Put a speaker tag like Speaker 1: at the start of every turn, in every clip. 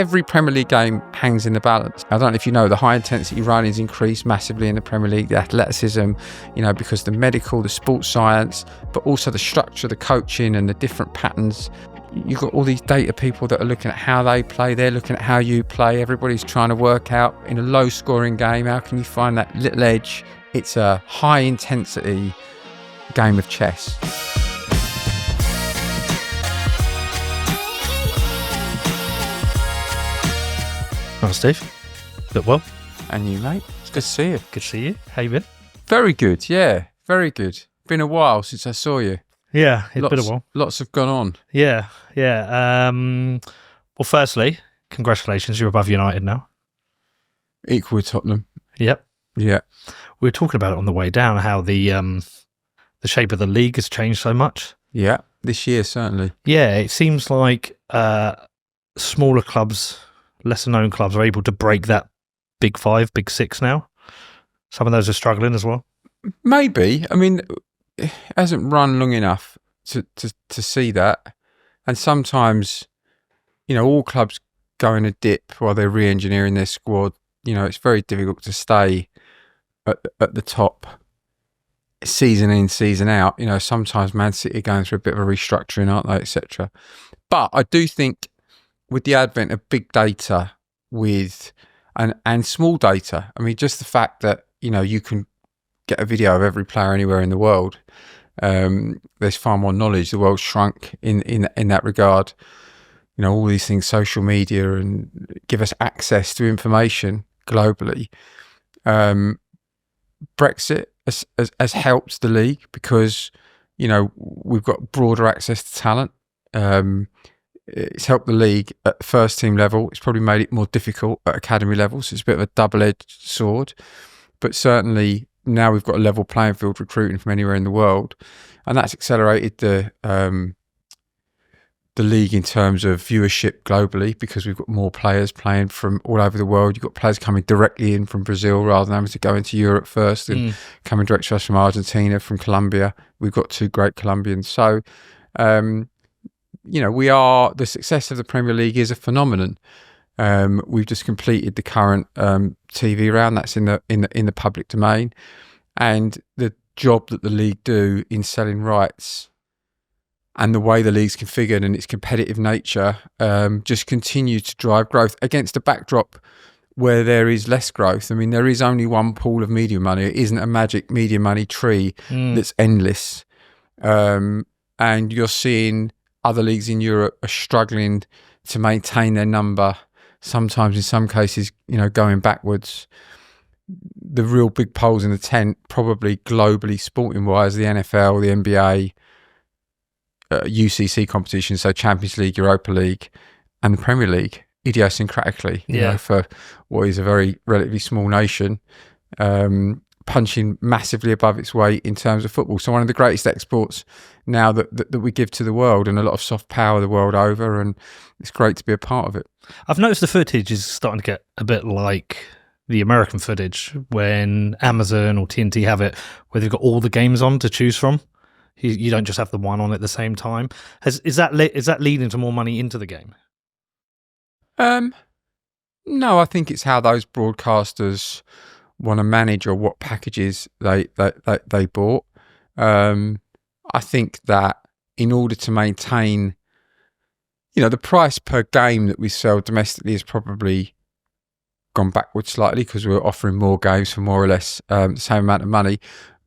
Speaker 1: every Premier League game hangs in the balance. I don't know if you know, the high intensity running's increased massively in the Premier League, the athleticism, because the medical, the sports science, but also the structure, the coaching and the different patterns. You've got all these data people that are looking at how they play, they're looking at how you play. Everybody's trying to work out in a low scoring game, how can you find that little edge? It's a high intensity game of chess.
Speaker 2: Hi, Steve. Look well.
Speaker 1: And you, mate? It's good to see you.
Speaker 2: Good to see you. How you been?
Speaker 1: Very good, yeah. Very good. Been a while since I saw you.
Speaker 2: Yeah, it's been a while.
Speaker 1: Lots have gone on.
Speaker 2: Yeah. Well, firstly, congratulations. You're above United now.
Speaker 1: Equal with Tottenham.
Speaker 2: Yep.
Speaker 1: Yeah.
Speaker 2: We were talking about it on the way down, how the shape of the league has changed so much.
Speaker 1: Yeah, this year, certainly.
Speaker 2: Yeah, it seems like smaller clubs, lesser-known clubs are able to break that big five, big six now. Some of those are struggling as well.
Speaker 1: Maybe. I mean, it hasn't run long enough to see that. And sometimes, all clubs go in a dip while they're re-engineering their squad. It's very difficult to stay at the top season in, season out. Sometimes Man City are going through a bit of a restructuring, aren't they, etc. But I do think with the advent of big data and small data, I mean, just the fact that, you can get a video of every player anywhere in the world. There's far more knowledge. The world's shrunk in that regard. All these things, social media, and give us access to information globally. Brexit has helped the league because, we've got broader access to talent. It's helped the league at the first team level. It's probably made it more difficult at academy level. So it's a bit of a double-edged sword. But certainly now we've got a level playing field recruiting from anywhere in the world. And that's accelerated the league in terms of viewership globally because we've got more players playing from all over the world. You've got players coming directly in from Brazil rather than having to go into Europe first and coming direct to us from Argentina, from Colombia. We've got two great Colombians. So, the success of the Premier League is a phenomenon. We've just completed the current TV round that's in the public domain, and the job that the league do in selling rights and the way the league's configured and its competitive nature just continue to drive growth against a backdrop where there is less growth. I mean, there is only one pool of media money. It isn't a magic media money tree that's endless, and you're seeing other leagues in Europe are struggling to maintain their number. Sometimes, in some cases, going backwards. The real big poles in the tent, probably globally, sporting-wise, the NFL, the NBA, UCC competitions, so Champions League, Europa League, and the Premier League, idiosyncratically, for what is a very relatively small nation, punching massively above its weight in terms of football. So one of the greatest exports now that we give to the world, and a lot of soft power the world over, and it's great to be a part of it.
Speaker 2: I've noticed the footage is starting to get a bit like the American footage when Amazon or TNT have it, where they've got all the games on to choose from. You don't just have the one on at the same time. Is that leading to more money into the game?
Speaker 1: No, I think it's how those broadcasters want to manage or what packages they bought. I think that in order to maintain, the price per game that we sell domestically has probably gone backwards slightly because we're offering more games for more or less the same amount of money.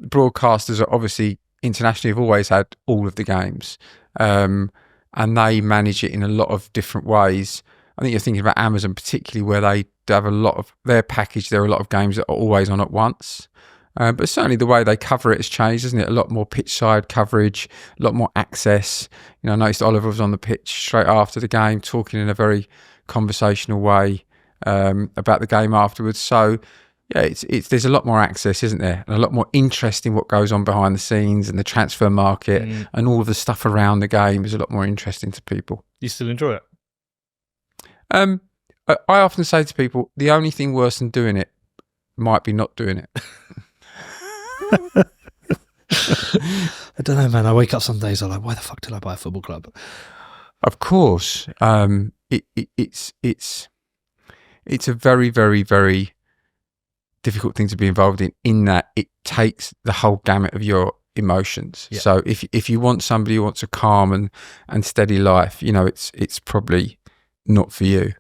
Speaker 1: Broadcasters are obviously internationally have always had all of the games, and they manage it in a lot of different ways. I think you're thinking about Amazon particularly, where they have a lot of their package. There are a lot of games that are always on at once. But certainly the way they cover it has changed, isn't it? A lot more pitch side coverage, a lot more access. I noticed Oliver was on the pitch straight after the game, talking in a very conversational way about the game afterwards. So, yeah, there's a lot more access, isn't there? And a lot more interest in what goes on behind the scenes and the transfer market and all of the stuff around the game is a lot more interesting to people.
Speaker 2: You still enjoy it?
Speaker 1: I often say to people, the only thing worse than doing it might be not doing it.
Speaker 2: I don't know, man. I wake up some days, I'm like, why the fuck did I buy a football club?
Speaker 1: Of course. it's a very, very, very difficult thing to be involved in that it takes the whole gamut of your emotions.
Speaker 2: Yeah.
Speaker 1: So if you want somebody who wants a calm and steady life, it's probably not for you.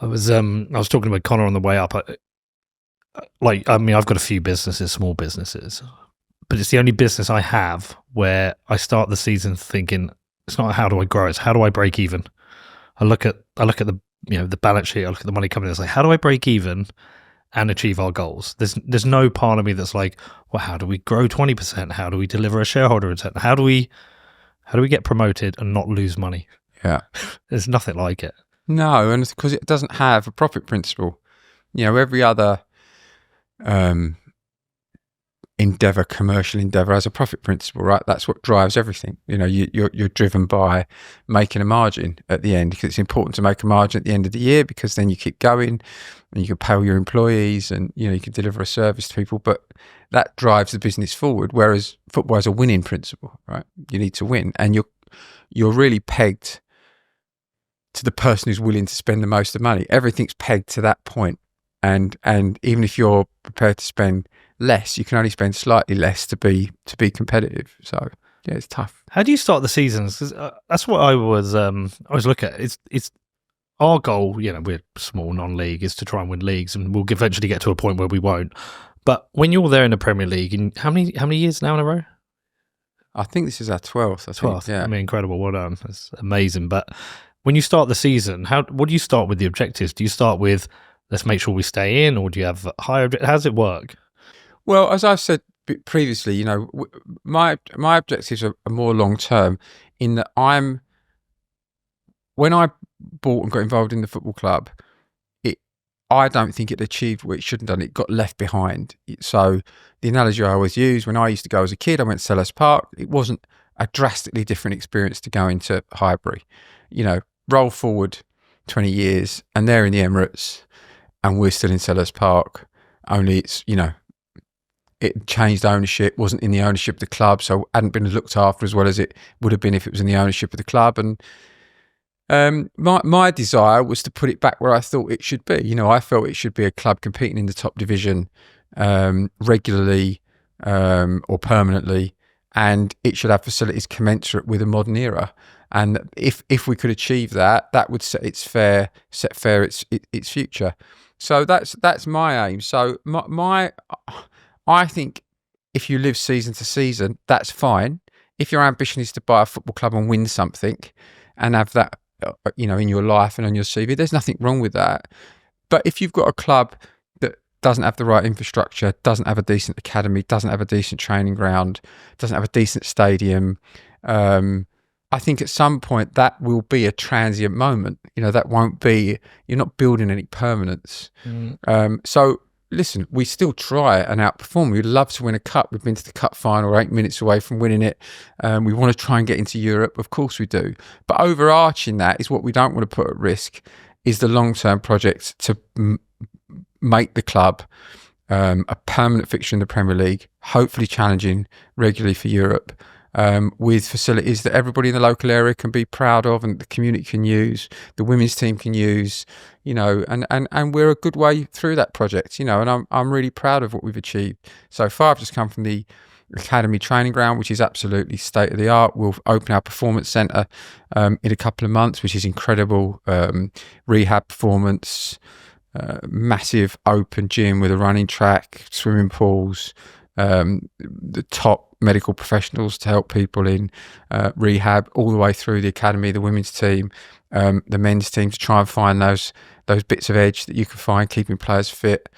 Speaker 2: I was talking with Connor on the way up. I've got a few businesses, small businesses, but it's the only business I have where I start the season thinking it's not how do I grow, it's how do I break even. I look at the the balance sheet, I look at the money coming in, it's like, how do I break even and achieve our goals? There's no part of me that's like, well, how do we grow 20%? How do we deliver a shareholder return? How do we get promoted and not lose money?
Speaker 1: Yeah.
Speaker 2: There's nothing like it.
Speaker 1: No, and it's because it doesn't have a profit principle. Every other commercial endeavor has a profit principle, right? That's what drives everything. You're driven by making a margin at the end, because it's important to make a margin at the end of the year, because then you keep going and you can pay all your employees and you can deliver a service to people. But that drives the business forward. Whereas football has a winning principle, right? You need to win, and you're really pegged to the person who's willing to spend the most of money. Everything's pegged to that point. And even if you're prepared to spend less, you can only spend slightly less to be competitive. So yeah, it's tough.
Speaker 2: How do you start the seasons? Because that's what I was looking at. It's our goal. We're small non-league, is to try and win leagues, and we'll eventually get to a point where we won't. But when you're there in the Premier League, and how many years now in a row?
Speaker 1: I think this is our 12th.
Speaker 2: 12th.
Speaker 1: Yeah.
Speaker 2: I mean, incredible. Well done. That's amazing. But when you start the season, what do you start with the objectives? Do you start with, let's make sure we stay in, or do you have higher objectives? How does it work?
Speaker 1: Well, as I've said previously, my objectives are more long term, in that when I bought and got involved in the football club, I don't think it achieved what it should have done. It got left behind. So the analogy I always use, when I used to go as a kid, I went to Selhurst Park. It wasn't a drastically different experience to going to Highbury. Roll forward 20 years and they're in the Emirates and we're still in Selhurst Park. Only it's, it changed ownership, wasn't in the ownership of the club, so hadn't been looked after as well as it would have been if it was in the ownership of the club. And my desire was to put it back where I thought it should be. I felt it should be a club competing in the top division regularly or permanently, and it should have facilities commensurate with a modern era. And if we could achieve that, that would set fair its future. So that's my aim. So I think if you live season to season, that's fine. If your ambition is to buy a football club and win something and have that, in your life and on your CV, there's nothing wrong with that. But if you've got a club that doesn't have the right infrastructure, doesn't have a decent academy, doesn't have a decent training ground, doesn't have a decent stadium, I think at some point that will be a transient moment. That won't be, you're not building any permanence. So listen, we still try and outperform. We'd love to win a cup. We've been to the cup final, 8 minutes away from winning it. We want to try and get into Europe. Of course we do. But overarching that is what we don't want to put at risk is the long-term project to make the club a permanent fixture in the Premier League, hopefully challenging regularly for Europe, with facilities that everybody in the local area can be proud of and the community can use, the women's team can use, and we're a good way through that project, and I'm really proud of what we've achieved so far. I've just come from the academy training ground, which is absolutely state of the art. We'll open our performance centre in a couple of months, which is incredible. Rehab performance, massive open gym with a running track, swimming pools, the top medical professionals to help people in rehab, all the way through the academy, the women's team, the men's team, to try and find those bits of edge that you can find, keeping players fit,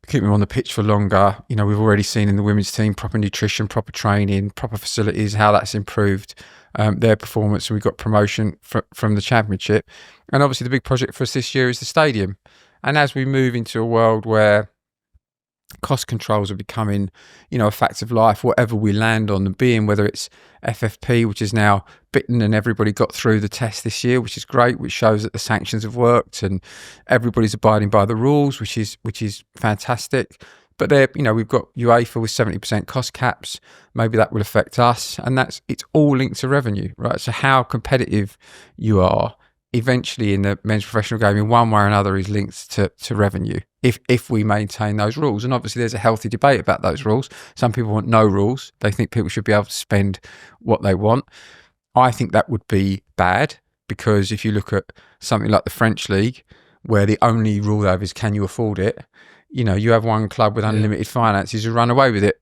Speaker 1: keeping them on the pitch for longer. We've already seen in the women's team proper nutrition, proper training, proper facilities, how that's improved their performance. And we got promotion from the championship. And obviously the big project for us this year is the stadium. And as we move into a world where cost controls are becoming, a fact of life, whatever we land on them being, whether it's FFP, which is now bitten and everybody got through the test this year, which is great, which shows that the sanctions have worked and everybody's abiding by the rules, which is fantastic. But there, we've got UEFA with 70% cost caps. Maybe that will affect us, and it's all linked to revenue, right? So how competitive you are eventually in the men's professional game in one way or another is linked to revenue if we maintain those rules. And obviously there's a healthy debate about those rules. Some people want no rules. They think people should be able to spend what they want. I think that would be bad, because if you look at something like the French league, where the only rule they have is can you afford it, you have one club with unlimited finances who run away with it,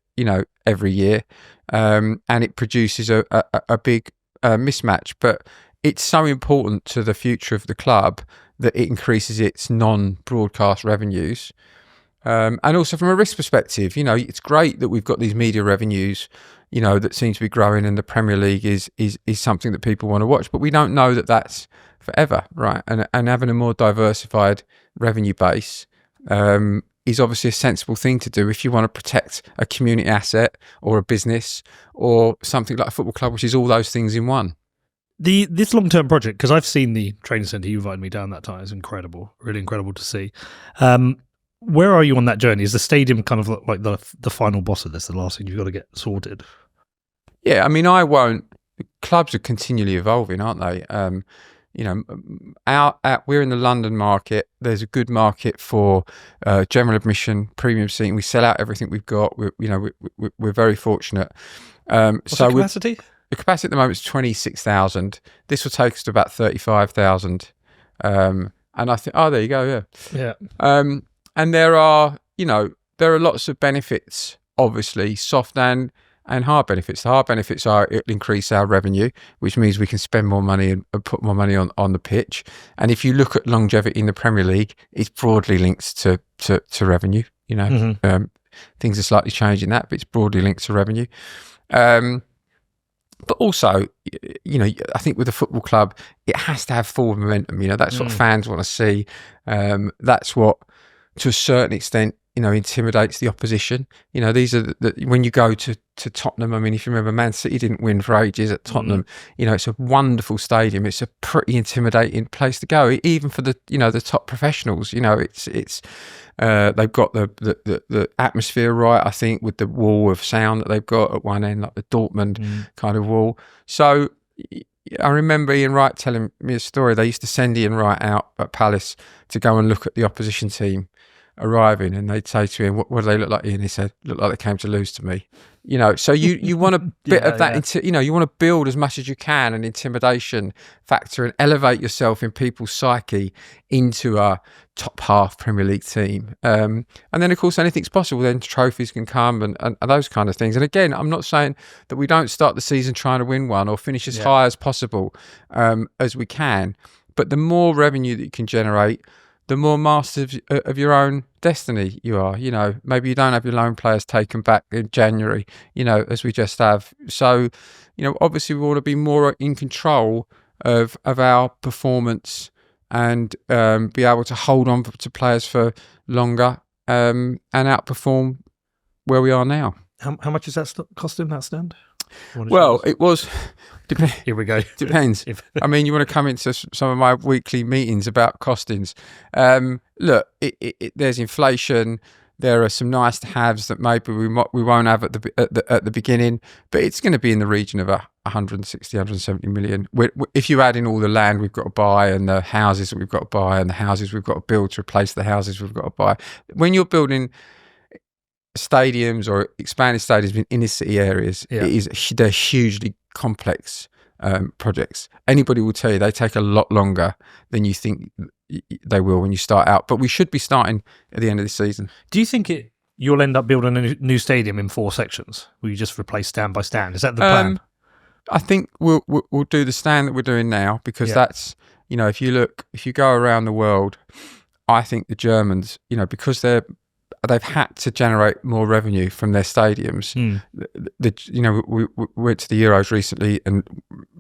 Speaker 1: every year, and it produces a big mismatch. But it's so important to the future of the club that it increases its non-broadcast revenues. And also from a risk perspective, it's great that we've got these media revenues, that seem to be growing, and the Premier League is something that people want to watch. But we don't know that that's forever, right? And having a more diversified revenue base is obviously a sensible thing to do if you want to protect a community asset or a business or something like a football club, which is all those things in one.
Speaker 2: This long-term project, because I've seen the training centre, you invited me down that time, is incredible, really incredible to see. Where are you on that journey? Is the stadium kind of like the final boss of this, the last thing you've got to get sorted?
Speaker 1: Yeah, I mean, clubs are continually evolving, aren't they? We're in the London market. There's a good market for general admission, premium seating. We sell out everything we've got. We're very fortunate.
Speaker 2: What's the capacity?
Speaker 1: The capacity at the moment is 26,000. This will take us to about 35,000. And I think, there you go,
Speaker 2: yeah.
Speaker 1: And there are lots of benefits, obviously, soft and hard benefits. The hard benefits are it'll increase our revenue, which means we can spend more money and put more money on the pitch. And if you look at longevity in the Premier League, it's broadly linked to revenue. Things are slightly changing that, but it's broadly linked to revenue. But also, I think with a football club, it has to have forward momentum. That's what fans want to see. That's what, to a certain extent, intimidates the opposition. These are when you go to Tottenham. I mean, if you remember, Man City didn't win for ages at Tottenham. It's a wonderful stadium. It's a pretty intimidating place to go, even for the the top professionals. It's they've got the atmosphere right, I think, with the wall of sound that they've got at one end, like the Dortmund kind of wall. So I remember Ian Wright telling me a story. They used to send Ian Wright out at Palace to go and look at the opposition team arriving, and they'd say to him, what do they look like? And he said, look like they came to lose to me. So you want a bit of that, you want to build as much as you can an intimidation factor and elevate yourself in people's psyche into a top half Premier League team. And then, of course, anything's possible. Then trophies can come and those kind of things. And again, I'm not saying that we don't start the season trying to win one or finish as high as possible as we can. But the more revenue that you can generate, the more master of your own destiny you are. Maybe you don't have your loan players taken back in January, as we just have. So, obviously we want to be more in control of our performance and be able to hold on to players for longer and outperform where we are now.
Speaker 2: How much is that costing, that stand?
Speaker 1: Well, it was...
Speaker 2: Here we go.
Speaker 1: Depends. I mean, you want to come into some of my weekly meetings about costings. Look, there's inflation. There are some nice to haves that maybe we won't have at the beginning, but it's going to be in the region of 160, 170 million. If you add in all the land we've got to buy and the houses that we've got to buy and the houses we've got to build to replace the houses we've got to buy, when you're building stadiums or expanded stadiums in inner city areas, they're hugely complex projects. Anybody will tell you they take a lot longer than you think they will when you start out, but we should be starting at the end of the season.
Speaker 2: Do you think you'll end up building a new stadium in 4 sections? Will you just replace stand by stand? Is that the plan?
Speaker 1: I think we'll do the stand that we're doing now, because that's, if you go around the world, I think the Germans, because they've had to generate more revenue from their stadiums. We went to the Euros recently and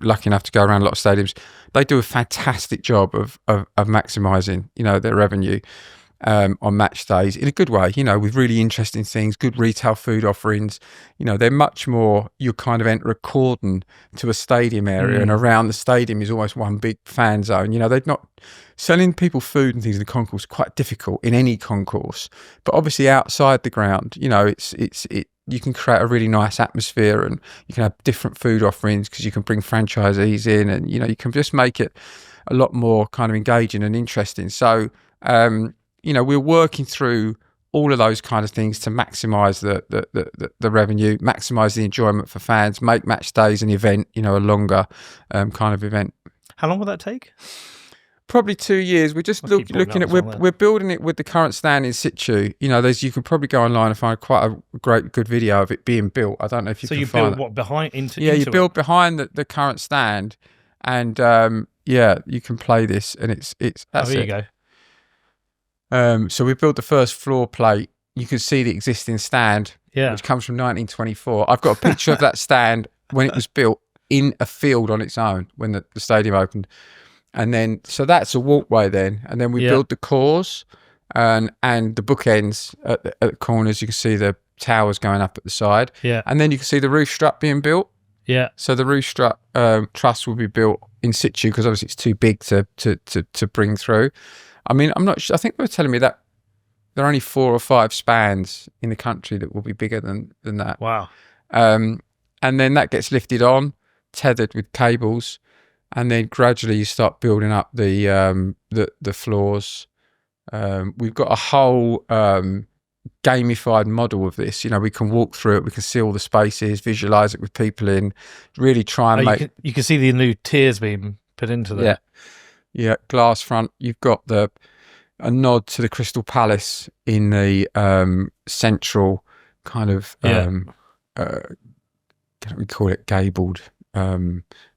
Speaker 1: lucky enough to go around a lot of stadiums. They do a fantastic job of maximising, their revenue on match days in a good way, with really interesting things, good retail food offerings. They're much more, you kind of enter a cordon to a stadium area and around the stadium is almost one big fan zone. They're not selling people food and things in the concourse, quite difficult in any concourse, but obviously outside the ground, you can create a really nice atmosphere and you can have different food offerings because you can bring franchisees in and, you can just make it a lot more kind of engaging and interesting. So, we're working through all of those kind of things to maximise the revenue, maximise the enjoyment for fans, make match days an event, a longer kind of event.
Speaker 2: How long will that take?
Speaker 1: Probably 2 years. We're just looking at we're building it with the current stand in situ. You can probably go online and find quite a good video of it being built. I don't know if you.
Speaker 2: So
Speaker 1: can
Speaker 2: you
Speaker 1: find
Speaker 2: build what behind into?
Speaker 1: Yeah,
Speaker 2: into
Speaker 1: you build behind the current stand, and you can play this, and it's. That's
Speaker 2: there
Speaker 1: it.
Speaker 2: you go.
Speaker 1: So we built the first floor plate. You can see the existing stand, which comes from 1924. I've got a picture of that stand when it was built in a field on its own when the stadium opened. And then, so that's a walkway then. And then we build the cores and the bookends at the corners. You can see the towers going up at the side.
Speaker 2: Yeah.
Speaker 1: And then you can see the roof strut being built.
Speaker 2: Yeah.
Speaker 1: So the roof strut truss will be built in situ because obviously it's too big to bring through. I mean, I'm not sure. I think they were telling me that there are only 4 or 5 spans in the country that will be bigger than that.
Speaker 2: Wow.
Speaker 1: And then that gets lifted on, tethered with cables. And then gradually you start building up the floors. We've got a whole gamified model of this. We can walk through it, we can see all the spaces, visualize it with people in, really try and make.
Speaker 2: You can see the new tiers being put into there.
Speaker 1: Yeah, glass front. You've got a nod to the Crystal Palace in the central kind of can we call it gabled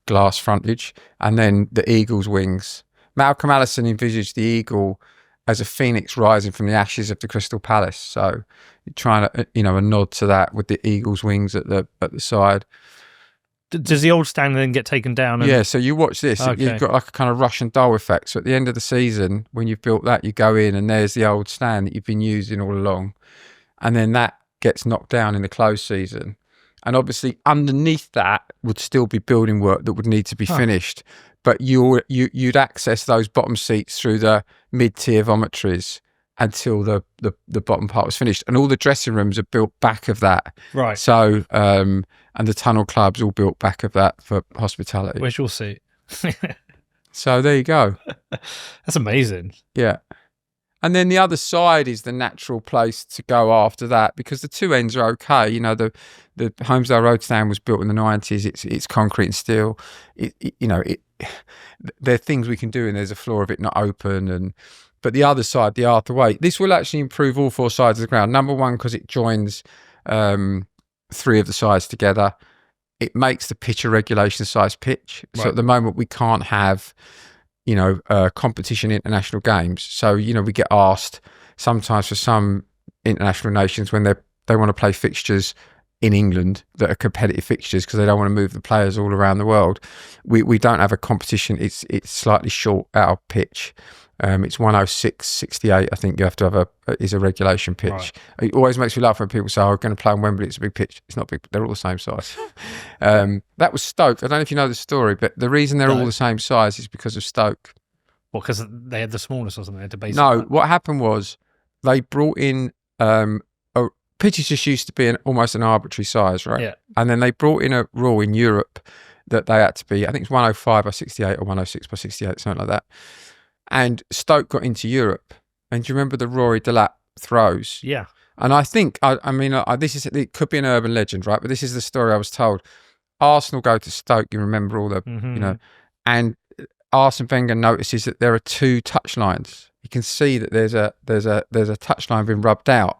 Speaker 1: glass frontage, and then the eagle's wings. Malcolm Allison envisaged the eagle as a phoenix rising from the ashes of the Crystal Palace. So you're trying to, a nod to that with the eagle's wings at the side.
Speaker 2: Does the old stand then get taken down?
Speaker 1: Yeah, so you watch this.
Speaker 2: Okay.
Speaker 1: You've got like a kind of Russian doll effect. So at the end of the season, when you've built that, you go in and there's the old stand that you've been using all along. And then that gets knocked down in the closed season. And obviously underneath that would still be building work that would need to be finished. But you'd access those bottom seats through the mid-tier vomitories until the bottom part was finished. And all the dressing rooms are built back of that.
Speaker 2: Right.
Speaker 1: So, and the tunnel club's all built back of that for hospitality.
Speaker 2: Where's your seat?
Speaker 1: So there you go.
Speaker 2: That's amazing.
Speaker 1: Yeah. And then the other side is the natural place to go after that because the two ends are okay. The Holmesdale Road stand was built in the 90s. It's concrete and steel. There are things we can do, and there's a floor of it not open. But the other side, the Arthur Way, this will actually improve all 4 sides of the ground. Number one, because it joins 3 of the sides together. It makes the pitch a regulation size pitch. Right. So at the moment we can't have competition international games. So, we get asked sometimes for some international nations when they want to play fixtures in England that are competitive fixtures because they don't want to move the players all around the world. We don't have a competition. It's slightly short our pitch. It's 106.68. I think you have to have is a regulation pitch. Right. It always makes me laugh when people say, "Oh, we're going to play on Wembley. It's a big pitch." It's not big. They're all the same size. That was Stoke. I don't know if you know the story, but the reason they're all the same size is because of Stoke.
Speaker 2: Well, because they had the smallness or something. They had to base
Speaker 1: what happened was they brought in pitches just used to be almost an arbitrary size, right?
Speaker 2: Yeah.
Speaker 1: And then they brought in a rule in Europe that they had to be, I think it's 105 by 68 or 106 by 68, something like that. And Stoke got into Europe. And do you remember the Rory Delap throws?
Speaker 2: Yeah.
Speaker 1: And I think, it could be an urban legend, right? But this is the story I was told. Arsenal go to Stoke, you remember all the, and Arsene Wenger notices that there are 2 touch lines. You can see that there's a touch line being rubbed out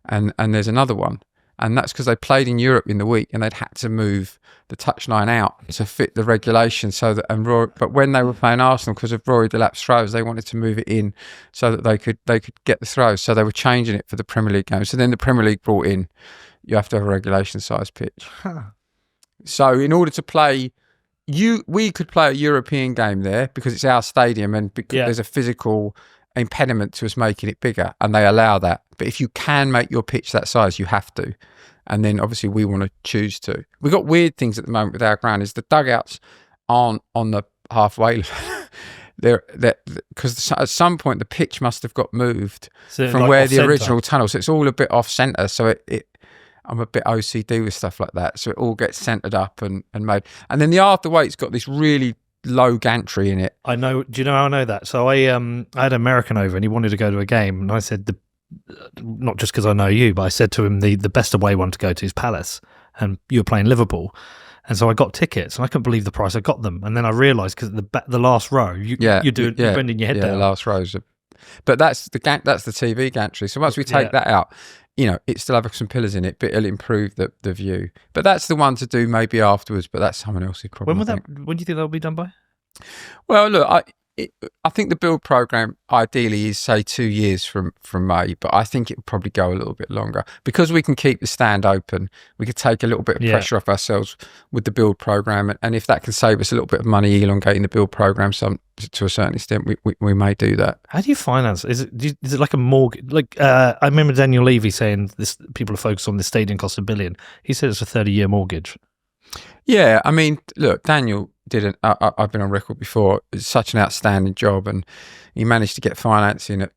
Speaker 1: and there's another one. And that's because they played in Europe in the week and they'd had to move the touchline out to fit the regulation. But when they were playing Arsenal, because of Rory Delap's throws, they wanted to move it in so that they could get the throws. So they were changing it for the Premier League games. So then the Premier League brought in, you have to have a regulation size pitch. Huh. So in order to play, we could play a European game there because it's our stadium and because there's a physical impediment to us making it bigger, and they allow that. But if you can make your pitch that size, you have to. And then obviously we want to choose to. We've got weird things at the moment with our ground is the dugouts aren't on the halfway line. They're because at some point the pitch must have got moved from where the original tunnel. So it's all a bit off centre. So I'm a bit OCD with stuff like that. So it all gets centred up and made. And then the Arthur Waite's got this really low gantry in it.
Speaker 2: I know. Do you know how I know that? So I had an American over, and he wanted to go to a game, and I said not just because I know you, but I said to him the best away one to go to is Palace, and you were playing Liverpool, and so I got tickets, and I couldn't believe the price I got them, and then I realised because the last row, you're bending your head down.
Speaker 1: The last rows, but that's the TV gantry. So once we take that out, it still have some pillars in it, but it'll improve the view. But that's the one to do maybe afterwards. But that's someone else's problem.
Speaker 2: When do you think that'll be done by?
Speaker 1: Well, look, I think the build program ideally is say 2 years from May, but I think it will probably go a little bit longer because we can keep the stand open. We could take a little bit of pressure off ourselves with the build program, and if that can save us a little bit of money elongating the build program to a certain extent, we may do that.
Speaker 2: How do you finance? Is it like a mortgage? Like I remember Daniel Levy saying this: people are focused on the stadium costs $1 billion. He said it's a 30-year mortgage.
Speaker 1: Yeah, I mean, look, Daniel didn't. I've been on record before. It's such an outstanding job, and he managed to get financing at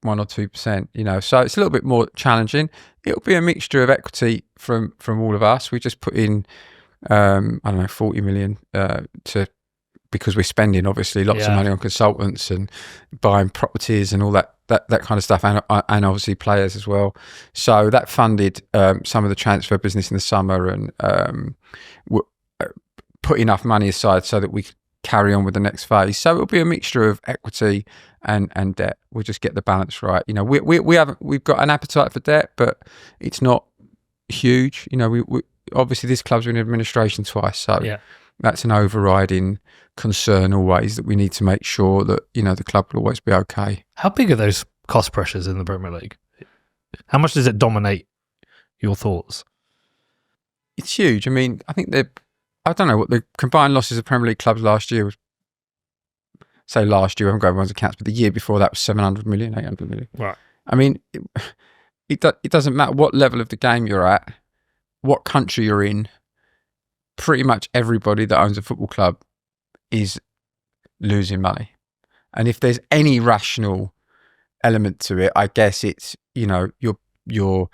Speaker 1: 1 or 2%. So it's a little bit more challenging. It'll be a mixture of equity from all of us. We just put in, 40 million because we're spending obviously lots of money on consultants and buying properties and all that kind of stuff, and obviously players as well. So that funded some of the transfer business in the summer, and put enough money aside so that we could carry on with the next phase. So it'll be a mixture of equity and debt. We'll just get the balance right. We've got an appetite for debt, but it's not huge. We obviously this club's been in administration twice, so that's an overriding concern always, that we need to make sure that the club will always be okay.
Speaker 2: How big are those cost pressures in the Premier League? How much does it dominate your thoughts?
Speaker 1: It's huge. I mean, I think I don't know what the combined losses of Premier League clubs last year was. Say last year, I haven't got everyone's accounts, but the year before that was 700 million, 800 million.
Speaker 2: Right.
Speaker 1: I mean, it doesn't matter what level of the game you're at, what country you're in. Pretty much everybody that owns a football club is losing money, and if there's any rational element to it, I guess it's you're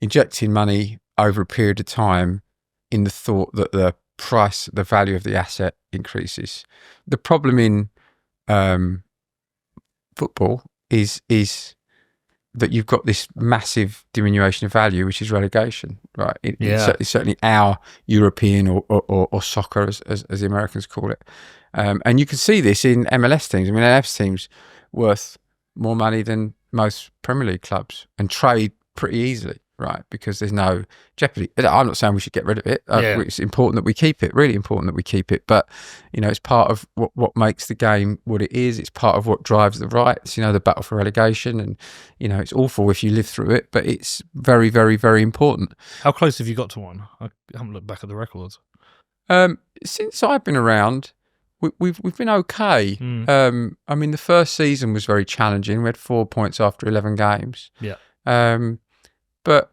Speaker 1: injecting money over a period of time in the thought that the value of the asset increases. The problem in football is that you've got this massive diminution of value, which is relegation, right? It's certainly our European or soccer, as the Americans call it. And you can see this in MLS teams. I mean, MLS teams worth more money than most Premier League clubs and trade pretty easily, right? Because there's no jeopardy. I'm not saying we should get rid of it. It's important that we keep it, really important that we keep it. But, it's part of what makes the game what it is. It's part of what drives the rights, the battle for relegation. And, it's awful if you live through it, but it's very, very, very important.
Speaker 2: How close have you got to one? I haven't looked back at the records.
Speaker 1: Since I've been around, we've been okay. I mean, the first season was very challenging. We had 4 points after 11 games.
Speaker 2: Yeah.
Speaker 1: But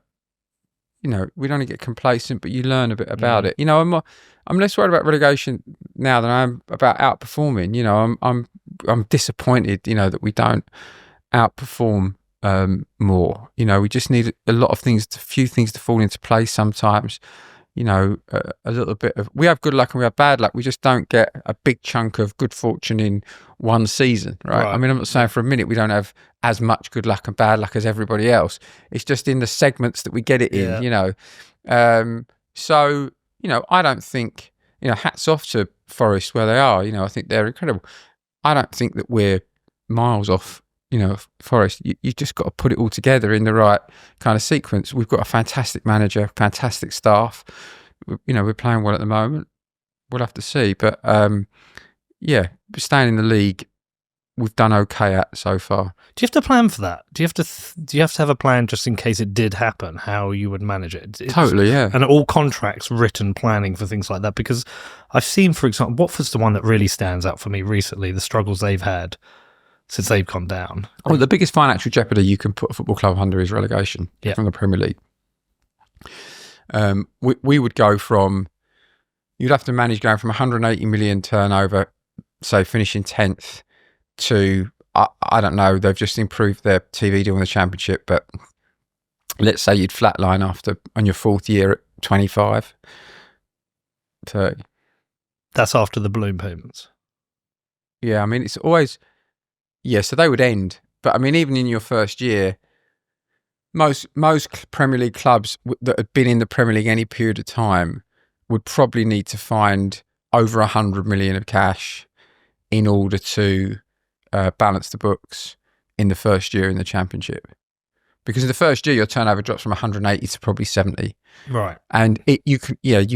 Speaker 1: we'd only get complacent, but you learn a bit about it. I'm less worried about relegation now than I am about outperforming. I'm disappointed, that we don't outperform more. We just need a few things to fall into place sometimes. A little bit of, we have good luck and we have bad luck. We just don't get a big chunk of good fortune in one season, right? I mean, I'm not saying for a minute we don't have as much good luck and bad luck as everybody else. It's just in the segments that we get it in, So, I don't think, hats off to Forest where they are. I think they're incredible. I don't think that we're miles off, Forest. You just got to put it all together in the right kind of sequence. We've got a fantastic manager, fantastic staff. We're playing well at the moment. We'll have to see. But, staying in the league, we've done okay at so far.
Speaker 2: Do you have to plan for that? Do you have to have a plan just in case it did happen, how you would manage it?
Speaker 1: Totally, yeah.
Speaker 2: And all contracts, written planning for things like that? Because I've seen, for example, Watford's the one that really stands out for me recently, the struggles they've had since they've gone down.
Speaker 1: Well, the biggest financial jeopardy you can put a football club under is relegation from the Premier League. We would go from, you'd have to manage going from 180 million turnover, say finishing 10th, to, I don't know, they've just improved their TV deal in the Championship, but let's say you'd flatline on your fourth year at 25, 30.
Speaker 2: That's after the balloon payments.
Speaker 1: Yeah, I mean, it's always, so they would end. But I mean, even in your first year, most Premier League clubs that had been in the Premier League any period of time would probably need to find over 100 million of cash in order to balance the books in the first year in the Championship. Because in the first year, your turnover drops from 180 to probably 70.
Speaker 2: Right.
Speaker 1: And you've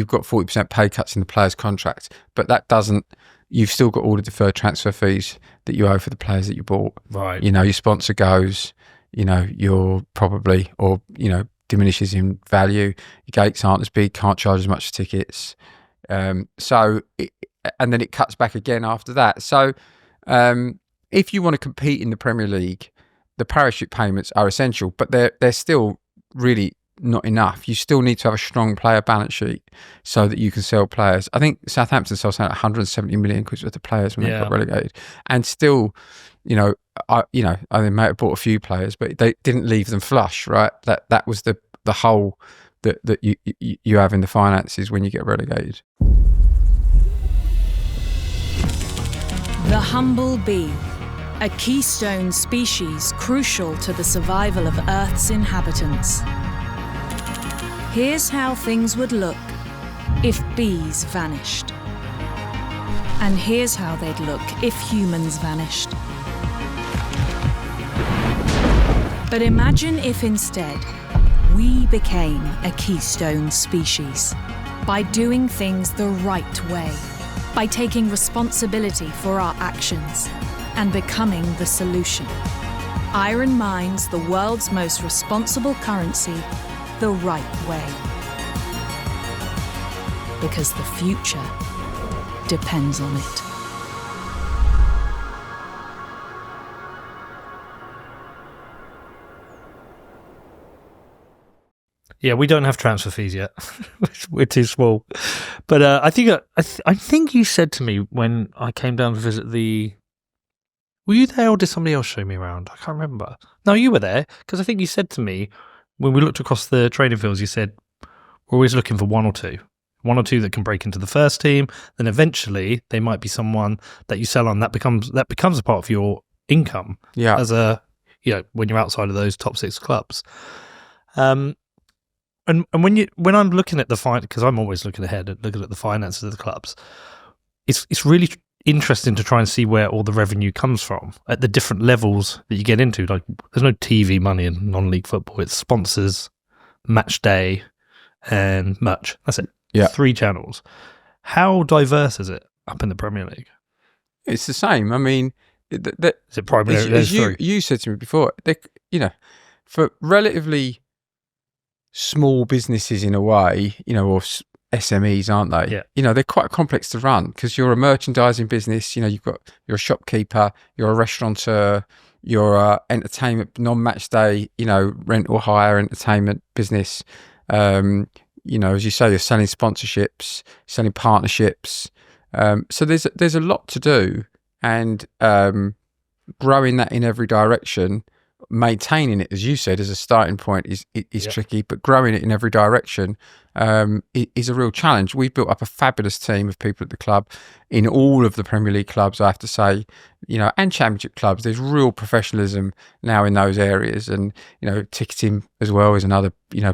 Speaker 1: got 40% pay cuts in the players' contracts, but that doesn't, you've still got all the deferred transfer fees that you owe for the players that you bought.
Speaker 2: Right.
Speaker 1: Your sponsor goes, you're probably, or, diminishes in value. Your gates aren't as big, can't charge as much for tickets. And then it cuts back again after that. So if you want to compete in the Premier League, the parachute payments are essential, but they're still really not enough. You still need to have a strong player balance sheet so that you can sell players. I think Southampton sold 170 million quid worth of players when they got relegated, and still, I they might have bought a few players, but they didn't leave them flush. Right, that was the hole that you have in the finances when you get relegated.
Speaker 3: The humble bee. A keystone species crucial to the survival of Earth's inhabitants. Here's how things would look if bees vanished. And here's how they'd look if humans vanished. But imagine if instead we became a keystone species by doing things the right way, by taking responsibility for our actions, and becoming the solution. Iron mines the world's most responsible currency the right way. Because the future depends on it.
Speaker 2: Yeah, we don't have transfer fees yet. We're too small. But I think you said to me when I came down to visit the... Were you there or did somebody else show me around? I can't remember. No, you were there, because I think you said to me, when we looked across the training fields, you said, we're always looking for one or two that can break into the first team. Then eventually there might be someone that you sell on that becomes a part of your income.
Speaker 1: Yeah.
Speaker 2: As when you're outside of those top 6 clubs. And when I'm looking at because I'm always looking ahead and looking at the finances of the clubs, it's really interesting to try and see where all the revenue comes from at the different levels that you get into. Like, there's no TV money in non-league football. It's sponsors, match day, and merch. That's it.
Speaker 1: Yeah.
Speaker 2: 3 channels. How diverse is it up in the Premier League?
Speaker 1: It's the same. I mean,
Speaker 2: Is it primarily
Speaker 1: as you said to me before, for relatively small businesses in a way, or SMEs, aren't they?
Speaker 2: Yeah.
Speaker 1: They're quite complex to run because you're a merchandising business. You're a shopkeeper, you're a restaurateur, you're a entertainment non-match day, rent or hire entertainment business. As you say, you're selling sponsorships, selling partnerships. So there's a lot to do, and growing that in every direction. Maintaining it, as you said, as a starting point is tricky, but growing it in every direction is a real challenge. We've built up a fabulous team of people at the club in all of the Premier League clubs, I have to say, and Championship clubs. There's real professionalism now in those areas, and ticketing as well is another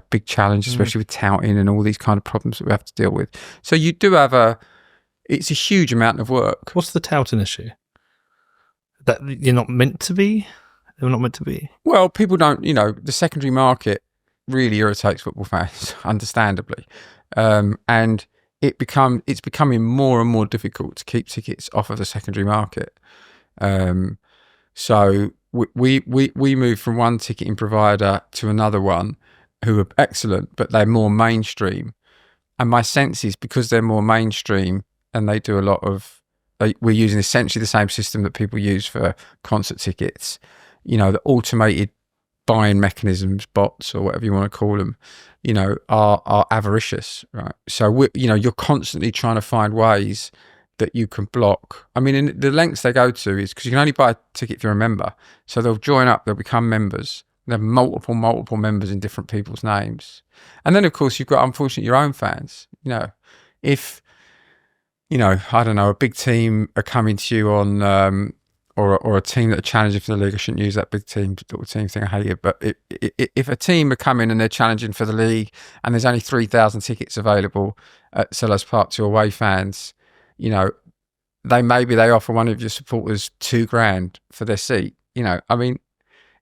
Speaker 1: big challenge, especially with touting and all these kind of problems that we have to deal with. So you do have it's a huge amount of work.
Speaker 2: What's the touting issue? That you're not meant to be? They're not meant to be.
Speaker 1: Well, people don't, the secondary market really irritates football fans, understandably. And it's becoming more and more difficult to keep tickets off of the secondary market. So we moved from one ticketing provider to another one who are excellent, but they're more mainstream. And my sense is because they're more mainstream and they do a lot of, we're using essentially the same system that people use for concert tickets. The automated buying mechanisms, bots or whatever you want to call them, are avaricious, right? So you're constantly trying to find ways that you can block. I mean, in the lengths they go to is because you can only buy a ticket if you're a member. So they'll join up, they'll become members. They have multiple members in different people's names, and then of course you've got, unfortunately, your own fans. If I don't know, a big team are coming to you on, or a team that are challenging for the league. I shouldn't use that big team little team thing. I hate it. But if a team are coming and they're challenging for the league, and there's only 3,000 tickets available at Selhurst Park to away fans, they offer one of your supporters $2,000 for their seat. I mean,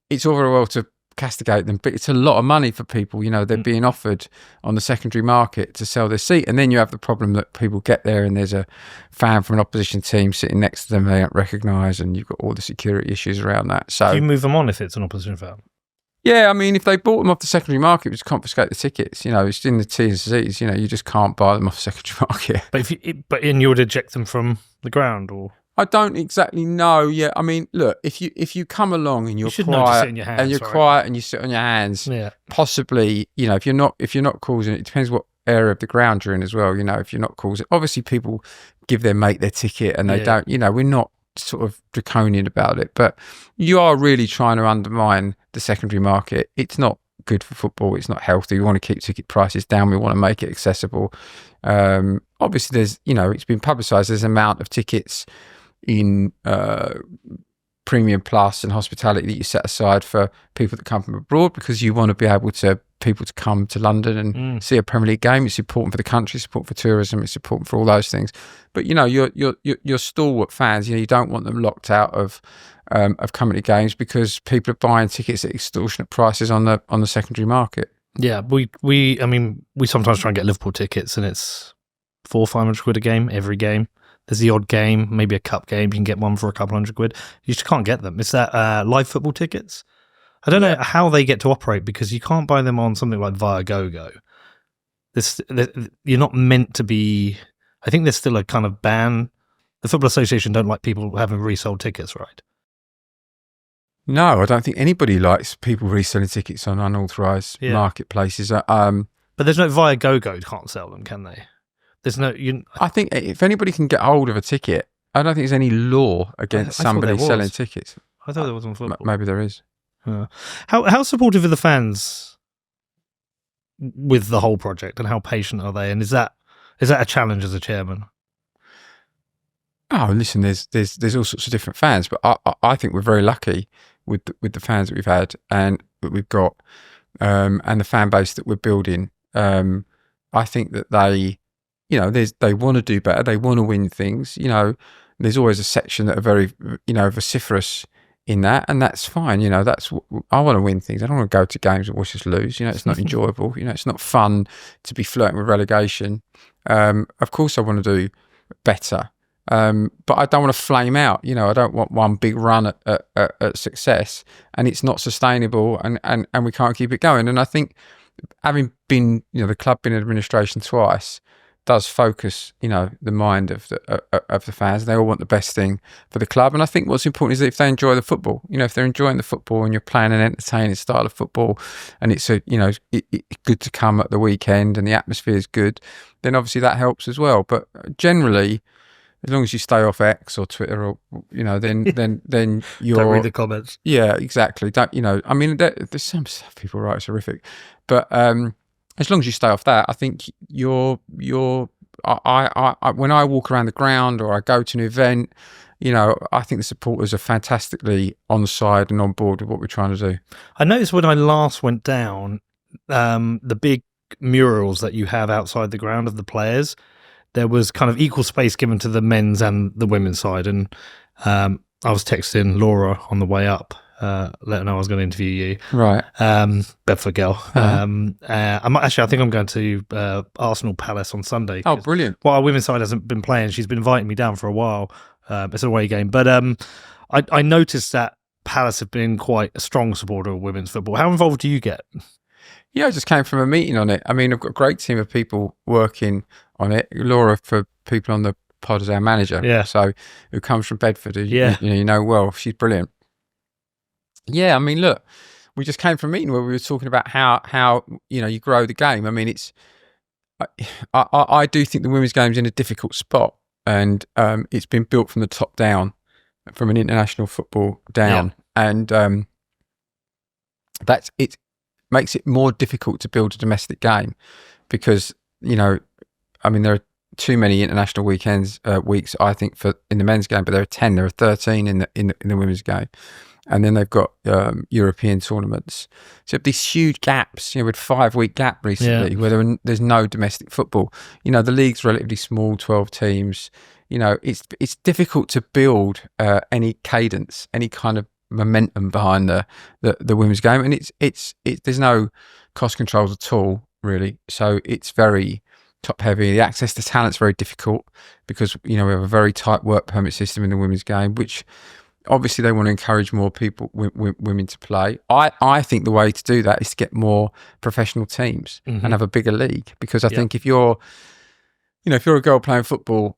Speaker 1: it's all very well to castigate them, but it's a lot of money for people. They're being offered on the secondary market to sell their seat, and then you have the problem that people get there and there's a fan from an opposition team sitting next to them they don't recognise, and you've got all the security issues around that. So
Speaker 2: do you move them on if it's an opposition fan?
Speaker 1: Yeah, I mean, if they bought them off the secondary market, we just confiscate the tickets. It's in the T's and C's. You just can't buy them off the secondary market.
Speaker 2: But you would eject them from the ground, or
Speaker 1: I don't exactly know. Yeah, I mean, look, if you come along and you're quiet and you sit on your hands, possibly, if you're not causing it depends what area of the ground you're in as well. If you're not causing, obviously people give their mate their ticket and they don't. We're not sort of draconian about it, but you are really trying to undermine the secondary market. It's not good for football. It's not healthy. We want to keep ticket prices down. We want to make it accessible. Obviously, there's it's been publicised. There's an amount of tickets in Premium Plus and hospitality that you set aside for people that come from abroad, because you want to be able to people to come to London and see a Premier League game. It's important for the country, it's important for tourism, it's important for all those things. But your stalwart fans, you don't want them locked out of coming to games because people are buying tickets at extortionate prices on the secondary market.
Speaker 2: Yeah, we sometimes try and get Liverpool tickets, and it's £400-500 a game every game. There's the odd game, maybe a cup game. You can get one for a couple $100. You just can't get them. It's that live football tickets. I don't know how they get to operate, because you can't buy them on something like Viagogo. You're not meant to be. I think there's still a kind of ban. The Football Association don't like people having resold tickets, right?
Speaker 1: No, I don't think anybody likes people reselling tickets on unauthorised marketplaces.
Speaker 2: But there's no Viagogo can't sell them, can they? There's no.
Speaker 1: I think if anybody can get hold of a ticket, I don't think there's any law against somebody selling tickets.
Speaker 2: I thought there was on football.
Speaker 1: Maybe there is.
Speaker 2: How supportive are the fans with the whole project, and how patient are they? And is that a challenge as a chairman?
Speaker 1: Oh, listen, there's all sorts of different fans, but I think we're very lucky with the fans that we've had and that we've got, and the fan base that we're building. I think that they want to do better. They want to win things. There's always a section that are very, vociferous in that, and that's fine. I want to win things. I don't want to go to games and watch us lose. It's not enjoyable. It's not fun to be flirting with relegation. Of course I want to do better, but I don't want to flame out. I don't want one big run at success and it's not sustainable, and we can't keep it going. And I think having been, the club been in administration twice, does focus, the mind of the fans. They all want the best thing for the club, and I think what's important is that if they enjoy the football, if they're enjoying the football and you're playing an entertaining style of football, and it's it's good to come at the weekend and the atmosphere is good, then obviously that helps as well. But generally, as long as you stay off X or Twitter, or then you're
Speaker 2: don't read the comments.
Speaker 1: Yeah, exactly. Don't I mean, there's some stuff people write is horrific, but as long as you stay off that, I think I when I walk around the ground or I go to an event, I think the supporters are fantastically on side and on board with what we're trying to do.
Speaker 2: I noticed when I last went down, the big murals that you have outside the ground of the players, there was kind of equal space given to the men's and the women's side. And I was texting Laura on the way up, let her know I was going to interview you.
Speaker 1: Right.
Speaker 2: Bedford girl. I think I'm going to Arsenal Palace on Sunday.
Speaker 1: Oh, brilliant.
Speaker 2: Well, our women's side hasn't been playing. She's been inviting me down for a while. It's an away game. But I noticed that Palace have been quite a strong supporter of women's football. How involved do you get?
Speaker 1: Yeah, I just came from a meeting on it. I mean, I've got a great team of people working on it. Laura, for people on the pod, is our manager.
Speaker 2: Yeah.
Speaker 1: So, who comes from Bedford, you know well. She's brilliant. Yeah, I mean, look, we just came from a meeting where we were talking about how you grow the game. I mean, I do think the women's game's in a difficult spot, and it's been built from the top down, from an international football down, and that's it. Makes it more difficult to build a domestic game because there too many international weeks, I think, for in the men's game, but there are 10, there are 13 in the women's game. And then they've got European tournaments. So these huge gaps, with 5-week gap recently, where there's no domestic football. The league's relatively small, 12 teams. It's difficult to build any cadence, any kind of momentum behind the women's game, and it's there's no cost controls at all, really. So it's very top heavy. The access to talent's very difficult because we have a very tight work permit system in the women's game, which obviously they want to encourage more people, women, to play. I think the way to do that is to get more professional teams and have a bigger league, because I think if you're a girl playing football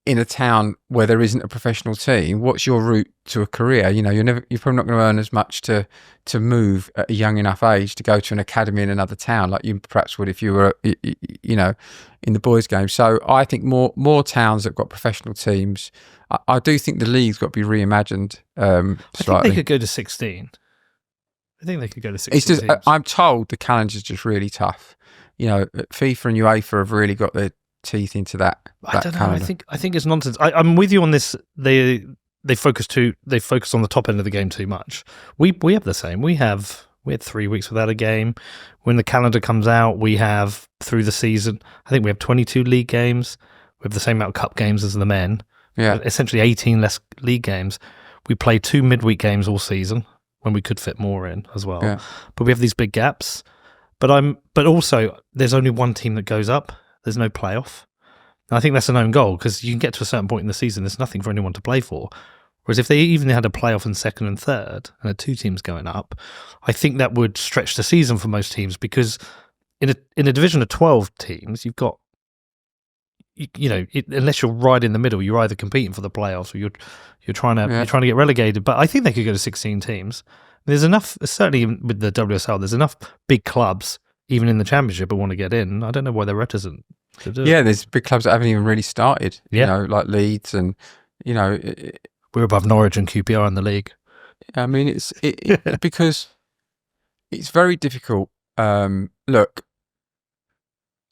Speaker 1: in a town where there isn't a professional team, what's your route to a career? You're probably not going to earn as much to move at a young enough age to go to an academy in another town like you perhaps would if you were, in the boys' game. So I think more towns that have got professional teams. I do think the league's got to be reimagined slightly.
Speaker 2: I think they could go to 16.
Speaker 1: It's just, I'm told the calendar's just really tough. FIFA and UEFA have really got their teeth into that.
Speaker 2: I don't know. Calendar. I think it's nonsense. I'm with you on this. They focus on the top end of the game too much. We have the same. We had 3 weeks without a game. When the calendar comes out, we have through the season, I think we have 22 league games. We have the same amount of cup games as the men. Yeah, essentially 18 less league games. We play 2 midweek games all season when we could fit more in as well. Yeah. But we have these big gaps. But also there's only one team that goes up. There's no playoff. And I think that's an own goal, because you can get to a certain point in the season, there's nothing for anyone to play for. Whereas if they even had a playoff in second and third and had 2 teams going up, I think that would stretch the season for most teams, because in a division of 12 teams, you've got, unless you're right in the middle, you're either competing for the playoffs or you're trying to get relegated. But I think they could go to 16 teams. There's enough, certainly with the WSL, there's enough big clubs even in the championship who want to get in. I don't know why they're reticent to do it.
Speaker 1: Yeah, there's big clubs that haven't even really started. Like Leeds, and
Speaker 2: we're above Norwich and QPR in the league.
Speaker 1: I mean, it's because it's very difficult. Look,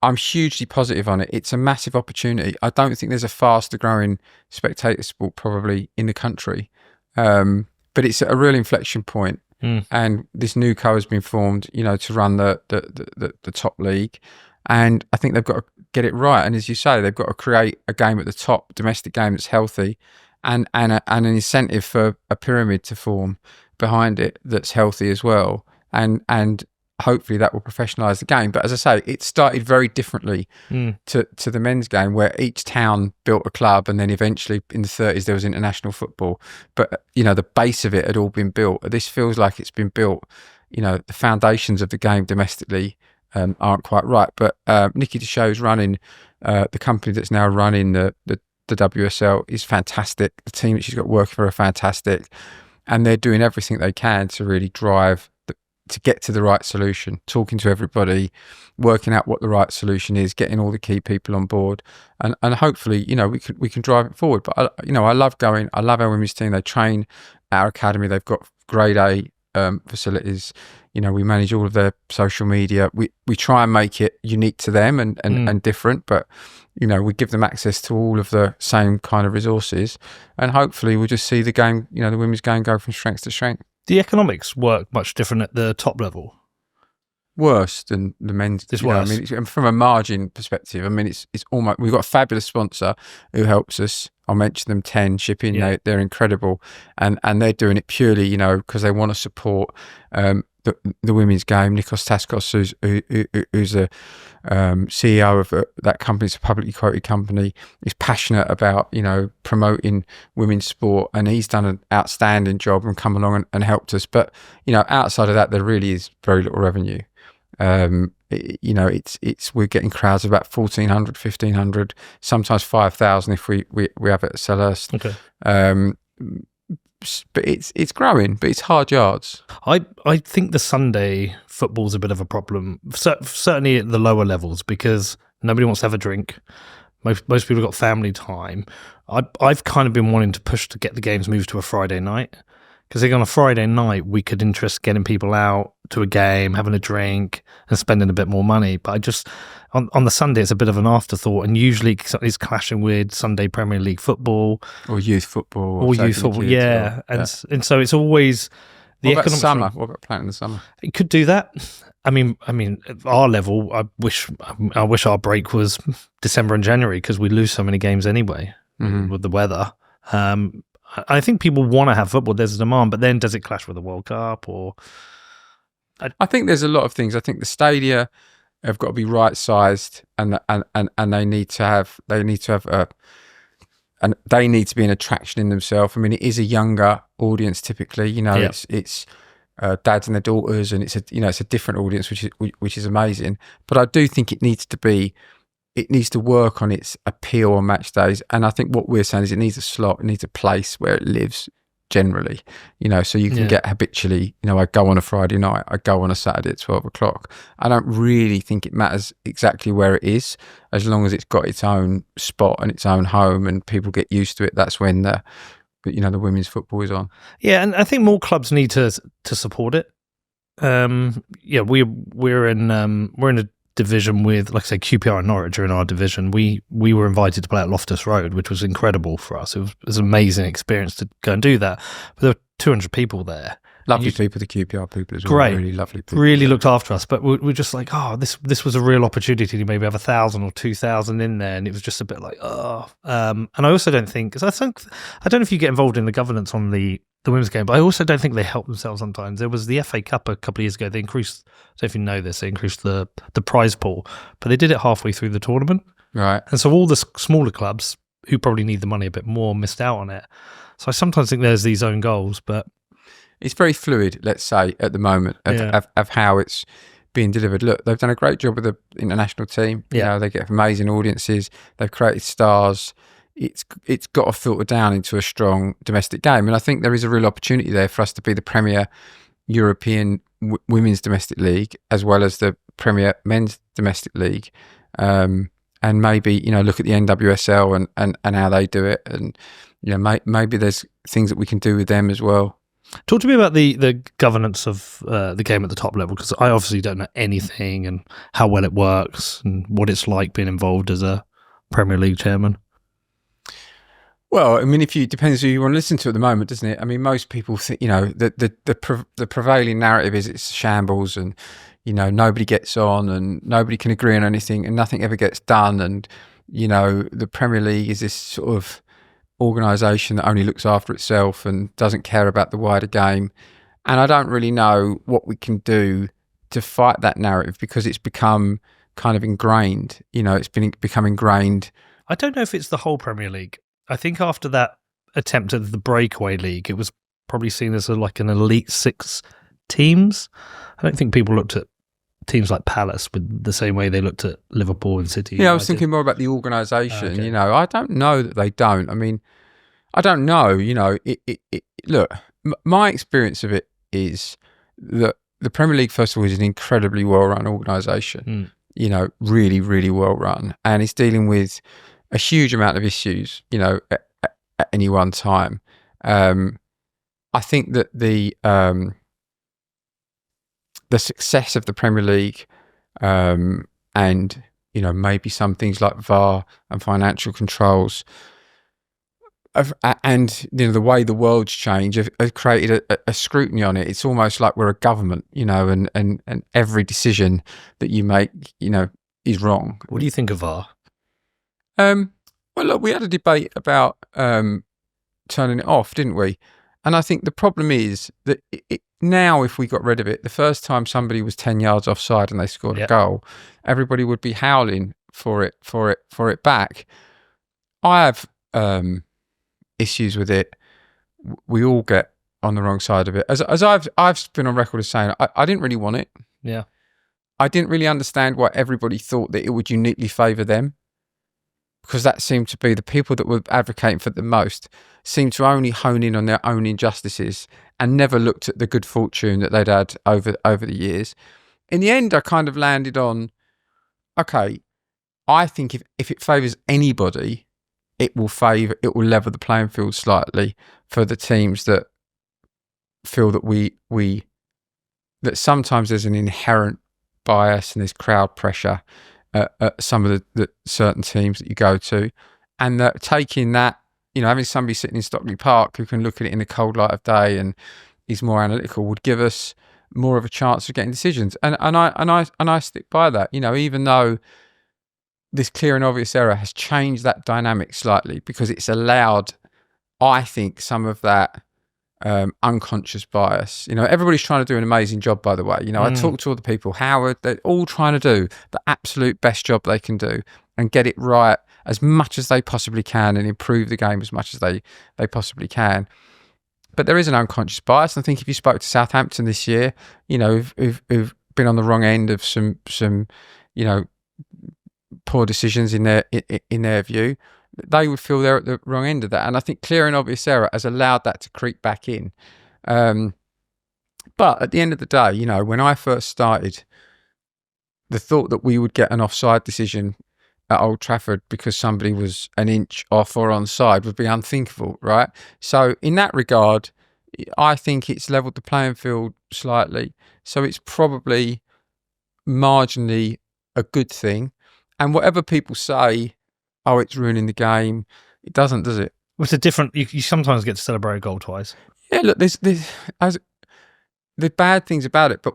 Speaker 1: I'm hugely positive on it. It's a massive opportunity. I don't think there's a faster growing spectator sport probably in the country, but it's at a real inflection point. And this new co has been formed, to run the top league, and I think they've got to get it right. And as you say, they've got to create a game at the top, domestic game that's healthy, and an incentive for a pyramid to form behind it that's healthy as well. And hopefully that will professionalise the game. But as I say, it started very differently to the men's game, where each town built a club, and then eventually in the 30s there was international football. But the base of it had all been built. This feels like it's been built. The foundations of the game domestically aren't quite right. But Nikki DeShoe's running the company that's now running the WSL is fantastic. The team that she's got working for her are fantastic, and they're doing everything they can to really drive to get to the right solution, talking to everybody, working out what the right solution is, getting all the key people on board, and hopefully, we can drive it forward. But I love our women's team. They train at our academy. They've got grade A facilities. We manage all of their social media. We try and make it unique to them and different, but we give them access to all of the same kind of resources, and hopefully we'll just see the game, the women's game, go from strength to strength.
Speaker 2: The economics work much different at the top level.
Speaker 1: Worse than the men's.
Speaker 2: It's worse.
Speaker 1: From a margin perspective, it's almost. We've got a fabulous sponsor who helps us. I'll mention them. 10 Shipping. Yeah. They're incredible, and they're doing it purely, because they want to support the women's game. Nikos Taskos, who's a CEO of that company, it's a publicly quoted company, is passionate about promoting women's sport, and he's done an outstanding job and come along and helped us. But outside of that, there really is very little revenue. It's we're getting crowds of about 1,400, 1,500, sometimes 5,000 if we have it at Selhurst.
Speaker 2: Okay.
Speaker 1: But it's growing, but it's hard yards.
Speaker 2: I think the Sunday football's a bit of a problem, certainly at the lower levels, because nobody wants to have a drink. Most people have got family time. I've kind of been wanting to push to get the games moved to a Friday night, Because on a Friday night, we could interest getting people out to a game, having a drink, and spending a bit more money. But I just on the Sunday, it's a bit of an afterthought, and usually it's clashing with Sunday Premier League football
Speaker 1: or youth football,
Speaker 2: or youth football. Yeah, and so it's always the
Speaker 1: what about
Speaker 2: economic
Speaker 1: summer. What about playing in the summer?
Speaker 2: It could do that. I mean, at our level, I wish our break was December and January because we lose so many games anyway with the weather. I think people want to have football. There's a demand, but then does it clash with the World Cup? Or
Speaker 1: I think there's a lot of things. I think the stadia have got to be right sized, and they need to have and they need to be an attraction in themselves. I mean, it is a younger audience typically. You know, it's dads and their daughters, and it's a different audience, which is amazing. But I do think it needs to work on its appeal on match days. And I think what we're saying is it needs a slot, it needs a place where it lives generally, so you can get habitually, I go on a Friday night, I go on a Saturday at 12 o'clock. I don't really think it matters exactly where it is, as long as it's got its own spot and its own home and people get used to it. That's when the women's football is on.
Speaker 2: Yeah, and I think more clubs need to support it. We're in a division with, like I say, QPR and Norwich are in our division. We were invited to play at Loftus Road, which was incredible for us. It was an amazing experience to go and do that. But there were 200 people there.
Speaker 1: Lovely people, the QPR people as well.
Speaker 2: Great.
Speaker 1: Really lovely people.
Speaker 2: Really looked after us. But we're just like, this was a real opportunity to maybe have 1,000 or 2,000 in there. And it was just a bit like, And I also don't think, because I don't know if you get involved in the governance on the women's game, but I also don't think they help themselves sometimes. There was the FA Cup a couple of years ago. They increased, I don't know if you know this, they increased the prize pool, but they did it halfway through the tournament.
Speaker 1: Right.
Speaker 2: And so all the smaller clubs who probably need the money a bit more missed out on it. So I sometimes think there's these own goals, but
Speaker 1: it's very fluid, let's say, at the moment of how it's being delivered. Look, they've done a great job with the international team.
Speaker 2: Yeah.
Speaker 1: They get amazing audiences. They've created stars. It's got to filter down into a strong domestic game. And I think there is a real opportunity there for us to be the premier European women's domestic league, as well as the premier men's domestic league. And maybe, look at the NWSL and how they do it. And, maybe there's things that we can do with them as well.
Speaker 2: Talk to me about the governance of the game at the top level, because I obviously don't know anything and how well it works and what it's like being involved as a Premier League chairman.
Speaker 1: Well, I mean, it depends who you want to listen to at the moment, doesn't it? I mean, most people think, the prevailing narrative is it's shambles and, nobody gets on and nobody can agree on anything and nothing ever gets done. And, the Premier League is this sort of organisation that only looks after itself and doesn't care about the wider game. And I don't really know what we can do to fight that narrative, because it's become kind of ingrained. It's become ingrained.
Speaker 2: I don't know if it's the whole Premier League. I think after that attempt at the breakaway league, it was probably seen as like an elite 6 teams. I don't think people looked at teams like Palace with the same way they looked at Liverpool and City.
Speaker 1: Yeah, I was thinking more about the organisation. Okay. I don't know that they don't. I mean, I don't know. Look, my experience of it is that the Premier League, first of all, is an incredibly well-run organisation. Really, really well-run, and it's dealing with a huge amount of issues, at any one time. I think that the success of the Premier League, and maybe some things like VAR and financial controls, and the way the world's changed have created a scrutiny on it. It's almost like we're a government, and every decision that you make, is wrong.
Speaker 2: What do you think of VAR?
Speaker 1: Well, look, we had a debate about turning it off, didn't we? And I think the problem is that now, if we got rid of it, the first time somebody was 10 yards offside and they scored a goal, everybody would be howling for it back. I have issues with it. We all get on the wrong side of it. As I've been on record as saying, I didn't really want it.
Speaker 2: Yeah.
Speaker 1: I didn't really understand why everybody thought that it would uniquely favour them, because that seemed to be the people that were advocating for it the most seemed to only hone in on their own injustices and never looked at the good fortune that they'd had over the years. In the end, I kind of landed on, okay, I think if it favours anybody, it will level the playing field slightly for the teams that feel that that sometimes there's an inherent bias and there's crowd pressure at some of the certain teams that you go to, and that taking that, having somebody sitting in Stockley Park who can look at it in the cold light of day and is more analytical would give us more of a chance of getting decisions. And I stick by that. Even though this clear and obvious error has changed that dynamic slightly, because it's allowed, I think, some of that unconscious bias. Everybody's trying to do an amazing job, by the way. I talk to all the people, Howard, they're all trying to do the absolute best job they can do and get it right as much as they possibly can and improve the game as much as they possibly can. But there is an unconscious bias. I think if you spoke to Southampton this year, who've been on the wrong end of some poor decisions in their view, they would feel they're at the wrong end of that. And I think clear and obvious error has allowed that to creep back in. But at the end of the day, when I first started, the thought that we would get an offside decision at Old Trafford because somebody was an inch off or onside would be unthinkable, right? So in that regard, I think it's leveled the playing field slightly. So it's probably marginally a good thing. And whatever people say, oh, it's ruining the game, it doesn't, does it?
Speaker 2: It's a different. You sometimes get to celebrate a goal twice.
Speaker 1: Yeah, look, there's bad things about it, but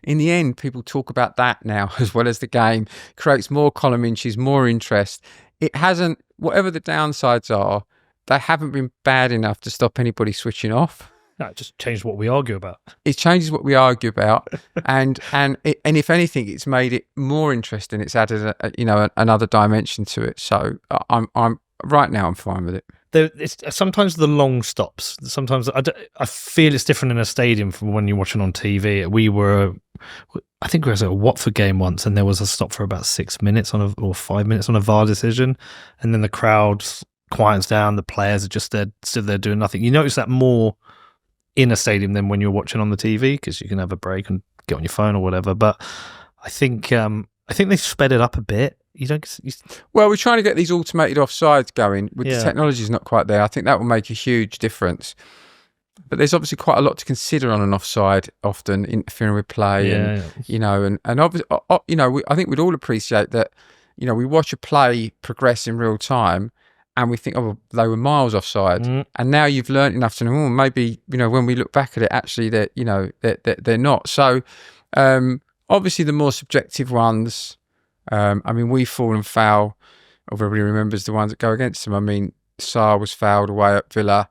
Speaker 1: in the end, people talk about that now as well as the game. Creates more column inches, more interest. It hasn't, whatever the downsides are, they haven't been bad enough to stop anybody switching off.
Speaker 2: No, it just changed what we argue about.
Speaker 1: It changes what we argue about, and if anything, it's made it more interesting. It's added another dimension to it. So I'm right now, I'm fine with it.
Speaker 2: It's sometimes the long stops. Sometimes I feel it's different in a stadium from when you're watching on TV. I think we were at a Watford game once, and there was a stop for about 6 minutes or 5 minutes on a VAR decision, and then the crowd quiets down. The players are just stood there doing nothing. You notice that more in a stadium than when you're watching on the TV, because you can have a break and get on your phone or whatever. But I think they've sped it up a bit.
Speaker 1: Well, we're trying to get these automated offsides going. The technology's not quite there. I think that will make a huge difference. But there's obviously quite a lot to consider on an offside, often interfering with play, and obviously, I think we'd all appreciate that. We watch a play progress in real time, and we think, oh, well, they were miles offside, and now you've learned enough to know, maybe when we look back at it, actually they're not. So obviously, the more subjective ones. We've fallen foul. Everybody remembers the ones that go against them. Sarr was fouled away at Villa.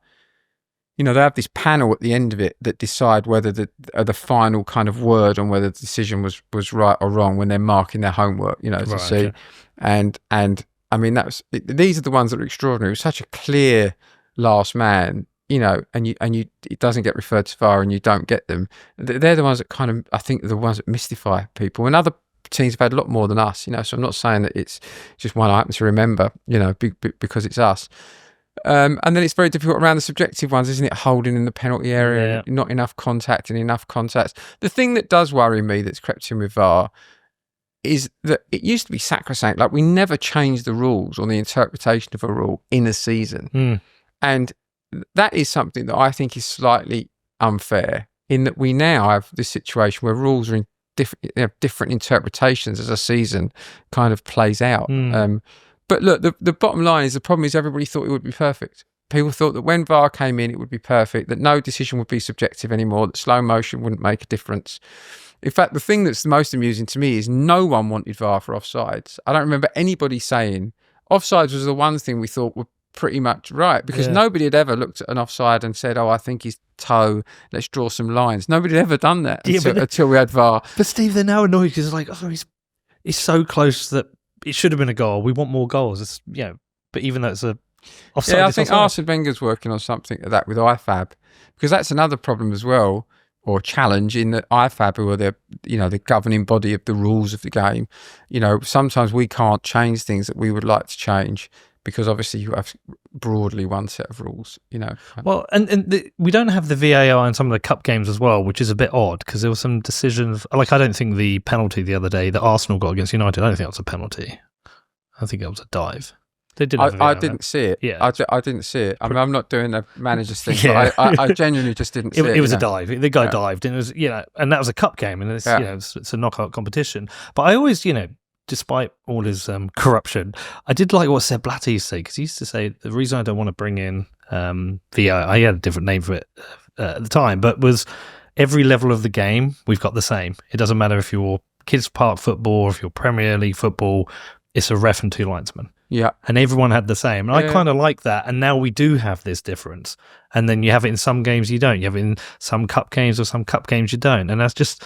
Speaker 1: They have this panel at the end of it that decide whether the final kind of word on whether the decision was right or wrong when they're marking their homework. To see, okay. and these are the ones that are extraordinary. It was such a clear last man. And it doesn't get referred to VAR, and you don't get them. They're the ones that kind of, I think, are the ones that mystify people. And other teams have had a lot more than us, so I'm not saying that it's just one item to remember, because it's us. And then it's very difficult around the subjective ones, isn't it? Holding in the penalty area, not enough contact and enough contacts. The thing that does worry me that's crept in with VAR is that it used to be sacrosanct. Like, we never changed the rules or the interpretation of a rule in a season. And that is something that I think is slightly unfair, in that we now have this situation where rules are in different interpretations as a season kind of plays out. But look, the bottom line is, the problem is everybody thought it would be perfect. People thought that when VAR came in, it would be perfect, that no decision would be subjective anymore, that slow motion wouldn't make a difference. In fact, the thing that's the most amusing to me is no one wanted VAR for offsides. I don't remember anybody saying offsides was the one thing we thought were pretty much right, because nobody had ever looked at an offside and said, oh, I think his toe, let's draw some lines. Nobody had ever done that until we had VAR.
Speaker 2: But Steve, they're now annoyed because he's so close that it should have been a goal. We want more goals. It's, but even though it's a offside,
Speaker 1: I think Arsene Wenger's working on something like that with IFAB, because that's another problem as well, or challenge, in that IFAB, who are the governing body of the rules of the game, sometimes we can't change things that we would like to change, because obviously you have broadly one set of rules, Well, and
Speaker 2: we don't have the VAR in some of the cup games as well, which is a bit odd, because there were some decisions, like I don't think the penalty the other day that Arsenal got against United, I don't think that was a penalty. I think it was a dive. They did have a
Speaker 1: I
Speaker 2: VAR.
Speaker 1: didn't see it.
Speaker 2: Yeah.
Speaker 1: I didn't see it. I mean, I'm not doing the manager's thing,
Speaker 2: Yeah.
Speaker 1: but I genuinely just didn't see it.
Speaker 2: It was a dive. The guy dived, and it was, and that was a cup game, and it's it's a knockout competition. But I always, despite all his corruption, I did like what Seb Blatter used to say, because he used to say the reason I don't want to bring in VAR, I had a different name for it at the time, but was every level of the game we've got the same. It doesn't matter if you're kids park football or if you're Premier League football, it's a ref and 2 linesmen.
Speaker 1: Yeah.
Speaker 2: And everyone had the same. And I kind of like that. And now we do have this difference. And then you have it in some games you don't. You have it in some cup games, or some cup games you don't. And that's just,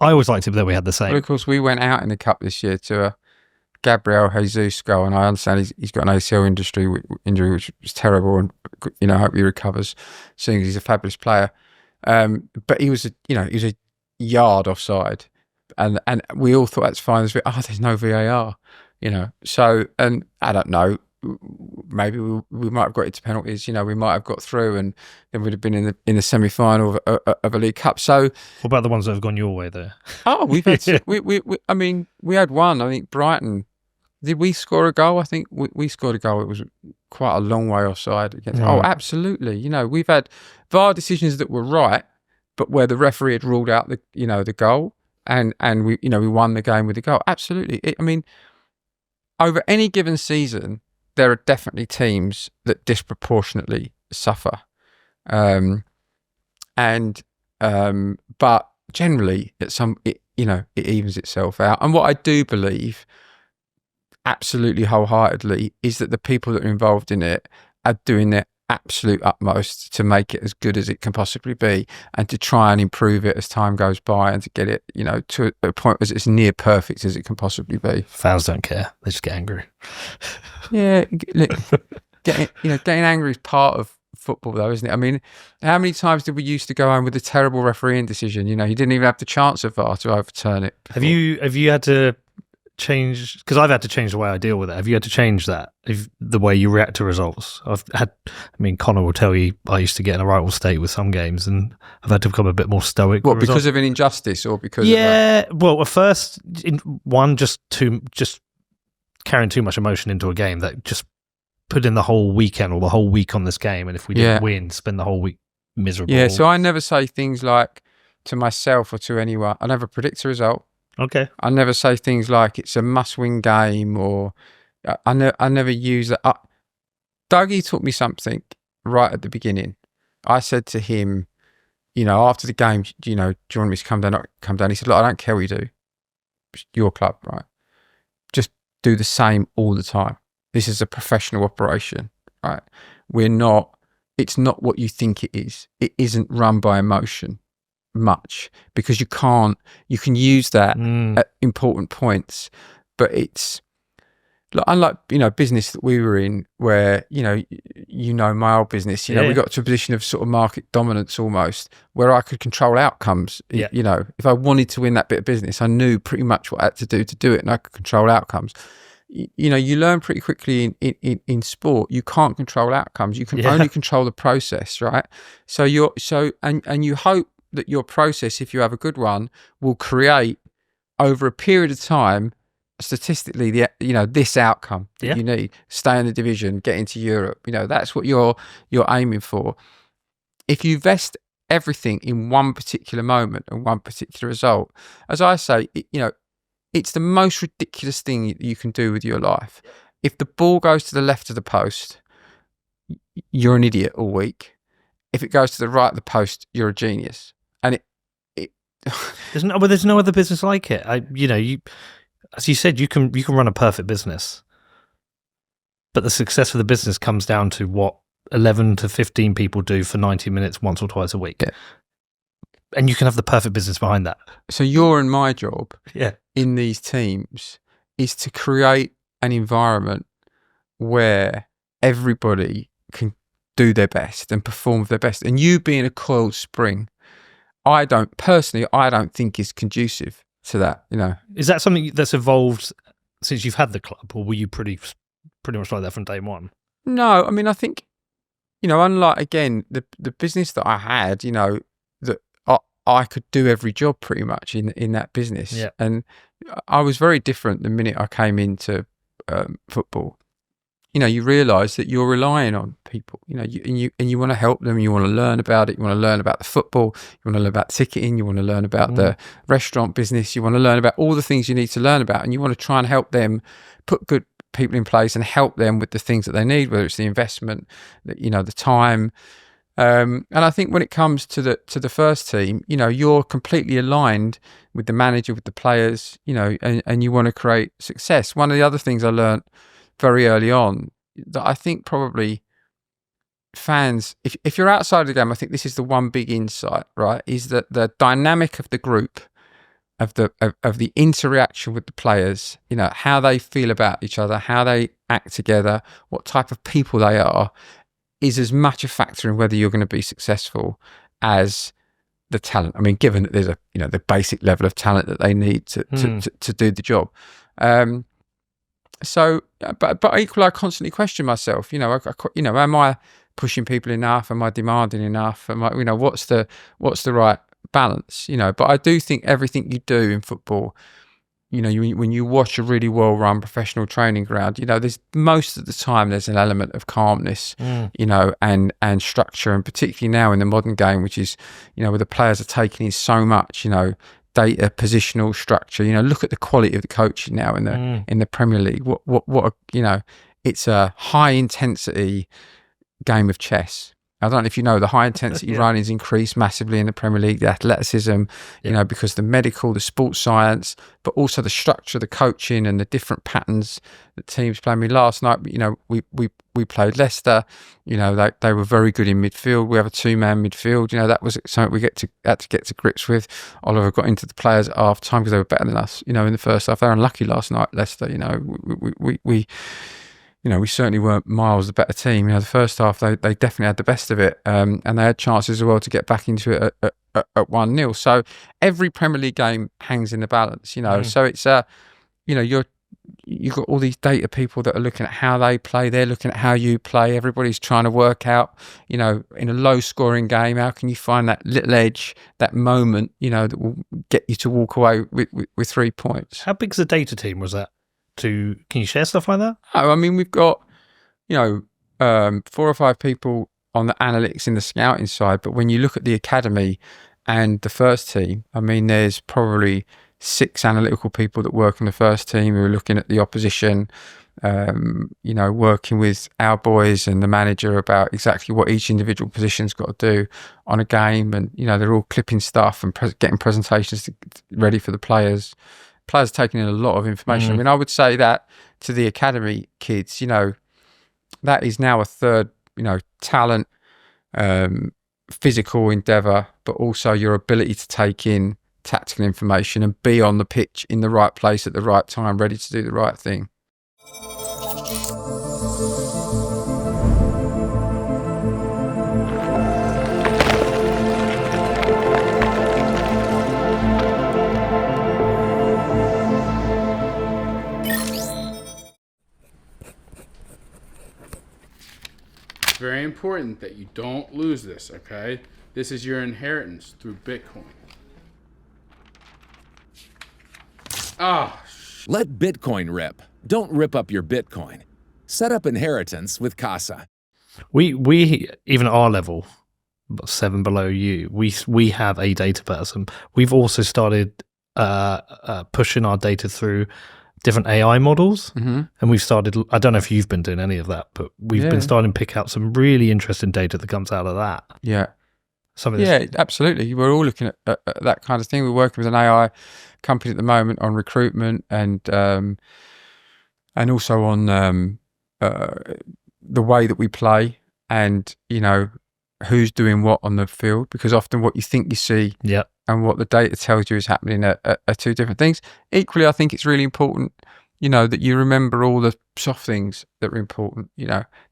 Speaker 2: I always liked it that we had the same.
Speaker 1: Well, of course, we went out in the cup this year to a Gabriel Jesus goal, and I understand he's got an ACL injury, which was terrible, and I hope he recovers, seeing as he's a fabulous player. But he was a yard offside, and we all thought that's fine. There's no VAR, So, and I don't know, maybe we might have got it to penalties. We might have got through, and then we'd have been in the semi-final of a League Cup. So,
Speaker 2: what about the ones that have gone your way there?
Speaker 1: Oh, we've had we had one. I think Brighton. Did we score a goal? I think we scored a goal. It was quite a long way offside against. Right. Oh, absolutely. We've had VAR decisions that were right, but where the referee had ruled out the goal, and we won the game with the goal. Absolutely. Over any given season, there are definitely teams that disproportionately suffer, but generally it evens itself out. And what I do believe, absolutely wholeheartedly, is that the people that are involved in it are doing their absolute utmost to make it as good as it can possibly be, and to try and improve it as time goes by, and to get it to a point as it's near perfect as it can possibly be.
Speaker 2: Fans don't care, they just get angry.
Speaker 1: Yeah, look, getting angry is part of football, though, isn't it? I mean, how many times did we used to go home with a terrible refereeing decision? You didn't even have the chance of VAR to overturn it before.
Speaker 2: Have you had to change, because I've had to change the way I deal with it. Have you had to change that, the way you react to results? Connor will tell you I used to get in a rival state with some games, and I've had to become a bit more stoic.
Speaker 1: What, because of an injustice, or because
Speaker 2: well, at first, just carrying too much emotion into a game, that just put in the whole weekend or the whole week on this game, and if we didn't win, spend the whole week miserable.
Speaker 1: Yeah, so I never say things like, to myself or to anyone, I never predict a result.
Speaker 2: Okay.
Speaker 1: I never say things like it's a must-win game, or I never use that. Dougie taught me something right at the beginning. I said to him, after the game, do you want me to come down? Come down. He said, look, I don't care what you do. It's your club, right? Just do the same all the time. This is a professional operation, right? It's not what you think it is. It isn't run by emotion much, because you can use that at important points, but it's unlike business that we were in, where my old business, we got to a position of sort of market dominance almost, where I could control outcomes. If I wanted to win that bit of business, I knew pretty much what I had to do it, and I could control outcomes. You learn pretty quickly in sport, you can't control outcomes. You can only control the process, right? So you hope that your process, if you have a good one, will create over a period of time, statistically, this outcome that you need: stay in the division, get into Europe. That's what you're aiming for. If you vest everything in one particular moment and one particular result, as I say, it's the most ridiculous thing that you can do with your life. If the ball goes to the left of the post, you're an idiot all week. If it goes to the right of the post, you're a genius. And
Speaker 2: there's no other business like it. As you said, you can run a perfect business, but the success of the business comes down to what 11 to 15 people do for 90 minutes once or twice a week. Yeah. And you can have the perfect business behind that.
Speaker 1: So your and my job in these teams is to create an environment where everybody can do their best and perform their best. And you being a coiled spring, I don't think is conducive to that.
Speaker 2: Is that something that's evolved since you've had the club, or were you pretty much like that from day one?
Speaker 1: No, I think, unlike, again, the business that I had, that I could do every job pretty much in that business. Yeah. And I was very different the minute I came into football. you realise that you're relying on people, and you want to help them, you want to learn about it, you want to learn about the football, you want to learn about ticketing, you want to learn about the restaurant business, you want to learn about all the things you need to learn about, and you want to try and help them put good people in place and help them with the things that they need, whether it's the investment, the time. And I think when it comes to the first team, you're completely aligned with the manager, with the players, and you want to create success. One of the other things I learned very early on that I think probably fans, if you're outside of the game, I think this is the one big insight, right? Is that the dynamic of the group, of the interaction with the players, how they feel about each other, how they act together, what type of people they are, is as much a factor in whether you're going to be successful as the talent. I mean, given that there's the basic level of talent that they need to do the job. So, but equally, I constantly question myself. Am I pushing people enough? Am I demanding enough? Am I, what's the right balance? But I do think everything you do in football, when you watch a really well-run professional training ground, there's most of the time there's an element of calmness, and structure, and particularly now in the modern game, which is, where the players are taking in so much, data, positional structure. Look at the quality of the coaching now in the Premier League. What it's a high intensity game of chess. I don't know if the high intensity running's increased massively in the Premier League, the athleticism, because the medical, the sports science, but also the structure, the coaching, and the different patterns that teams play. I mean, last night, we played Leicester. They were very good in midfield. We have a 2-man midfield. That was something we had to get to grips with. Oliver got into the players at half time because they were better than us. In the first half, they were unlucky last night. Leicester. We certainly weren't miles the better team. The first half, they definitely had the best of it, and they had chances as well to get back into it at 1-0. So every Premier League game hangs in the balance, So it's you've got all these data people that are looking at how they play. They're looking at how you play. Everybody's trying to work out, in a low-scoring game, how can you find that little edge, that moment, that will get you to walk away with 3 points.
Speaker 2: How big's the data team was that? Can you share stuff like that?
Speaker 1: Oh, I mean, we've got 4 or 5 people on the analytics in the scouting side, but when you look at the academy and the first team, I mean, there's probably 6 analytical people that work on the first team who are looking at the opposition, working with our boys and the manager about exactly what each individual position's got to do on a game, and they're all clipping stuff and getting presentations ready for the players. Players taking in a lot of information. I mean, I would say that to the academy kids, that is now a third, talent, physical endeavour, but also your ability to take in tactical information and be on the pitch in the right place at the right time, ready to do the right thing.
Speaker 4: Very important that you don't lose this, okay? This is your inheritance through Bitcoin.
Speaker 5: Let Bitcoin rip. Don't rip up your Bitcoin. Set up inheritance with Casa.
Speaker 2: We even at our level, 7 below you, we have a data person. We've also started pushing our data through different AI models, and we've started, I don't know if you've been doing any of that, but we've been starting to pick out some really interesting data that comes out of that.
Speaker 1: Absolutely. We're all looking at that kind of thing. We're working with an AI company at the moment on recruitment and also on the way that we play and who's doing what on the field, because often what you think you see and what the data tells you is happening are 2 different things. Equally, I think it's really important, that you remember all the soft things that are important,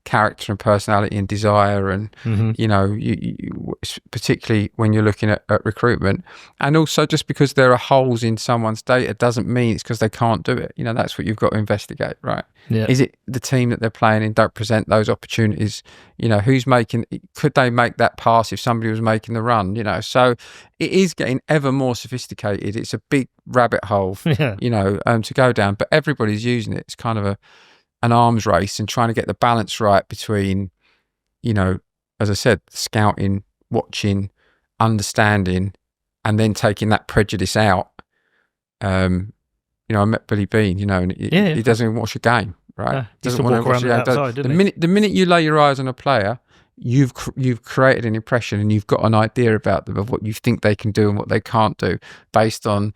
Speaker 1: character and personality and desire and, you, particularly when you're looking at recruitment. And also just because there are holes in someone's data doesn't mean it's because they can't do it. That's what you've got to investigate, right? Yeah. Is it the team that they're playing in don't present those opportunities? Could they make that pass if somebody was making the run? So it is getting ever more sophisticated. It's a big rabbit hole, to go down, but everybody's using it. It's kind of an arms race and trying to get the balance right between, you know, as I said, scouting, watching, understanding, and then taking that prejudice out. You know, I met Billy Bean, you know, and he doesn't even watch a game, right?
Speaker 2: Yeah,
Speaker 1: Doesn't want to watch a game.
Speaker 2: outside,
Speaker 1: The minute you lay your eyes on a player, you've created an impression, and you've got an idea about them, of what you think they can do and what they can't do, based on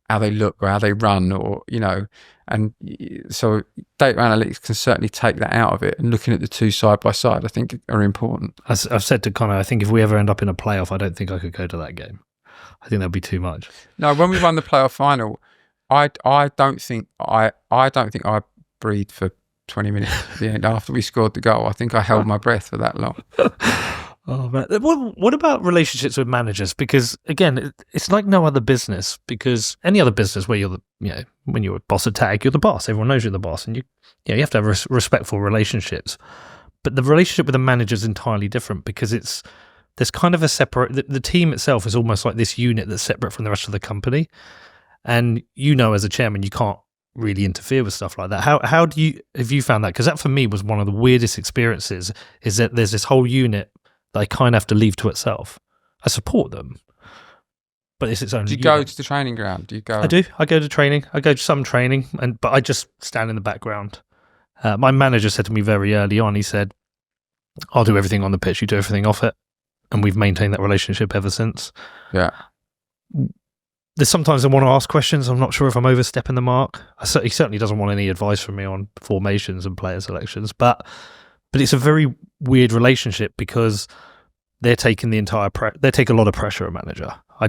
Speaker 1: how they look or how they run, or, you know. And so data analytics can certainly take that out of it, and looking at the two side by side, I think, are important.
Speaker 2: I've said to Connor, I think if we ever end up in a playoff, I don't think I could go to that game. I think that'd be too much.
Speaker 1: No, when we won the playoff final, I don't think I breathed for 20 minutes at the end after we scored the goal. I think I held my breath for that long.
Speaker 2: Oh man, what about relationships with managers? Because again, it's like no other business. Because any other business where when you're a boss at tag, you're the boss. Everyone knows you're the boss, and you have to have respectful relationships. But the relationship with the manager is entirely different, because there's kind of a separate. The team itself is almost like this unit that's separate from the rest of the company, and as a chairman, you can't really interfere with stuff like that. How have you found that? Because that for me was one of the weirdest experiences. Is that there's this whole unit that I kind of have to leave to itself. I support them, but it's its own.
Speaker 1: Do you go to the training ground? Do you go?
Speaker 2: I do. I go to training. I go to some training, but I just stand in the background. My manager said to me very early on, he said, "I'll do everything on the pitch. You do everything off it," and we've maintained that relationship ever since.
Speaker 1: Yeah.
Speaker 2: There's sometimes I want to ask questions. I'm not sure if I'm overstepping the mark. He certainly doesn't want any advice from me on formations and player selections, but it's a very weird relationship, because they're taking they take a lot of pressure, a manager. I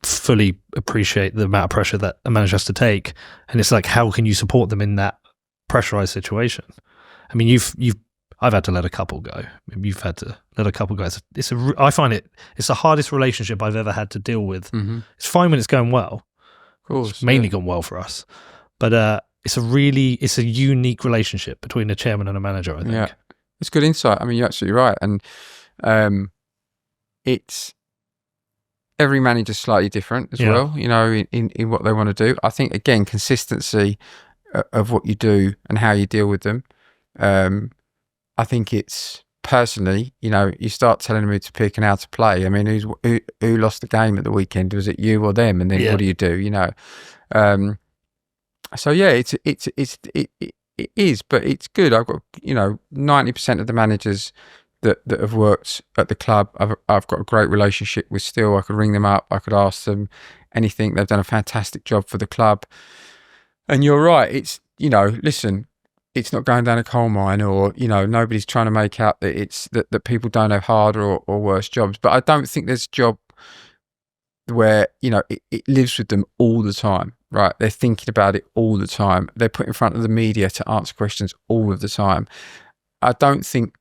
Speaker 2: fully appreciate the amount of pressure that a manager has to take, and it's like, how can you support them in that pressurized situation? I mean, I've had to let a couple go. You've had to let a couple go. I find it's the hardest relationship I've ever had to deal with. Mm-hmm. It's fine when it's going well.
Speaker 1: Of course,
Speaker 2: it's mainly gone well for us, but it's a unique relationship between a chairman and a manager, I think.
Speaker 1: Yeah, it's good insight. I mean, you're absolutely right, and it's every manager's slightly different as well. You know, in what they want to do. I think, again, consistency of what you do and how you deal with them. I think it's personally, you start telling them who to pick and how to play. I mean, who lost the game at the weekend? Was it you or them? And then what do you do? So yeah, it is, but it's good. I've got 90% of the managers that have worked at the club, I've got a great relationship with still. I could ring them up, I could ask them anything. They've done a fantastic job for the club. And you're right. It's listen. It's not going down a coal mine, or nobody's trying to make out that it's that people don't have harder or worse jobs. But I don't think there's a job where it lives with them all the time, right? They're thinking about it all the time. They're put in front of the media to answer questions all of the time. I don't think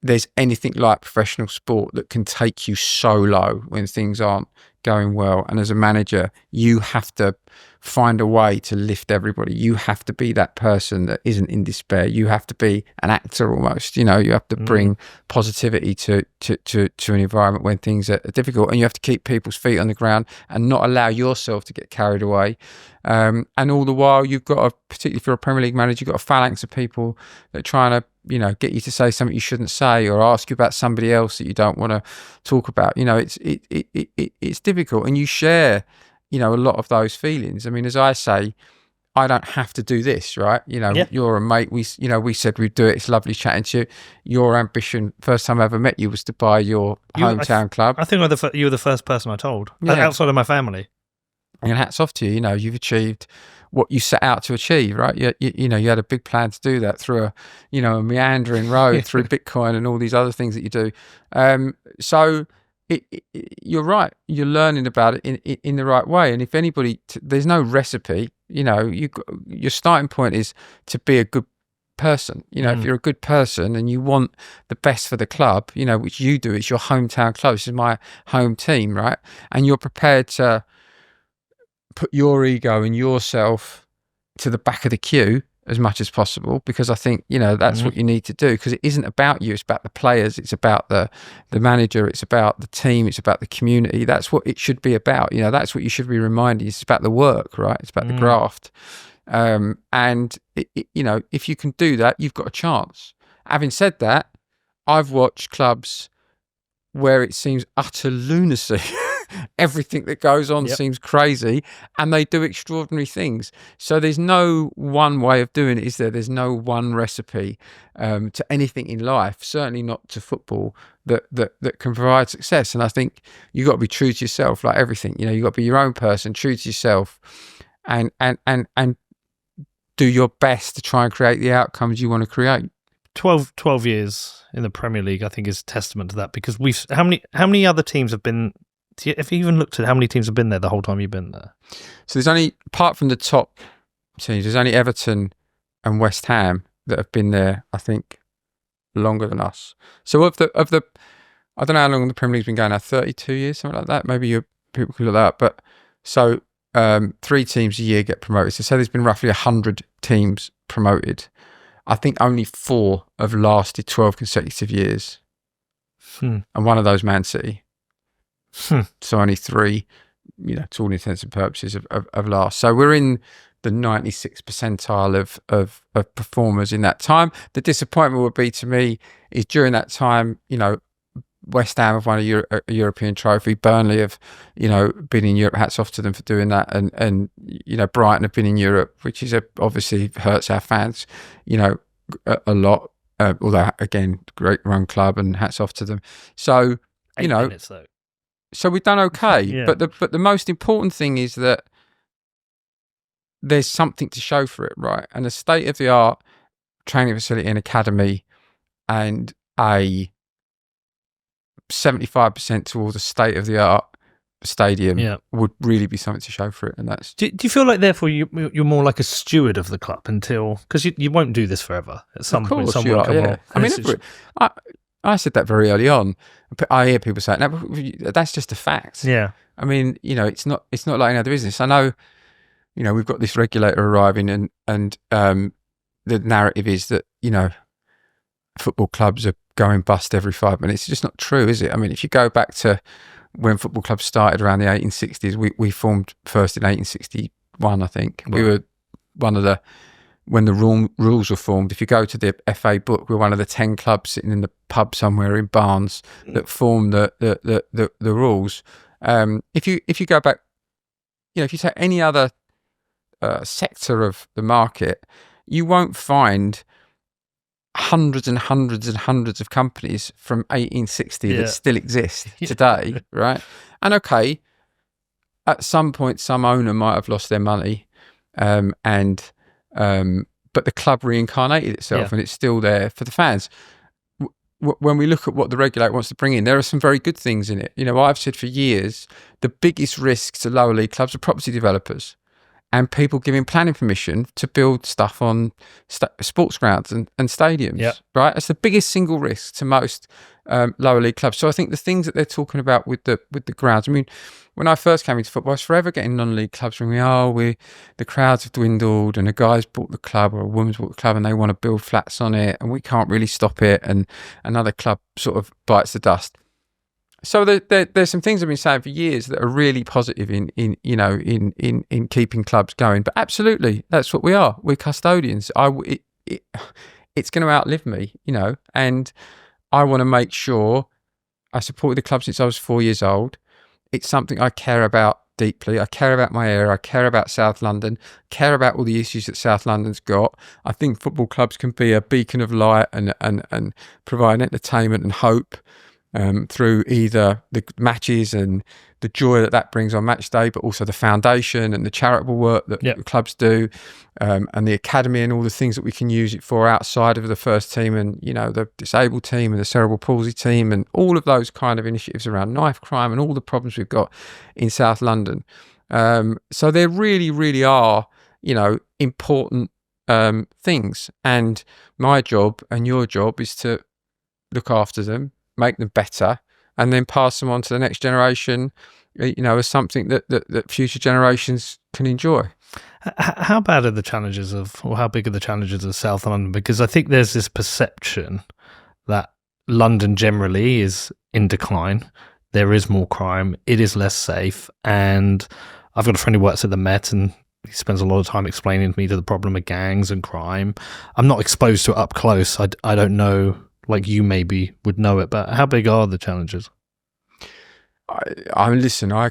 Speaker 1: there's anything like professional sport that can take you so low when things aren't going well. And as a manager, you have to find a way to lift everybody. You have to be that person that isn't in despair. You have to be an actor almost. You have to bring positivity to an environment when things are difficult, and you have to keep people's feet on the ground and not allow yourself to get carried away. And all the while, you've got particularly if you're a Premier League manager, you've got a phalanx of people that are trying to get you to say something you shouldn't say, or ask you about somebody else that you don't want to talk about. It's difficult, and you share a lot of those feelings. I mean, as I say, I don't have to do this, right? You're a mate. We said we'd do it. It's lovely chatting to you. Your ambition, first time I ever met you, was to buy your hometown club.
Speaker 2: I think you were the first person I told, outside of my family.
Speaker 1: And hats off to you. You've achieved what you set out to achieve, right? You had a big plan to do that through a meandering road through Bitcoin and all these other things that you do. So you're right. You're learning about it in the right way. And if anybody, there's no recipe. Your starting point is to be a good person. If you're a good person and you want the best for the club, which you do, it's your hometown club. This is my home team, right? And you're prepared to put your ego and yourself to the back of the queue as much as possible, because I think that's what you need to do, because it isn't about you, it's about the players, it's about the manager, it's about the team, it's about the community. That's what it should be about. That's what you should be reminded. It's about the work, right? It's about the graft. And if you can do that, you've got a chance. Having said that, I've watched clubs where it seems utter lunacy. Everything that goes on seems crazy, and they do extraordinary things. So there's no one way of doing it, is there? There's no one recipe to anything in life, certainly not to football, that can provide success. And I think you've got to be true to yourself, like everything. You've got to be your own person, true to yourself, and do your best to try and create the outcomes you want to create.
Speaker 2: 12 years in the Premier League, I think, is testament to that, because how many other teams have been? Have you even looked at how many teams have been there the whole time you've been there?
Speaker 1: So there's only, apart from the top teams, there's only Everton and West Ham that have been there, I think, longer than us. So of the I don't know how long the Premier League's been going now, 32 years, something like that. Maybe people can look that up. But so 3 teams a year get promoted. So there's been roughly 100 teams promoted. I think only 4 have lasted 12 consecutive years. And one of those, Man City. So only 3, to all intents and purposes, of last. So we're in the 96th percentile of performers in that time. The disappointment would be to me is during that time, West Ham have won a European trophy. Burnley have, been in Europe. Hats off to them for doing that. And Brighton have been in Europe, which is obviously hurts our fans, a lot. Although again, great run club, and hats off to them. So
Speaker 2: 8 minutes, though.
Speaker 1: So we've done okay,
Speaker 2: Yeah.
Speaker 1: but the most important thing is that there's something to show for it, right? And a state-of-the-art training facility and academy, and a 75% towards a state-of-the-art stadium would really be something to show for it. And that's.
Speaker 2: Do you feel like, therefore, you're more like a steward of the club because you won't do this forever? At some point, someone will come along.
Speaker 1: I mean, I said that very early on. I hear people say, "No, but that's just a fact."
Speaker 2: Yeah.
Speaker 1: I mean, it's not like any other business. I know, we've got this regulator arriving, and the narrative is that football clubs are going bust every 5 minutes. It's just not true, is it? I mean, if you go back to when football clubs started around the 1860s, we formed first in 1861, I think. Right. We were one of the. When the rules were formed, if you go to the FA book, we're one of the 10 clubs sitting in the pub somewhere in Barnes that formed the rules. If you go back, if you take any other sector of the market, you won't find hundreds and hundreds and hundreds of companies from 1860 that still exist today, right? And okay, at some point, some owner might have lost their money, but the club reincarnated itself, and it's still there for the fans. When we look at what the regulator wants to bring in, there are some very good things in it. I've said for years, the biggest risk to lower league clubs are property developers and people giving planning permission to build stuff on sports grounds and stadiums, right? That's the biggest single risk to most lower league clubs. So I think the things that they're talking about with the grounds, I mean, when I first came into football, I was forever getting non-league clubs ringing me, the crowds have dwindled and a guy's bought the club or a woman's bought the club and they want to build flats on it and we can't really stop it, and another club sort of bites the dust. So there's some things I've been saying for years that are really positive in keeping clubs going. But absolutely, that's what we are. We're custodians. It's going to outlive me, and I want to make sure I supported the club since I was 4 years old. It's something I care about deeply. I care about my area. I care about South London. Care about all the issues that South London's got. I think football clubs can be a beacon of light and provide entertainment and hope. Through either the matches and the joy that brings on match day, but also the foundation and the charitable work that the clubs do, and the academy and all the things that we can use it for outside of the first team and, the disabled team and the cerebral palsy team and all of those kind of initiatives around knife crime and all the problems we've got in South London. So there really, really are, important things. And my job and your job is to look after them, make them better, and then pass them on to the next generation, as something that future generations can enjoy.
Speaker 2: How bad are the challenges or how big are the challenges of South London? Because I think there's this perception that London generally is in decline. There is more crime. It is less safe. And I've got a friend who works at the Met, and He spends a lot of time explaining to me the problem of gangs and crime. I'm not exposed to it up close. I don't know, like you maybe would know it, but how big are the challenges?
Speaker 1: Listen, I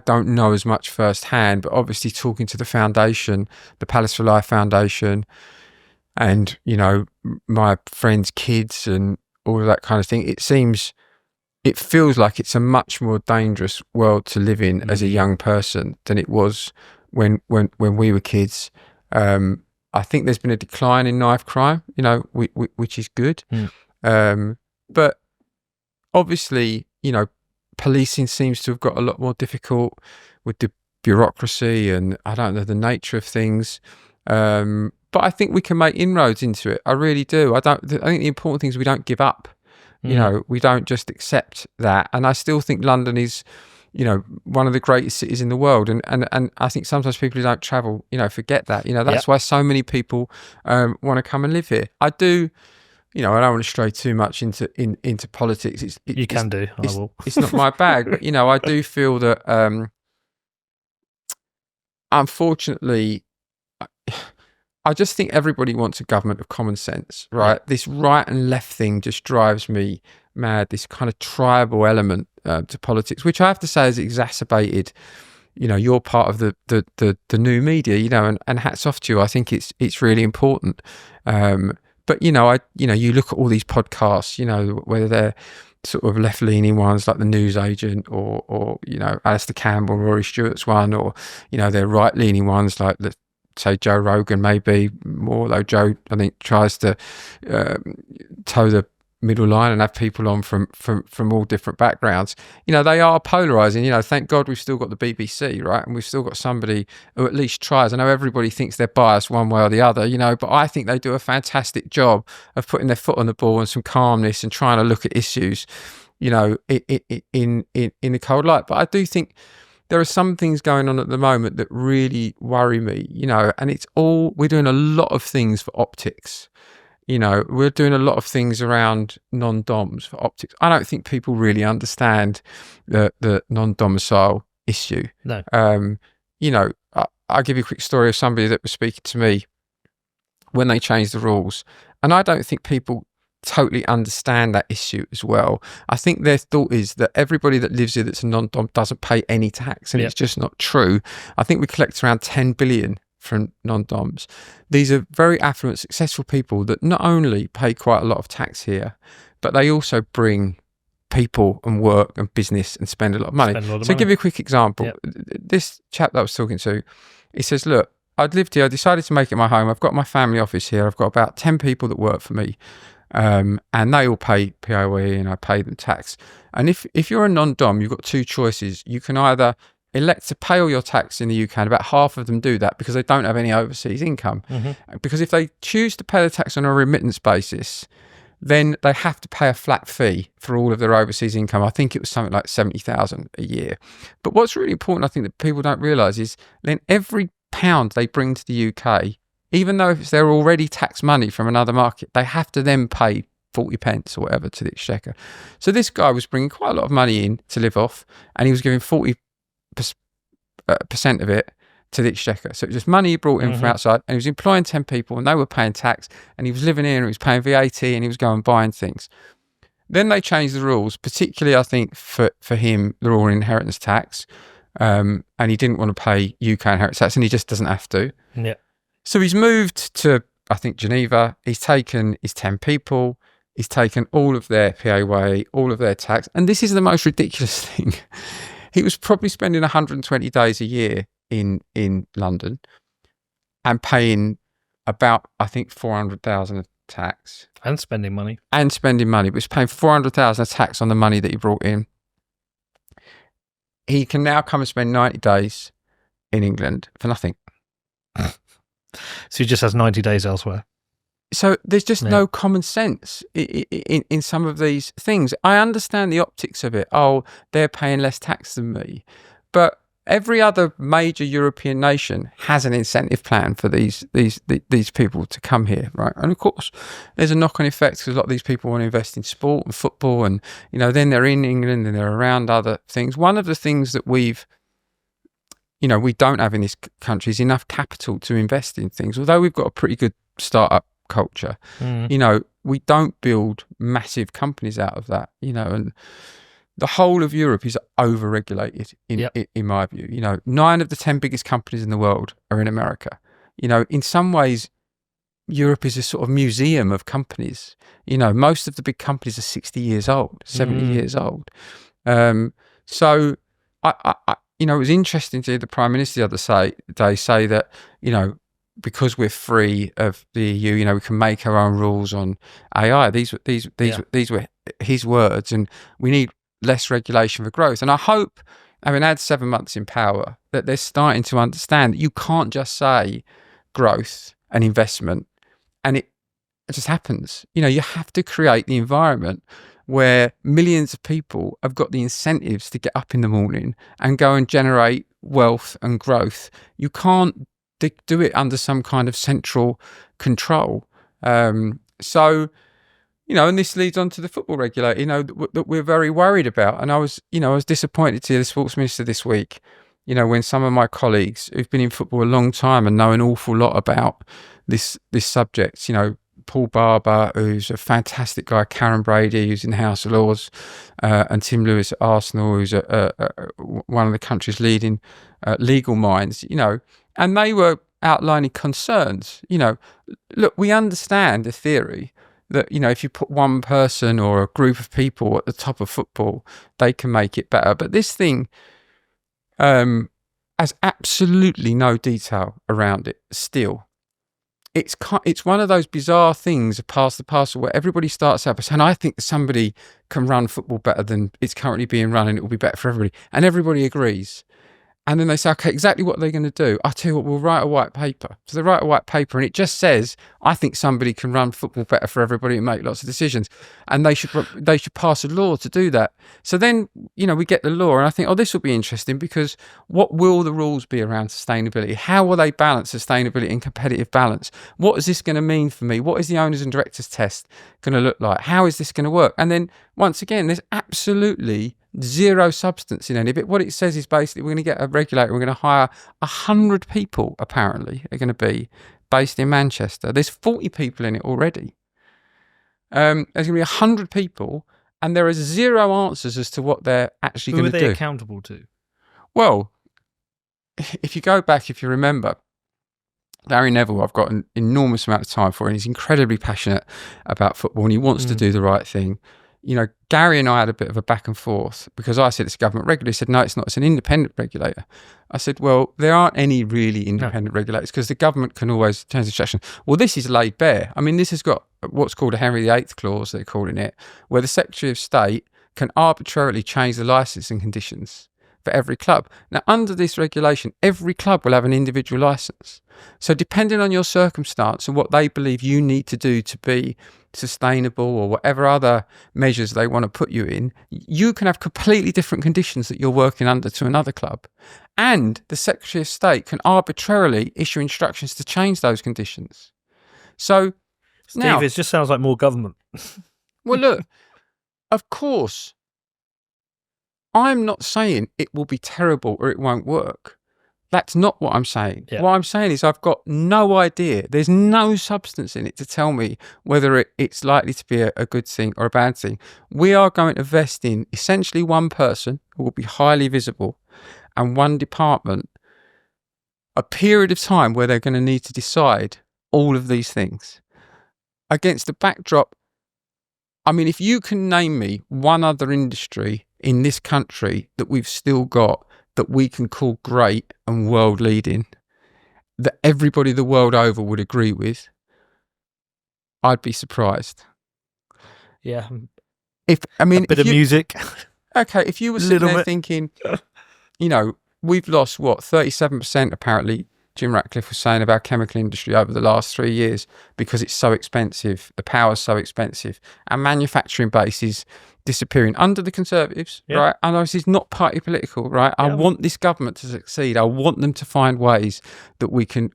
Speaker 1: don't know as much firsthand, but obviously talking to the foundation, the Palace for Life Foundation, and, you know, my friends' kids and all of that kind of thing, it feels like it's a much more dangerous world to live in as a young person than it was when we were kids. I think there's been a decline in knife crime, you know, which is good. But obviously, you know, policing seems to have got a lot more difficult with the bureaucracy and I don't know the nature of things. But I think we can make inroads into it. I really do. I think the important thing is we don't give up. You know, we don't just accept that. And I still think London is, you know, one of the greatest cities in the world. And I think sometimes people who don't travel, you know, forget that. You know, that's why so many people want to come and live here. I do, you know, I don't want to stray too much into politics.
Speaker 2: You can do. I will.
Speaker 1: It's not my bag. But, you know, I do feel that, unfortunately, I just think everybody wants a government of common sense, right? This right and left thing just drives me mad. This kind of tribal element to politics, which I have to say is exacerbated. You know, you're part of the new media, you know, and hats off to you. I think it's really important. But you know, you look at all these podcasts, you know, whether they're sort of left-leaning ones like the News Agent or you know, Alistair Campbell, Rory Stewart's one, or you know, they're right-leaning ones like say Joe Rogan, maybe more, though Joe I think tries to toe the middle line and have people on from all different backgrounds. You know, they are polarizing. You know, thank God we've still got the BBC, right? And we've still got somebody who at least tries. I know everybody thinks they're biased one way or the other, you know, but I think they do a fantastic job of putting their foot on the ball and some calmness and trying to look at issues, you know, in a cold light. But I do think there are some things going on at the moment that really worry me, you know, and we're doing a lot of things for optics. You know, we're doing a lot of things around non-doms for optics. I don't think people really understand the non-domicile issue.
Speaker 2: No.
Speaker 1: You know, I'll give you a quick story of somebody that was speaking to me when they changed the rules. And I don't think people totally understand that issue as well. I think their thought is that everybody that lives here that's a non-dom doesn't pay any tax, and it's just not true. I think we collect around 10 billion from non-doms. These are very affluent, successful people that not only pay quite a lot of tax here, but they also bring people and work and business and spend a lot of money. So I'll give you a quick example. This chap that I was talking to, he says, look, I'd lived here, I decided to make it my home. I've got my family office here. I've got about 10 people that work for me. And they all pay PAYE and I pay them tax. And if you're a non-dom, you've got two choices. You can either elect to pay all your tax in the UK, and about half of them do that because they don't have any overseas income. Because if they choose to pay the tax on a remittance basis, then they have to pay a flat fee for all of their overseas income. I think it was something like 70,000 a year. But what's really important, I think, that people don't realise is then every pound they bring to the UK, even though if they're already tax money from another market, they have to then pay 40 pence or whatever to the Exchequer. So this guy was bringing quite a lot of money in to live off, and he was giving 40% of it to the Exchequer. So it was just money he brought in from outside, and he was employing 10 people and they were paying tax, and he was living in and he was paying VAT and he was going buying things. Then they changed the rules, particularly I think for him, the rule inheritance tax, and he didn't want to pay UK inheritance tax, and he just doesn't have to.
Speaker 2: Yeah.
Speaker 1: So he's moved to, I think, Geneva. He's taken his 10 people. He's taken all of their PAYE, all of their tax. And this is the most ridiculous thing. He was probably spending 120 days a year in London and paying about, I think, 400,000 of tax.
Speaker 2: And spending money.
Speaker 1: And spending money. But he's paying 400,000 of tax on the money that he brought in. He can now come and spend 90 days in England for nothing.
Speaker 2: So he just has 90 days elsewhere.
Speaker 1: So there's just no common sense in some of these things. I understand the optics of it. Oh, they're paying less tax than me. But every other major European nation has an incentive plan for these people to come here, right? And of course, there's a knock-on effect because a lot of these people want to invest in sport and football, and you know, then they're in England and they're around other things. One of the things that we've we don't have in this country is enough capital to invest in things. Although we've got a pretty good startup culture, we don't build massive companies out of that, and the whole of Europe is over-regulated in my view. 9 of the 10 biggest companies in the world are in America. In some ways, Europe is a sort of museum of companies. Most of the big companies are 60 years old, 70 years old. So it was interesting to hear the Prime Minister the other day say that, because we're free of the EU, we can make our own rules on AI. These were his words, and we need less regulation for growth. And I hope, having had 7 months in power, that they're starting to understand that you can't just say growth and investment and it just happens. You have to create the environment where millions of people have got the incentives to get up in the morning and go and generate wealth and growth. You can't do it under some kind of central control. And this leads on to the football regulator, that we're very worried about. And I was disappointed to hear the sports minister this week, when some of my colleagues who've been in football a long time and know an awful lot about this subject, Paul Barber, who's a fantastic guy, Karen Brady, who's in the House of Lords, and Tim Lewis at Arsenal, who's one of the country's leading legal minds, and they were outlining concerns. Look, we understand the theory that, if you put one person or a group of people at the top of football, they can make it better. But this thing has absolutely no detail around it still. It's one of those bizarre things, past the parcel, where everybody starts out by saying, I think somebody can run football better than it's currently being run and it will be better for everybody. And everybody agrees. And then they say, okay, exactly what they're going to do. I tell you what, we'll write a white paper. So they write a white paper and it just says, I think somebody can run football better for everybody and make lots of decisions. And they should pass a law to do that. So then, we get the law and I think, this will be interesting, because what will the rules be around sustainability? How will they balance sustainability and competitive balance? What is this going to mean for me? What is the owners and directors test going to look like? How is this going to work? And then once again, there's absolutely zero substance in any of it. What it says is basically we're going to get a regulator, we're going to hire 100 people, apparently, are going to be based in Manchester. There's 40 people in it already. There's going to be 100 people, and there are zero answers as to what they're actually going to do.
Speaker 2: Who are they accountable to?
Speaker 1: Well, if you go back, if you remember, Larry Neville, I've got an enormous amount of time for, and he's incredibly passionate about football, and he wants to do the right thing. Gary and I had a bit of a back and forth, because I said it's a government regulator. He said, no, it's not. It's an independent regulator. I said, well, there aren't any really independent regulators, because the government can always change the instruction. Well, this is laid bare. I mean, this has got what's called a Henry VIII clause, they're calling it, where the Secretary of State can arbitrarily change the licensing conditions for every club. Now, under this regulation, every club will have an individual license. So depending on your circumstance and what they believe you need to do to be sustainable, or whatever other measures they want to put you in, you can have completely different conditions that you're working under to another club. And the Secretary of State can arbitrarily issue instructions to change those conditions. So,
Speaker 2: Steve,
Speaker 1: now,
Speaker 2: it just sounds like more government.
Speaker 1: well, look, of course, I'm not saying it will be terrible or it won't work. That's not what I'm saying. Yeah. What I'm saying is I've got no idea. There's no substance in it to tell me whether it's likely to be a good thing or a bad thing. We are going to invest in essentially one person who will be highly visible, and one department, a period of time where they're going to need to decide all of these things. Against the backdrop, I mean, if you can name me one other industry in this country that we've still got that we can call great and world leading, that everybody the world over would agree with, I'd be surprised.
Speaker 2: Yeah.
Speaker 1: A bit
Speaker 2: of music.
Speaker 1: Okay, if you were sitting there thinking, we've lost 37% apparently, Jim Ratcliffe was saying, of our chemical industry over the last 3 years because it's so expensive, the power's so expensive, our manufacturing base is disappearing under the Conservatives, right? And this is not party political, right? I want this government to succeed. I want them to find ways that we can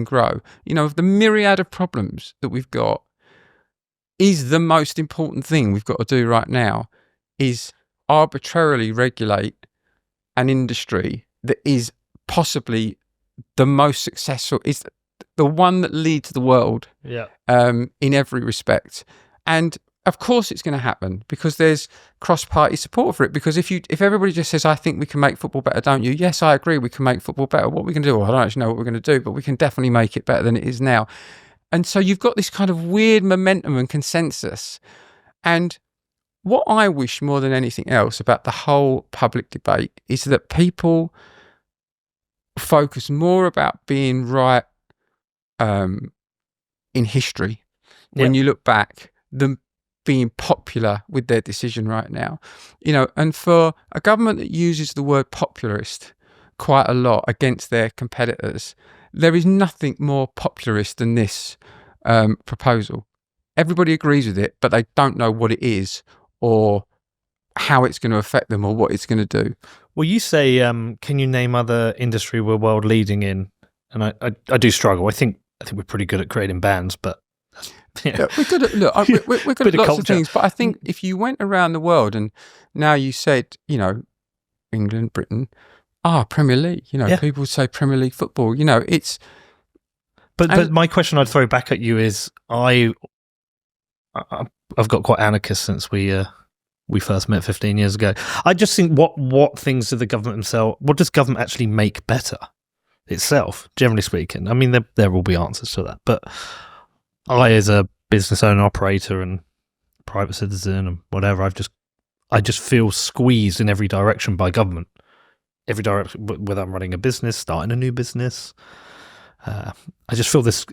Speaker 1: grow. Of the myriad of problems that we've got, is the most important thing we've got to do right now is arbitrarily regulate an industry that is possibly the most successful, is the one that leads the world in every respect. And of course it's going to happen because there's cross-party support for it. Because if everybody just says, I think we can make football better, don't you? Yes, I agree, we can make football better. What we can do, well, I don't actually know what we're going to do, but we can definitely make it better than it is now. And so you've got this kind of weird momentum and consensus. And what I wish more than anything else about the whole public debate is that people focus more about being right in history when you look back than being popular with their decision right now. And for a government that uses the word popularist quite a lot against their competitors, there is nothing more popularist than this proposal. Everybody agrees with it, but they don't know what it is or how it's going to affect them or what it's going to do.
Speaker 2: Well, you say, can you name other industry we're world leading in? And I do struggle. I think we're pretty good at creating bands, but
Speaker 1: we're good at we're good at lots of things. But I think if you went around the world and now you said, England, Britain, Premier League, people would say Premier League football. It's.
Speaker 2: But my question I'd throw back at you is, I've got quite anarchist since we first met 15 years ago. I just think what things do the government themselves, what does government actually make better itself, generally speaking? I mean, there will be answers to that, but I, as a business owner, operator, and private citizen, and whatever, I just feel squeezed in every direction by government. Every direction, whether I'm running a business, starting a new business. I just feel this,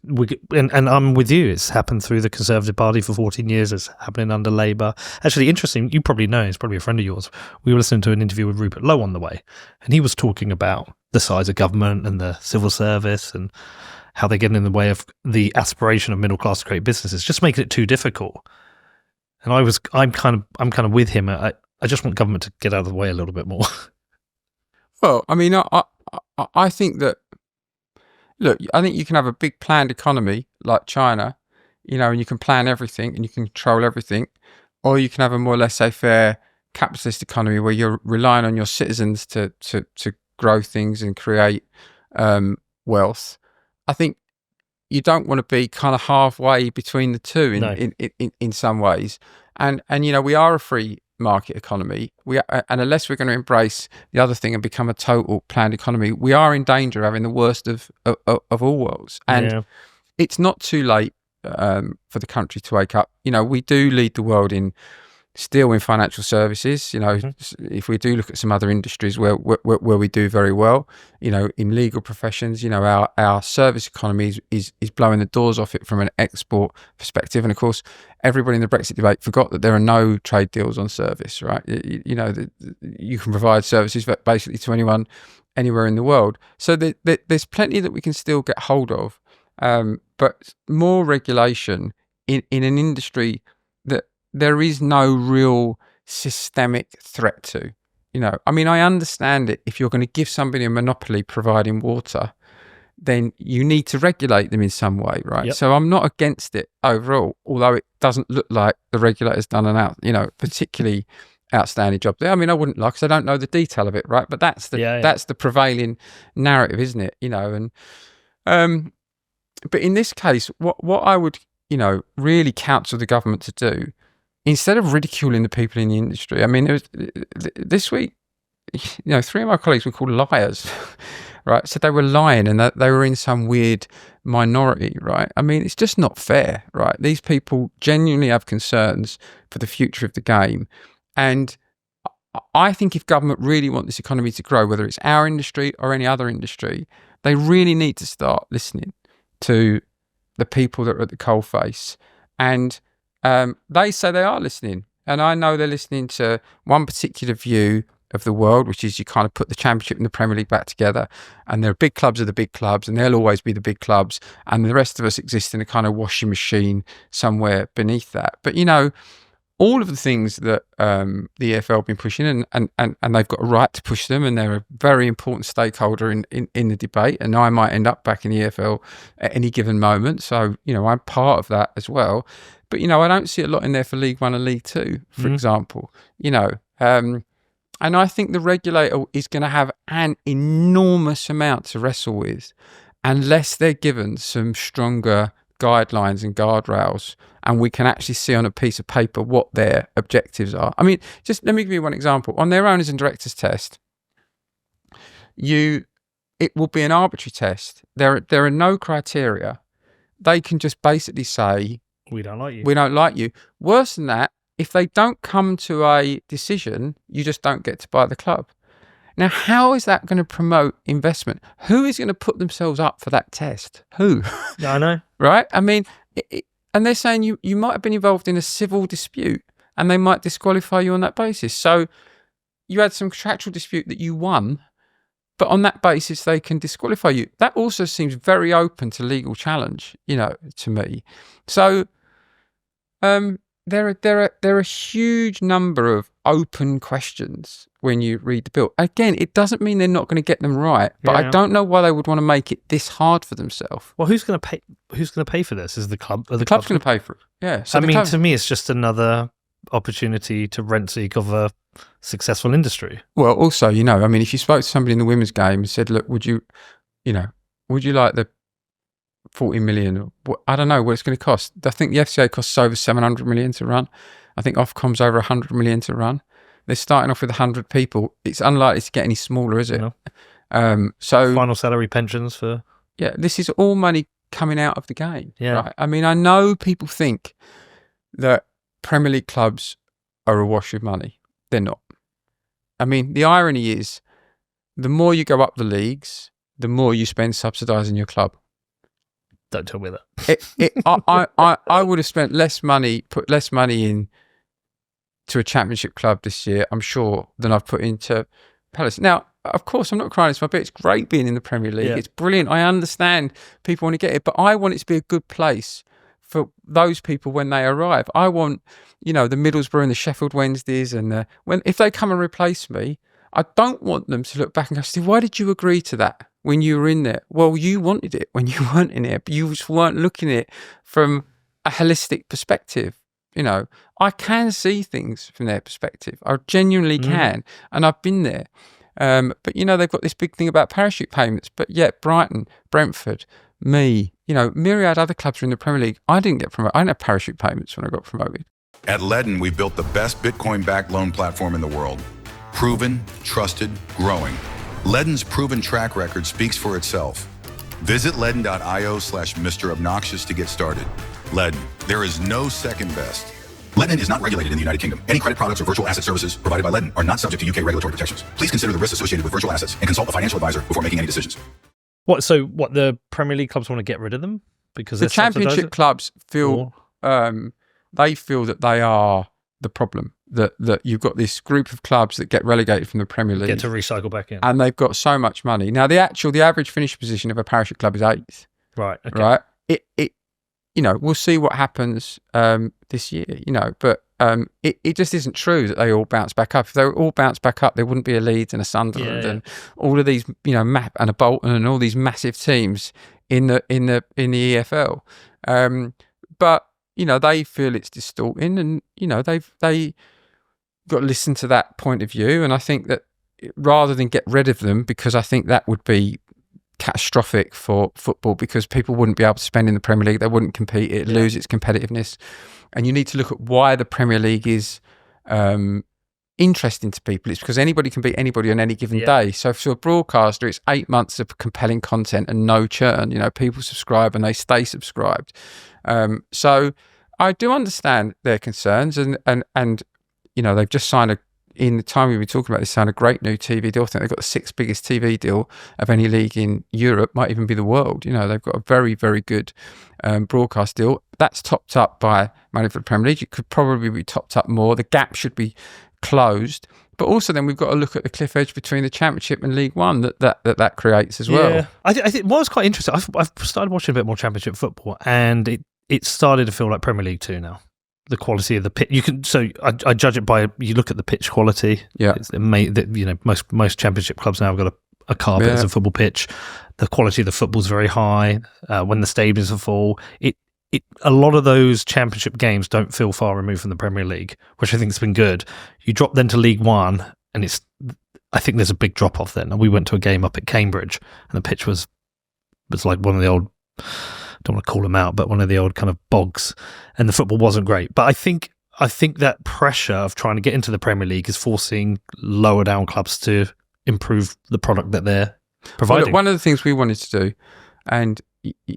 Speaker 2: and I'm with you. It's happened through the Conservative Party for 14 years. It's happening under Labour. Actually, interesting, you probably know, he's probably a friend of yours. We were listening to an interview with Rupert Lowe on the way, and he was talking about the size of government and the civil service and how they get in the way of the aspiration of middle class to create businesses, just making it too difficult. And I'm kind of with him. I just want government to get out of the way a little bit more.
Speaker 1: Well, I mean, I think that. Look, I think you can have a big planned economy like China, and you can plan everything and you can control everything, or you can have a more laissez-faire capitalist economy where you're relying on your citizens to grow things and create wealth. I think you don't want to be kind of halfway between the two in some ways. And we are a free market economy. And unless we're going to embrace the other thing and become a total planned economy, we are in danger of having the worst of all worlds. And it's not too late for the country to wake up. We do lead the world still in financial services. If we do look at some other industries where we do very well, in legal professions, our service economy is blowing the doors off it from an export perspective. And of course, everybody in the Brexit debate forgot that there are no trade deals on service, right? You can provide services basically to anyone, anywhere in the world. So there's plenty that we can still get hold of, but more regulation in an industry that there is no real systemic threat to. I mean, I understand it. If you're going to give somebody a monopoly providing water, then you need to regulate them in some way, right?
Speaker 2: Yep.
Speaker 1: So I'm not against it overall, although it doesn't look like the regulator's done particularly outstanding job there. I mean, I wouldn't lie because I don't know the detail of it, right? But that's the prevailing narrative, isn't it? But in this case, what I would, really counsel the government to do, instead of ridiculing the people in the industry, I mean, this week, 3 of my colleagues were called liars, right? So they were lying and they were in some weird minority, right? I mean, it's just not fair, right? These people genuinely have concerns for the future of the game. And I think if government really want this economy to grow, whether it's our industry or any other industry, they really need to start listening to the people that are at the coalface. And they say they are listening. And I know they're listening to one particular view of the world, which is you kind of put the Championship and the Premier League back together, and there are big clubs are the big clubs, and they'll always be the big clubs, and the rest of us exist in a kind of washing machine somewhere beneath that. But, all of the things that the EFL have been pushing, and they've got a right to push them, and they're a very important stakeholder in the debate, and I might end up back in the EFL at any given moment. So, I'm part of that as well. But, I don't see a lot in there for League One and League Two, for example. And I think the regulator is going to have an enormous amount to wrestle with unless they're given some stronger guidelines and guardrails, and we can actually see on a piece of paper what their objectives are. I mean, just let me give you one example. On their owners and directors test, it will be an arbitrary test. There are no criteria. They can just basically say,
Speaker 2: we don't like you.
Speaker 1: We don't like you. Worse than that, if they don't come to a decision, you just don't get to buy the club. Now, how is that going to promote investment? Who is going to put themselves up for that test? Who?
Speaker 2: Yeah, I know.
Speaker 1: Right? I mean, and they're saying you might have been involved in a civil dispute and they might disqualify you on that basis. So you had some contractual dispute that you won, but on that basis, they can disqualify you. That also seems very open to legal challenge, to me. So there are a huge number of open questions when you read the bill. Again, it doesn't mean they're not going to get them right, but I don't know why they would want to make it this hard for themselves.
Speaker 2: Well, who's going to pay? Who's going to pay for this? Is the club?
Speaker 1: The club's going to pay for it. Yeah. So
Speaker 2: to me, it's just another opportunity to rent seek of a successful industry.
Speaker 1: Well, also, if you spoke to somebody in the women's game and said, "Look, would you like the 40 million? I don't know what it's going to cost. I think the FCA costs over 700 million to run. I think Ofcom's over 100 million to run. They're starting off with 100 people. It's unlikely to get any smaller, is it?
Speaker 2: No.
Speaker 1: So
Speaker 2: final salary pensions for...
Speaker 1: Yeah, this is all money coming out of the game.
Speaker 2: Yeah.
Speaker 1: Right? I mean, I know people think that Premier League clubs are awash with money. They're not. I mean, the irony is the more you go up the leagues, the more you spend subsidising your club.
Speaker 2: Don't tell me that.
Speaker 1: I would have spent put less money in to a championship club this year, I'm sure, than I've put into Palace. Now, of course, I'm not crying it's my bit. It's great being in the Premier League. Yeah. It's brilliant. I understand people want to get it, but I want it to be a good place for those people when they arrive. I want, the Middlesbrough and the Sheffield Wednesdays, and if they come and replace me, I don't want them to look back and go, Steve, why did you agree to that when you were in there? Well, you wanted it when you weren't in it, but you just weren't looking at it from a holistic perspective. I can see things from their perspective. I genuinely can, and I've been there. But they've got this big thing about parachute payments. But yet, Brighton, Brentford, me, myriad other clubs are in the Premier League. I didn't get promoted. I didn't have parachute payments when I got promoted.
Speaker 6: At Ledden, we've built the best Bitcoin-backed loan platform in the world. Proven, trusted, growing. Ledden's proven track record speaks for itself. Visit ledden.io/Mr. Obnoxious to get started. Ledden, there is no second best. Ledden is not regulated in the United Kingdom. Any credit products or virtual asset services provided by Ledden are not subject to UK regulatory protections. Please consider the risks associated with virtual assets and consult a financial advisor before making any decisions.
Speaker 2: What the Premier League clubs want to get rid of them? Because
Speaker 1: the Championship clubs feel they feel that they are the problem. That you've got this group of clubs that get relegated from the Premier League.
Speaker 2: Get to recycle back in.
Speaker 1: And they've got so much money. Now, the average finish position of a parachute club is 8th.
Speaker 2: Right. Okay.
Speaker 1: Right? We'll see what happens this year, but it just isn't true that they all bounce back up. If they all bounce back up, there wouldn't be a Leeds and a Sunderland and all of these, Map and a Bolton and all these massive teams in the EFL. But they feel it's distorting, and they got to listen to that point of view. And I think that rather than get rid of them, because I think that would be catastrophic for football, because people wouldn't be able to spend in the Premier League, they wouldn't compete, it'd lose its competitiveness. And you need to look at why the Premier League is interesting to people. It's because anybody can beat anybody on any given day. So for a broadcaster, it's 8 months of compelling content and no churn. People subscribe and they stay subscribed. So I do understand their concerns, and they've just signed in the time we've been talking about this, signed a great new TV deal. I think they've got the 6th biggest TV deal of any league in Europe, might even be the world. They've got a very, very good broadcast deal. That's topped up by money for the Premier League. It could probably be topped up more. The gap should be closed. But also then we've got to look at the cliff edge between the Championship and League One that creates as well.
Speaker 2: Yeah. I think what was quite interesting, I've started watching a bit more Championship football, and it started to feel like Premier League 2 now. The quality of the pitch, I judge it by, you look at the pitch quality. Yeah, most Championship clubs now have got a carpet as a football pitch. The quality of the football's very high. When the stadiums are full, a lot of those Championship games don't feel far removed from the Premier League, which I think has been good. You drop then to League One, and I think there's a big drop off then. And we went to a game up at Cambridge, and the pitch was like one of the old, don't want to call them out, but one of the old kind of bogs, and the football wasn't great. But I think that pressure of trying to get into the Premier League is forcing lower down clubs to improve the product that they're providing.
Speaker 1: Well, one of the things we wanted to do, and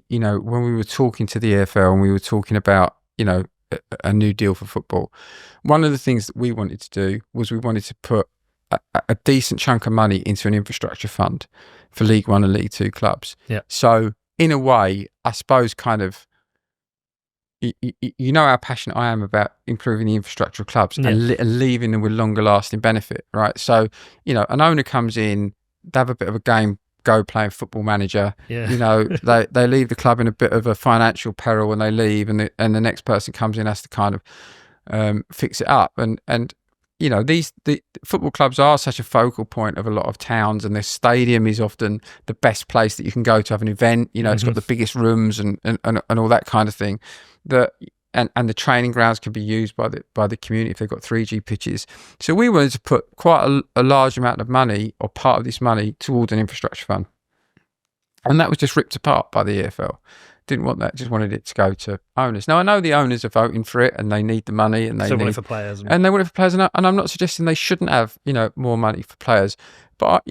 Speaker 1: when we were talking to the EFL and we were talking about a new deal for football, one of the things that we wanted to do was we wanted to put a decent chunk of money into an infrastructure fund for League One and League Two clubs.
Speaker 2: Yeah.
Speaker 1: So in a way, I suppose, kind of, how passionate I am about improving the infrastructure of clubs and leaving them with longer lasting benefit, right? So, an owner comes in, they have a bit of a game, go playing Football Manager.
Speaker 2: Yeah.
Speaker 1: They leave the club in a bit of a financial peril when they leave, and the next person comes in, has to kind of fix it up. And the football clubs are such a focal point of a lot of towns, and their stadium is often the best place that you can go to have an event. It's got the biggest rooms and all that kind of thing. And the training grounds can be used by the community if they've got 3G pitches. So we wanted to put quite a large amount of money, or part of this money, towards an infrastructure fund. And that was just ripped apart by the EFL. Didn't want that, just wanted it to go to owners. Now, I know the owners are voting for it and they need the money, and they
Speaker 2: want it for players.
Speaker 1: And they want it for players. And I'm not suggesting they shouldn't have, more money for players. But,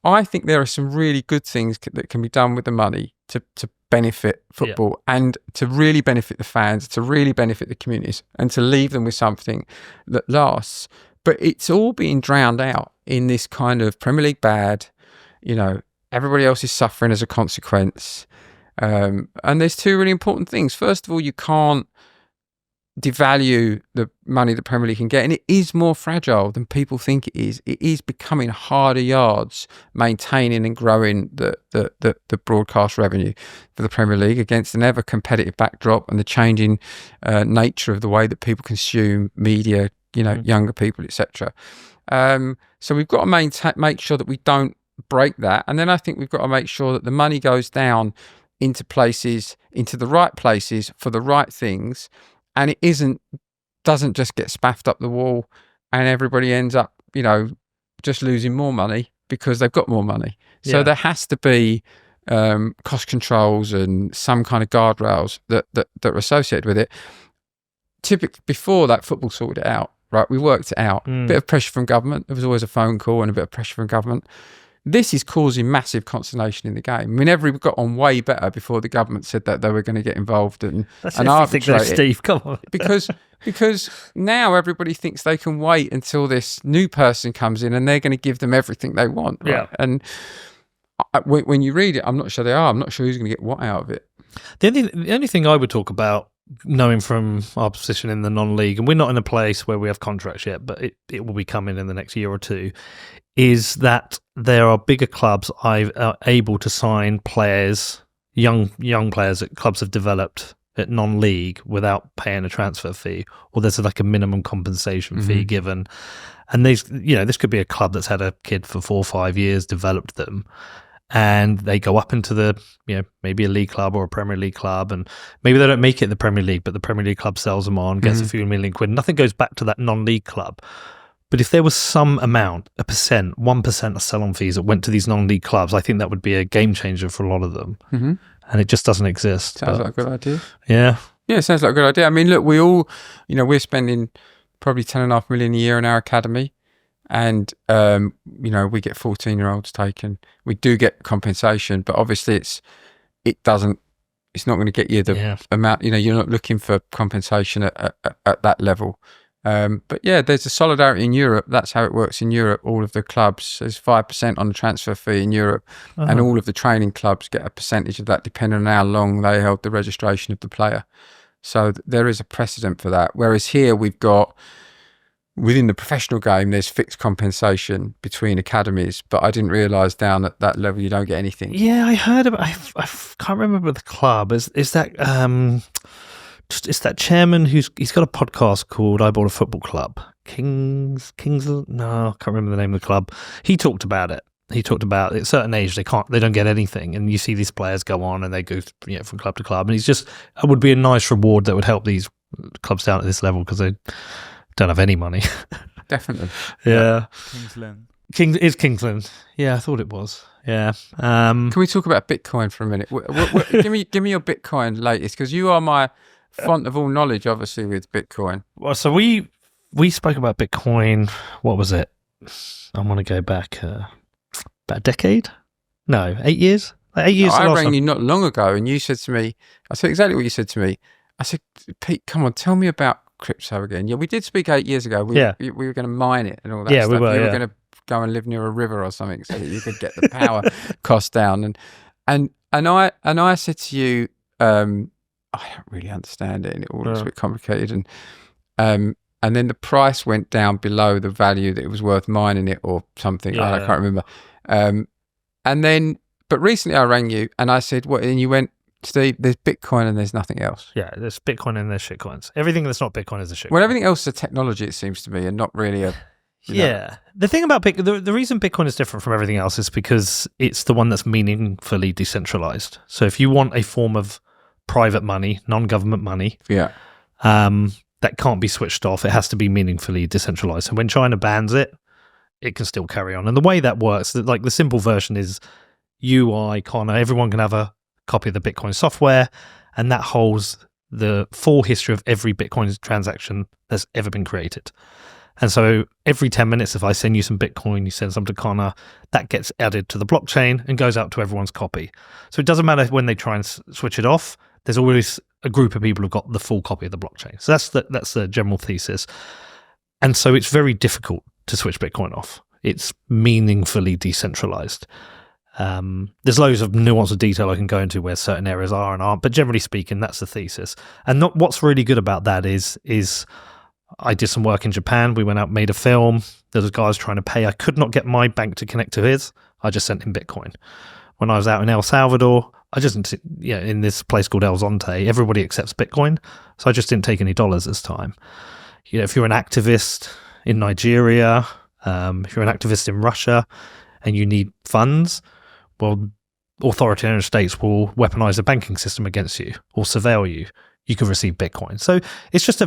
Speaker 1: I think there are some really good things that can be done with the money to benefit football and to really benefit the fans, to really benefit the communities, and to leave them with something that lasts. But it's all being drowned out in this kind of Premier League bad, everybody else is suffering as a consequence. And there's two really important things. First of all, you can't devalue the money the Premier League can get, and it is more fragile than people think it is. It is becoming harder yards maintaining and growing the broadcast revenue for the Premier League against an ever competitive backdrop and the changing nature of the way that people consume media, younger people, etc. So we've got to make sure that we don't break that, and then I think we've got to make sure that the money goes down into the right places for the right things. And it doesn't just get spaffed up the wall, and everybody ends up, just losing more money because they've got more money. So there has to be cost controls and some kind of guardrails that are associated with it. Typically, before that, football sorted it out, right? We worked it out. Bit of pressure from government. There was always a phone call and a bit of pressure from government. This is causing massive consternation in the game. I mean, everybody got on way better before the government said that they were going to get involved and arbitrate it.
Speaker 2: Steve, come on.
Speaker 1: because now everybody thinks they can wait until this new person comes in and they're going to give them everything they want. Right?
Speaker 2: Yeah.
Speaker 1: And when you read it, I'm not sure they are. I'm not sure who's going to get what out of it.
Speaker 2: The only thing I would talk about, knowing from our position in the non-league, and we're not in a place where we have contracts yet, but it will be coming in the next year or two, is that there are bigger clubs are able to sign players, young players that clubs have developed at non-league without paying a transfer fee, or there's like a minimum compensation fee given. And this could be a club that's had a kid for 4 or 5 years, developed them, and they go up into the, maybe a league club or a Premier League club, and maybe they don't make it in the Premier League, but the Premier League club sells them on, gets a few million quid. Nothing goes back to that non-league club. But if there was some amount, 1% of sell-on fees that went to these non-league clubs, I think that would be a game changer for a lot of them. Mm-hmm. And it just doesn't exist.
Speaker 1: Sounds like a good idea.
Speaker 2: Yeah.
Speaker 1: Yeah, it sounds like a good idea. I mean, look, we all, we're spending probably 10.5 million a year in our academy. And, we get 14-year-olds taken. We do get compensation, but obviously it's not going to get you the amount, you're not looking for compensation at that level. But yeah, there's a solidarity in Europe. That's how it works in Europe. All of the clubs, there's 5% on the transfer fee in Europe, and all of the training clubs get a percentage of that depending on how long they held the registration of the player. So there is a precedent for that. Whereas here we've got, within the professional game, there's fixed compensation between academies, but I didn't realise down at that level you don't get anything.
Speaker 2: Yeah, I heard about. I can't remember the club. Is that it's that chairman he's got a podcast called I Bought a Football Club. Kings. No, I can't remember the name of the club. He talked about it. He talked about at a certain age they don't get anything, and you see these players go on and they go from club to club, and it would be a nice reward that would help these clubs down at this level because they don't have any money.
Speaker 1: definitely.
Speaker 2: Yeah.
Speaker 7: Kingsland.
Speaker 2: Kingsland. Yeah, I thought it was. Yeah.
Speaker 1: Can we talk about Bitcoin for a minute? Give me your Bitcoin latest, because you are my font of all knowledge, obviously, with Bitcoin.
Speaker 2: Well, so we spoke about Bitcoin. What was it? I want to go back about a decade. No, 8 years. Like 8 years.
Speaker 1: I rang you not long ago, and you said to me, I said exactly what you said to me. I said, Pete, come on, tell me about crypto again. Yeah, we did speak 8 years ago. We were going to mine it and all that stuff.
Speaker 2: We were.
Speaker 1: You were going to go and live near a river or something so that you could get the power cost down. And I said to you, I don't really understand it, and it all looks a bit complicated. And then the price went down below the value that it was worth mining it or something. I can't remember. And then, but recently I rang you and I said, what? And you went, Steve, there's Bitcoin and there's nothing else.
Speaker 2: Yeah, there's Bitcoin and there's shitcoins. Everything that's not Bitcoin is a shitcoin.
Speaker 1: Well, everything else is a technology, it seems to me, and not really a...
Speaker 2: Yeah. The thing about Bitcoin, the reason Bitcoin is different from everything else is because it's the one that's meaningfully decentralized. So if you want a form of private money, non-government money, that can't be switched off, it has to be meaningfully decentralized. And when China bans it, it can still carry on. And the way that works, like the simple version is you, I, Connor, everyone can have a copy of the Bitcoin software, and that holds the full history of every Bitcoin transaction that's ever been created. And so every 10 minutes, if I send you some Bitcoin, you send some to Connor, that gets added to the blockchain and goes out to everyone's copy. So it doesn't matter when they try and switch it off, there's always a group of people who've got the full copy of the blockchain. So that's the general thesis. And so it's very difficult to switch Bitcoin off. It's meaningfully decentralized. There's loads of nuance of detail I can go into where certain areas are and aren't, but generally speaking, that's the thesis. And what's really good about that is I did some work in Japan. We went out, made a film. There was guys trying to pay. I could not get my bank to connect to his. I just sent him Bitcoin. When I was out in El Salvador, in this place called El Zonte, everybody accepts Bitcoin. So I just didn't take any dollars this time. If you're an activist in Nigeria, if you're an activist in Russia and you need funds, well, authoritarian states will weaponize the banking system against you or surveil you. You can receive Bitcoin. So it's just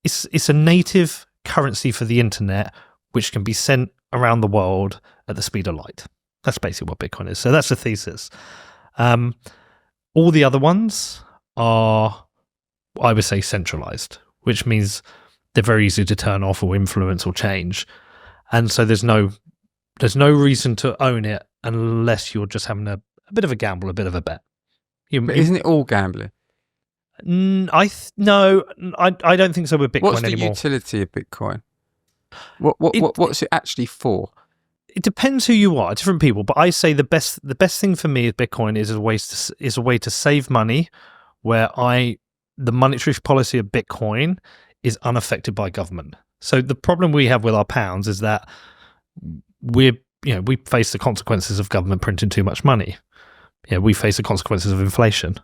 Speaker 2: it's a native currency for the internet, which can be sent around the world at the speed of light. That's basically what Bitcoin is. So that's the thesis. All the other ones are, I would say, centralized, which means they're very easy to turn off or influence or change. And so there's no reason to own it unless you're just having a bit of a gamble, a bit of a bet.
Speaker 1: But isn't it all gambling?
Speaker 2: No, I don't think so with Bitcoin
Speaker 1: What's the
Speaker 2: anymore.
Speaker 1: utility of Bitcoin? What's it actually for?
Speaker 2: It depends who you are, different people. But I say the best thing for me with Bitcoin is a way to save money, where the monetary policy of Bitcoin is unaffected by government. So the problem we have with our pounds is that we face the consequences of government printing too much money. We face the consequences of inflation.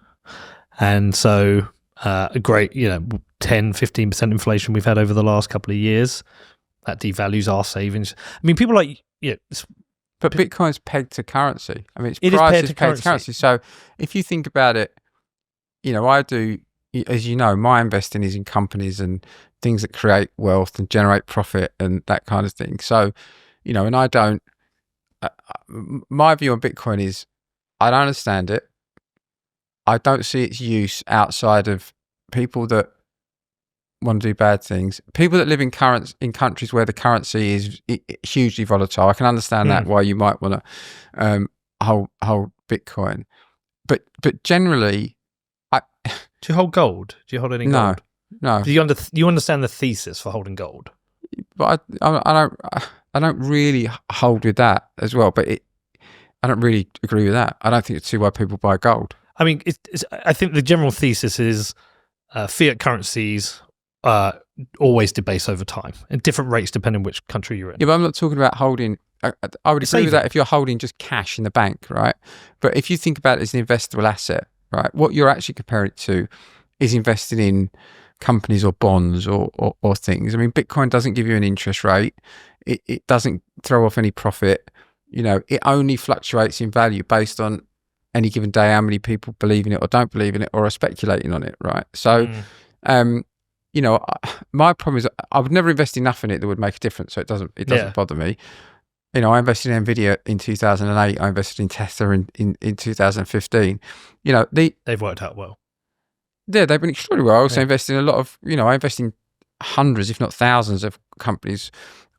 Speaker 2: And so a great, 10-15% inflation we've had over the last couple of years, that devalues our savings. I mean, people like...
Speaker 1: But Bitcoin's pegged to currency. I mean,
Speaker 2: It is
Speaker 1: price
Speaker 2: pegged
Speaker 1: is
Speaker 2: to
Speaker 1: pegged to currency. So if you think about it, I do, as you know, my investing is in companies and things that create wealth and generate profit and that kind of thing. So, and I don't... my view on Bitcoin is I don't understand it. I don't see its use outside of people that want to do bad things. People that live in countries where the currency is hugely volatile. I can understand that why you might want to hold Bitcoin, but generally,
Speaker 2: do you hold gold? Do you hold any gold?
Speaker 1: No.
Speaker 2: Do you understand the thesis for holding gold?
Speaker 1: But I don't really hold with that as well. But I don't really agree with that. I don't think it's why people buy gold.
Speaker 2: I mean, I think the general thesis is fiat currencies always debase over time at different rates depending which country you're in.
Speaker 1: Yeah, but I'm not talking about holding. I would agree with that if you're holding just cash in the bank, right? But if you think about it as an investable asset, right, what you're actually comparing it to is investing in companies or bonds or things. I mean, Bitcoin doesn't give you an interest rate. It doesn't throw off any profit. It only fluctuates in value based on any given day, how many people believe in it or don't believe in it or are speculating on it, right? So, my problem is I would never invest enough in it that would make a difference, so it doesn't bother me. I invested in Nvidia in 2008. I invested in Tesla in 2015.
Speaker 2: They've worked out well.
Speaker 1: Yeah, they've been extraordinarily well. I also invest in a lot of, I invest in hundreds, if not thousands, of companies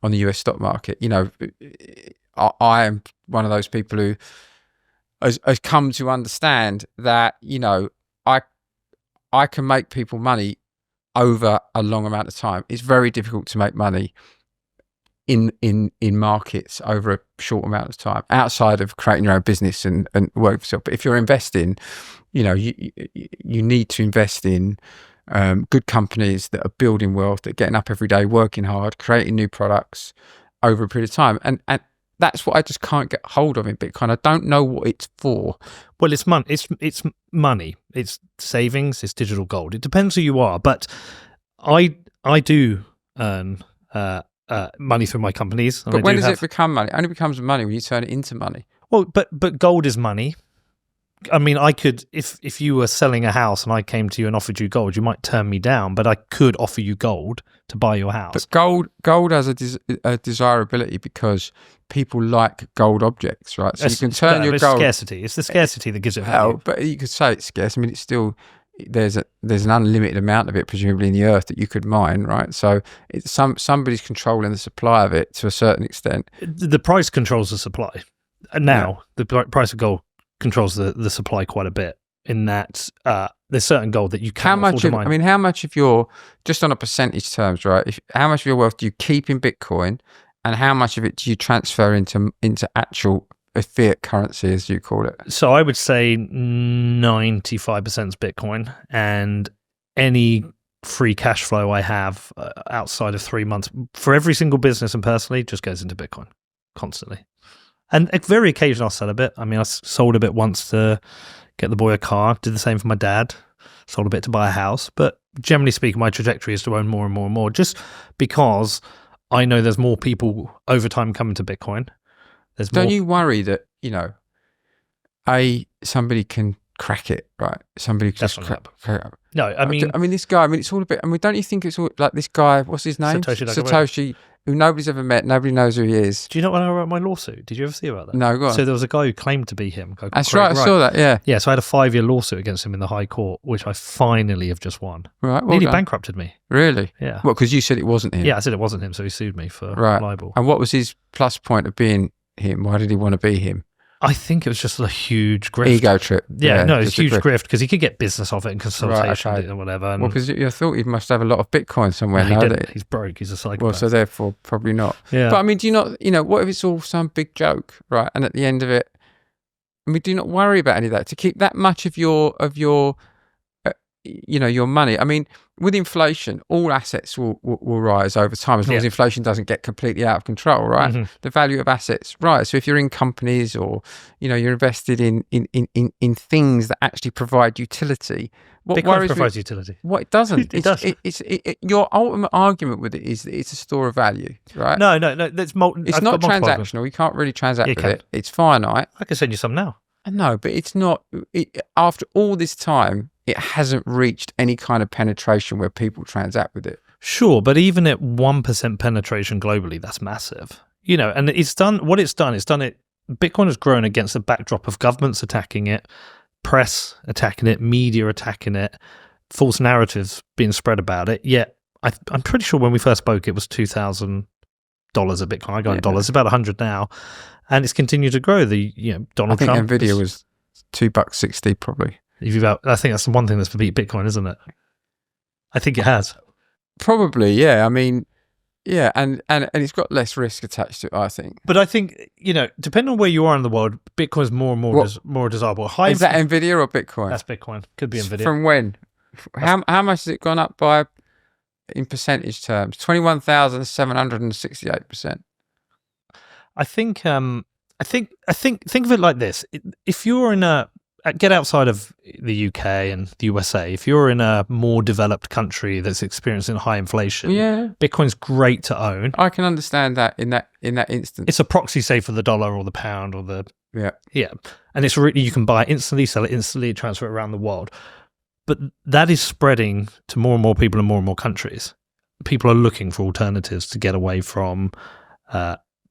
Speaker 1: on the US stock market. I am one of those people who has come to understand that, I can make people money over a long amount of time. It's very difficult to make money in markets over a short amount of time, outside of creating your own business and working for yourself. But if you're investing, you need to invest in good companies that are building wealth, that are getting up every day, working hard, creating new products over a period of time. And that's what I just can't get hold of in Bitcoin. I don't know what it's for.
Speaker 2: Well, it's money. It's money. It's savings. It's digital gold. It depends who you are. But I do earn money through my companies.
Speaker 1: But when does it become money? It only becomes money when you turn it into money.
Speaker 2: Well, but gold is money. I mean, I could, if you were selling a house and I came to you and offered you gold, you might turn me down, but I could offer you gold to buy your house.
Speaker 1: But gold has a desirability because people like gold objects, right? So you can turn your gold.
Speaker 2: Scarcity. It's the scarcity that gives it value.
Speaker 1: But you could say it's scarce. I mean, it's still, there's an unlimited amount of it, presumably in the earth, that you could mine, right? So it's somebody's controlling the supply of it to a certain extent.
Speaker 2: The price controls the supply. And now the price of gold controls the supply quite a bit, in that there's certain gold that you can't afford to mine.
Speaker 1: How much of your, just on a percentage terms, right? How much of your wealth do you keep in Bitcoin, and how much of it do you transfer into actual fiat currency, as you call it?
Speaker 2: So I would say 95% is Bitcoin, and any free cash flow I have outside of 3 months for every single business and personally just goes into Bitcoin constantly. And very occasionally I'll sell a bit. I mean, I sold a bit once to get the boy a car, did the same for my dad, sold a bit to buy a house. But generally speaking, my trajectory is to own more and more and more, just because I know there's more people over time coming to Bitcoin.
Speaker 1: Don't you worry that, somebody can crack it, right? Somebody can just crack it.
Speaker 2: No, I mean
Speaker 1: this guy, it's all a bit, don't you think it's all like this guy, what's his name? Satoshi, who nobody's ever met, nobody knows who he is.
Speaker 2: Do you know when I wrote my lawsuit? Did you ever see about that?
Speaker 1: No, go on.
Speaker 2: So there was a guy who claimed to be him.
Speaker 1: That's right, I saw that, yeah.
Speaker 2: Yeah, so I had a 5-year lawsuit against him in the High Court, which I finally have just won.
Speaker 1: Right, well
Speaker 2: nearly
Speaker 1: done.
Speaker 2: bankrupted me.
Speaker 1: Really?
Speaker 2: Yeah.
Speaker 1: What, because you said it wasn't him?
Speaker 2: Yeah, I said it wasn't him, so he sued me for libel.
Speaker 1: And what was his plus point of being him? Why did he want to be him?
Speaker 2: I think it was just a huge grift.
Speaker 1: Ego trip.
Speaker 2: Yeah, no, it's a huge grift because he could get business off it and consultation or whatever. And
Speaker 1: because I thought he must have a lot of Bitcoin somewhere.
Speaker 2: No, he's broke. He's a psychopath.
Speaker 1: Well, so therefore, probably not.
Speaker 2: Yeah.
Speaker 1: But do you not, what if it's all some big joke, right? And at the end of it, do not worry about any of that. To keep that much of your your money. With inflation, all assets will rise over time as long as inflation doesn't get completely out of control, right? Mm-hmm. The value of assets rise. So if you're in companies or, you're invested in things that actually provide utility, what
Speaker 2: Bitcoin
Speaker 1: worries
Speaker 2: provides utility.
Speaker 1: What it doesn't.
Speaker 2: It does.
Speaker 1: Your ultimate argument with it is that it's a store of value, right?
Speaker 2: No. It's
Speaker 1: not transactional. You can't really transact with it. It's finite.
Speaker 2: I can send you some now.
Speaker 1: No, but it's not. After all this time, it hasn't reached any kind of penetration where people transact with it.
Speaker 2: Sure, but even at 1% penetration globally, that's massive. And it's done what it's done. Bitcoin has grown against the backdrop of governments attacking it, press attacking it, media attacking it, false narratives being spread about it. Yet, I'm pretty sure when we first spoke, it was $2,000 a Bitcoin. I got in dollars. It's about 100 now, and it's continued to grow. Donald Trump.
Speaker 1: I think Nvidia was $2.60 probably.
Speaker 2: I think that's the one thing that's beat Bitcoin, isn't it? I think it has.
Speaker 1: Probably, yeah. Yeah, and it's got less risk attached to it, I think.
Speaker 2: But I think, depending on where you are in the world, Bitcoin's more and more more desirable.
Speaker 1: Is that Nvidia or Bitcoin?
Speaker 2: That's Bitcoin. Could be Nvidia.
Speaker 1: From when? How much has it gone up by in percentage terms? 21,768%.
Speaker 2: I think think of it like this. If you're get outside of the UK and the USA, if you're in a more developed country that's experiencing high inflation, Bitcoin's great to own.
Speaker 1: I can understand that in that instance.
Speaker 2: It's a proxy, say, for the dollar or the pound or the
Speaker 1: yeah,
Speaker 2: and it's really, you can buy it instantly, sell it instantly, transfer it around the world. But that is spreading to more and more people in more and more countries. People are looking for alternatives to get away from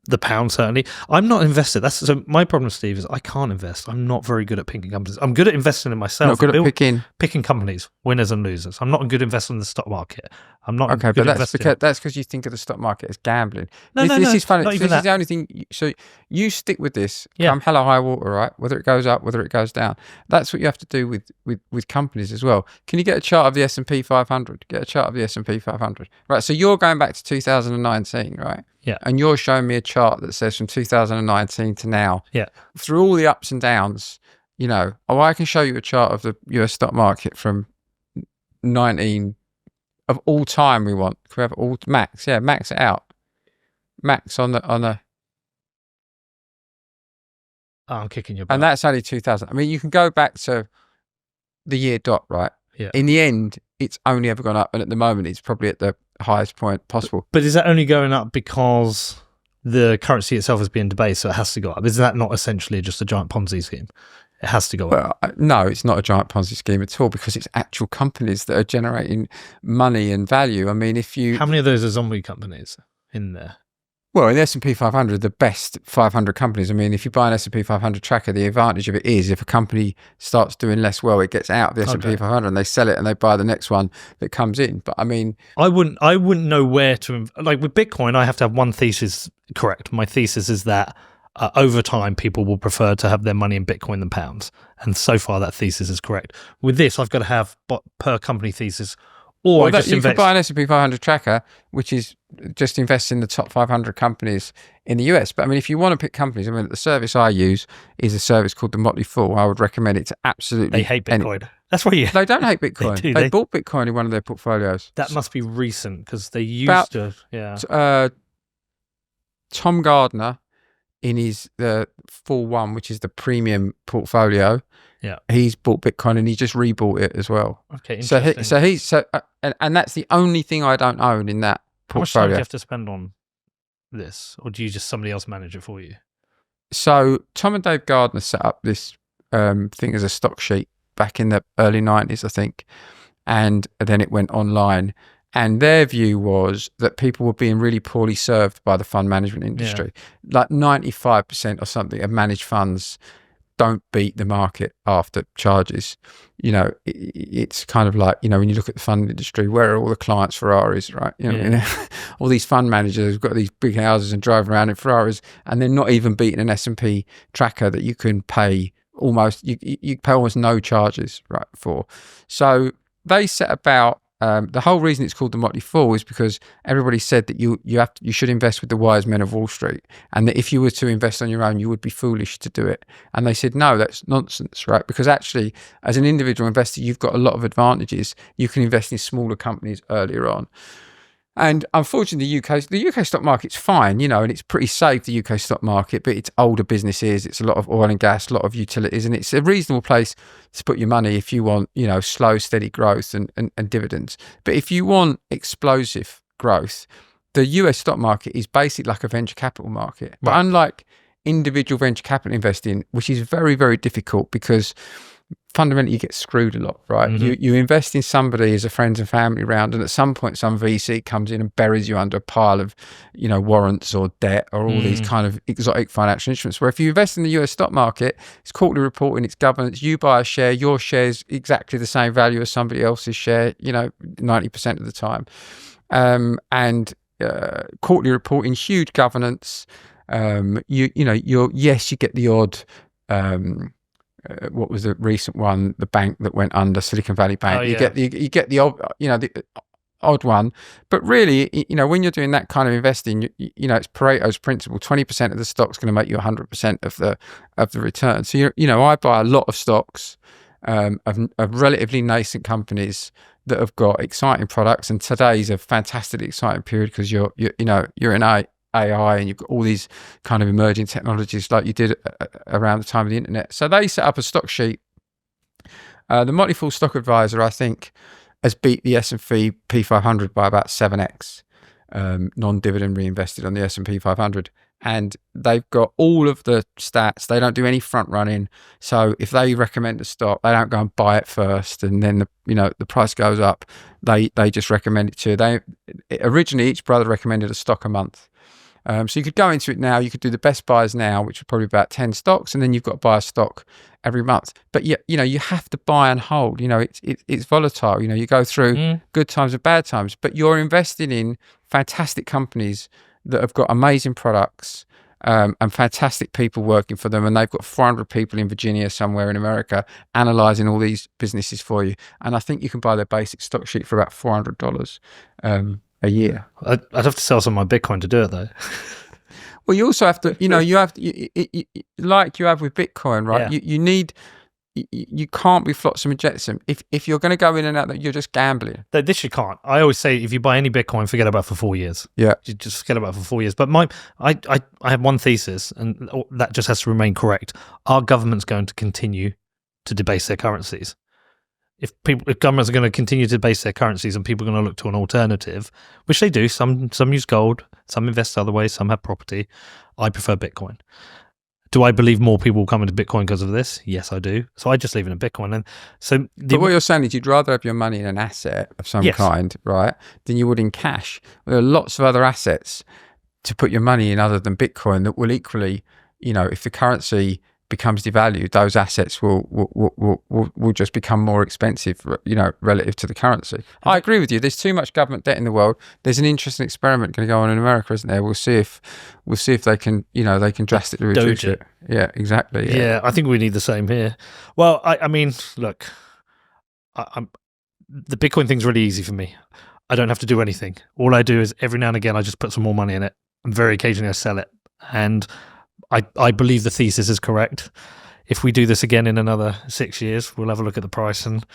Speaker 2: the pound, certainly. I'm not invested. So my problem, Steve, is I can't invest. I'm not very good at picking companies. I'm good at investing in myself.
Speaker 1: Not good at
Speaker 2: picking companies, winners and losers. I'm not a good investor in the stock market. I'm not
Speaker 1: okay,
Speaker 2: good
Speaker 1: but
Speaker 2: investor.
Speaker 1: that's because you think of the stock market as gambling.
Speaker 2: No,
Speaker 1: This is funny.
Speaker 2: not even
Speaker 1: This
Speaker 2: that.
Speaker 1: is the only thing. So you stick with this.
Speaker 2: Yeah.
Speaker 1: Come hell or high water, right? Whether it goes up, whether it goes down. That's what you have to do with companies as well. Can you get a chart of the S&P 500? Get a chart of the S&P 500. Right. So you're going back to 2019, right?
Speaker 2: Yeah.
Speaker 1: And you're showing me a chart that says from 2019 to now.
Speaker 2: Yeah.
Speaker 1: Through all the ups and downs, I can show you a chart of the US stock market from 19 of all time. We want. Can we have all max? Yeah, max it out. Max on the.
Speaker 2: Oh, I'm kicking your butt.
Speaker 1: And that's only 2000. I mean, you can go back to the year dot, right?
Speaker 2: Yeah.
Speaker 1: In the end, it's only ever gone up, and at the moment, it's probably at the highest point possible.
Speaker 2: But is that only going up because the currency itself is being debased, so it has to go up? Is that not essentially just a giant Ponzi scheme? It has to go up.
Speaker 1: Well, no, it's not a giant Ponzi scheme at all, because it's actual companies that are generating money and value. I mean,
Speaker 2: How many of those are zombie companies in there?
Speaker 1: Well, in the S&P 500, the best 500 companies, I mean, if you buy an S&P 500 tracker, the advantage of it is if a company starts doing less well, it gets out of the S&P 500 and they sell it and they buy the next one that comes in. But I mean,
Speaker 2: I wouldn't know where to, like with Bitcoin, I have to have one thesis correct. My thesis is that over time, people will prefer to have their money in Bitcoin than pounds. And so far, that thesis is correct. With this, I've got to have per company thesis, or
Speaker 1: you could buy an S&P 500 tracker, which is just invest in the top 500 companies in the US. But I mean, if you want to pick companies, I mean, the service I use is a service called the Motley Fool. I would recommend it to absolutely.
Speaker 2: They hate Bitcoin. That's why you.
Speaker 1: They don't hate Bitcoin.
Speaker 2: They
Speaker 1: bought Bitcoin in one of their portfolios.
Speaker 2: That must be recent because they used to. Yeah.
Speaker 1: Tom Gardner, in his the Full One, which is the premium portfolio.
Speaker 2: Yeah,
Speaker 1: he's bought Bitcoin and he just rebought it as well.
Speaker 2: Okay,
Speaker 1: interesting. And that's the only thing I don't own in that portfolio.
Speaker 2: How much time do you have to spend on this, or do you just somebody else manage it for you?
Speaker 1: So Tom and Dave Gardner set up this thing as a stock sheet back in the early 90s, I think, and then it went online. And their view was that people were being really poorly served by the fund management industry. Yeah. Like 95% or something of managed funds don't beat the market after charges. It's kind of like, when you look at the fund industry, where are all the clients' Ferraris, right? All these fund managers have got these big houses and drive around in Ferraris, and they're not even beating an S&P tracker that you can pay almost, you pay almost no charges, right, for. So they set about, the whole reason it's called the Motley Fool is because everybody said that you should invest with the wise men of Wall Street, and that if you were to invest on your own, you would be foolish to do it. And they said, no, that's nonsense, right? Because actually, as an individual investor, you've got a lot of advantages. You can invest in smaller companies earlier on. And unfortunately, the UK stock market's fine, and it's pretty safe, the UK stock market, but it's older businesses, it's a lot of oil and gas, a lot of utilities, and it's a reasonable place to put your money if you want, slow, steady growth and dividends. But if you want explosive growth, the US stock market is basically like a venture capital market. But unlike individual venture capital investing, which is very, very difficult because fundamentally you get screwed a lot, right? Mm-hmm. You invest in somebody as a friends and family round, and at some point some VC comes in and buries you under a pile of warrants or debt or all these kind of exotic financial instruments. Where if you invest in the US stock market, it's quarterly reporting, it's governance, you buy a share, your share's exactly the same value as somebody else's share 90% of the time, and quarterly reporting, huge governance. You get the odd what was the recent one? The bank that went under, Silicon Valley Bank. You get the odd, the odd one. But really, when you're doing that kind of investing, it's Pareto's principle. 20% of the stock's going to make you 100% of the return. So I buy a lot of stocks of relatively nascent companies that have got exciting products. And today's a fantastically exciting period because you're in AI and you've got all these kind of emerging technologies like you did around the time of the internet. So they set up a stock sheet. The Motley Fool Stock Advisor, I think, has beat the S&P 500 by about 7x, non-dividend reinvested on the S&P 500. and they've got all of the stats. They don't do any front running. So if they recommend a stock, they don't go and buy it first, and then the price goes up. They just recommend it to you. Originally, each brother recommended a stock a month. So you could go into it now. You could do the best buys now, which are probably about 10 stocks, and then you've got to buy a stock every month. But you have to buy and hold. It's volatile. You go through good times and bad times, but you're investing in fantastic companies that have got amazing products and fantastic people working for them, and they've got 400 people in Virginia somewhere in America analysing all these businesses for you. And I think you can buy their basic stock sheet for about $400 a year.
Speaker 2: I'd have to sell some of my Bitcoin to do it though.
Speaker 1: Well, you also have to, like you have with Bitcoin, right?
Speaker 2: Yeah.
Speaker 1: You can't be flotsam and jetsam. If you're going to go in and out, you're just gambling.
Speaker 2: This you can't. I always say if you buy any Bitcoin, forget about it for 4 years.
Speaker 1: Yeah,
Speaker 2: you just forget about it for 4 years. But I have one thesis, and that just has to remain correct. Our government's going to continue to debase their currencies. If governments are going to continue to base their currencies and people are going to look to an alternative, which they do, some use gold, some invest other ways, some have property. I prefer Bitcoin. Do I believe more people will come into Bitcoin because of this? Yes, I do. So I just leave it in Bitcoin. And so,
Speaker 1: but what you're saying is you'd rather have your money in an asset of some kind, right, than you would in cash. There are lots of other assets to put your money in other than Bitcoin that will equally, if the currency becomes devalued, those assets will just become more expensive, relative to the currency. I agree with you. There's too much government debt in the world. There's an interesting experiment going to go on in America, isn't there? We'll see if they can, they can drastically reduce it. Yeah, exactly.
Speaker 2: Yeah, I think we need the same here. Well, I mean, look, the Bitcoin thing's really easy for me. I don't have to do anything. All I do is every now and again I just put some more money in it, and very occasionally I sell it. And I believe the thesis is correct. If we do this again in another 6 years, we'll have a look at the price and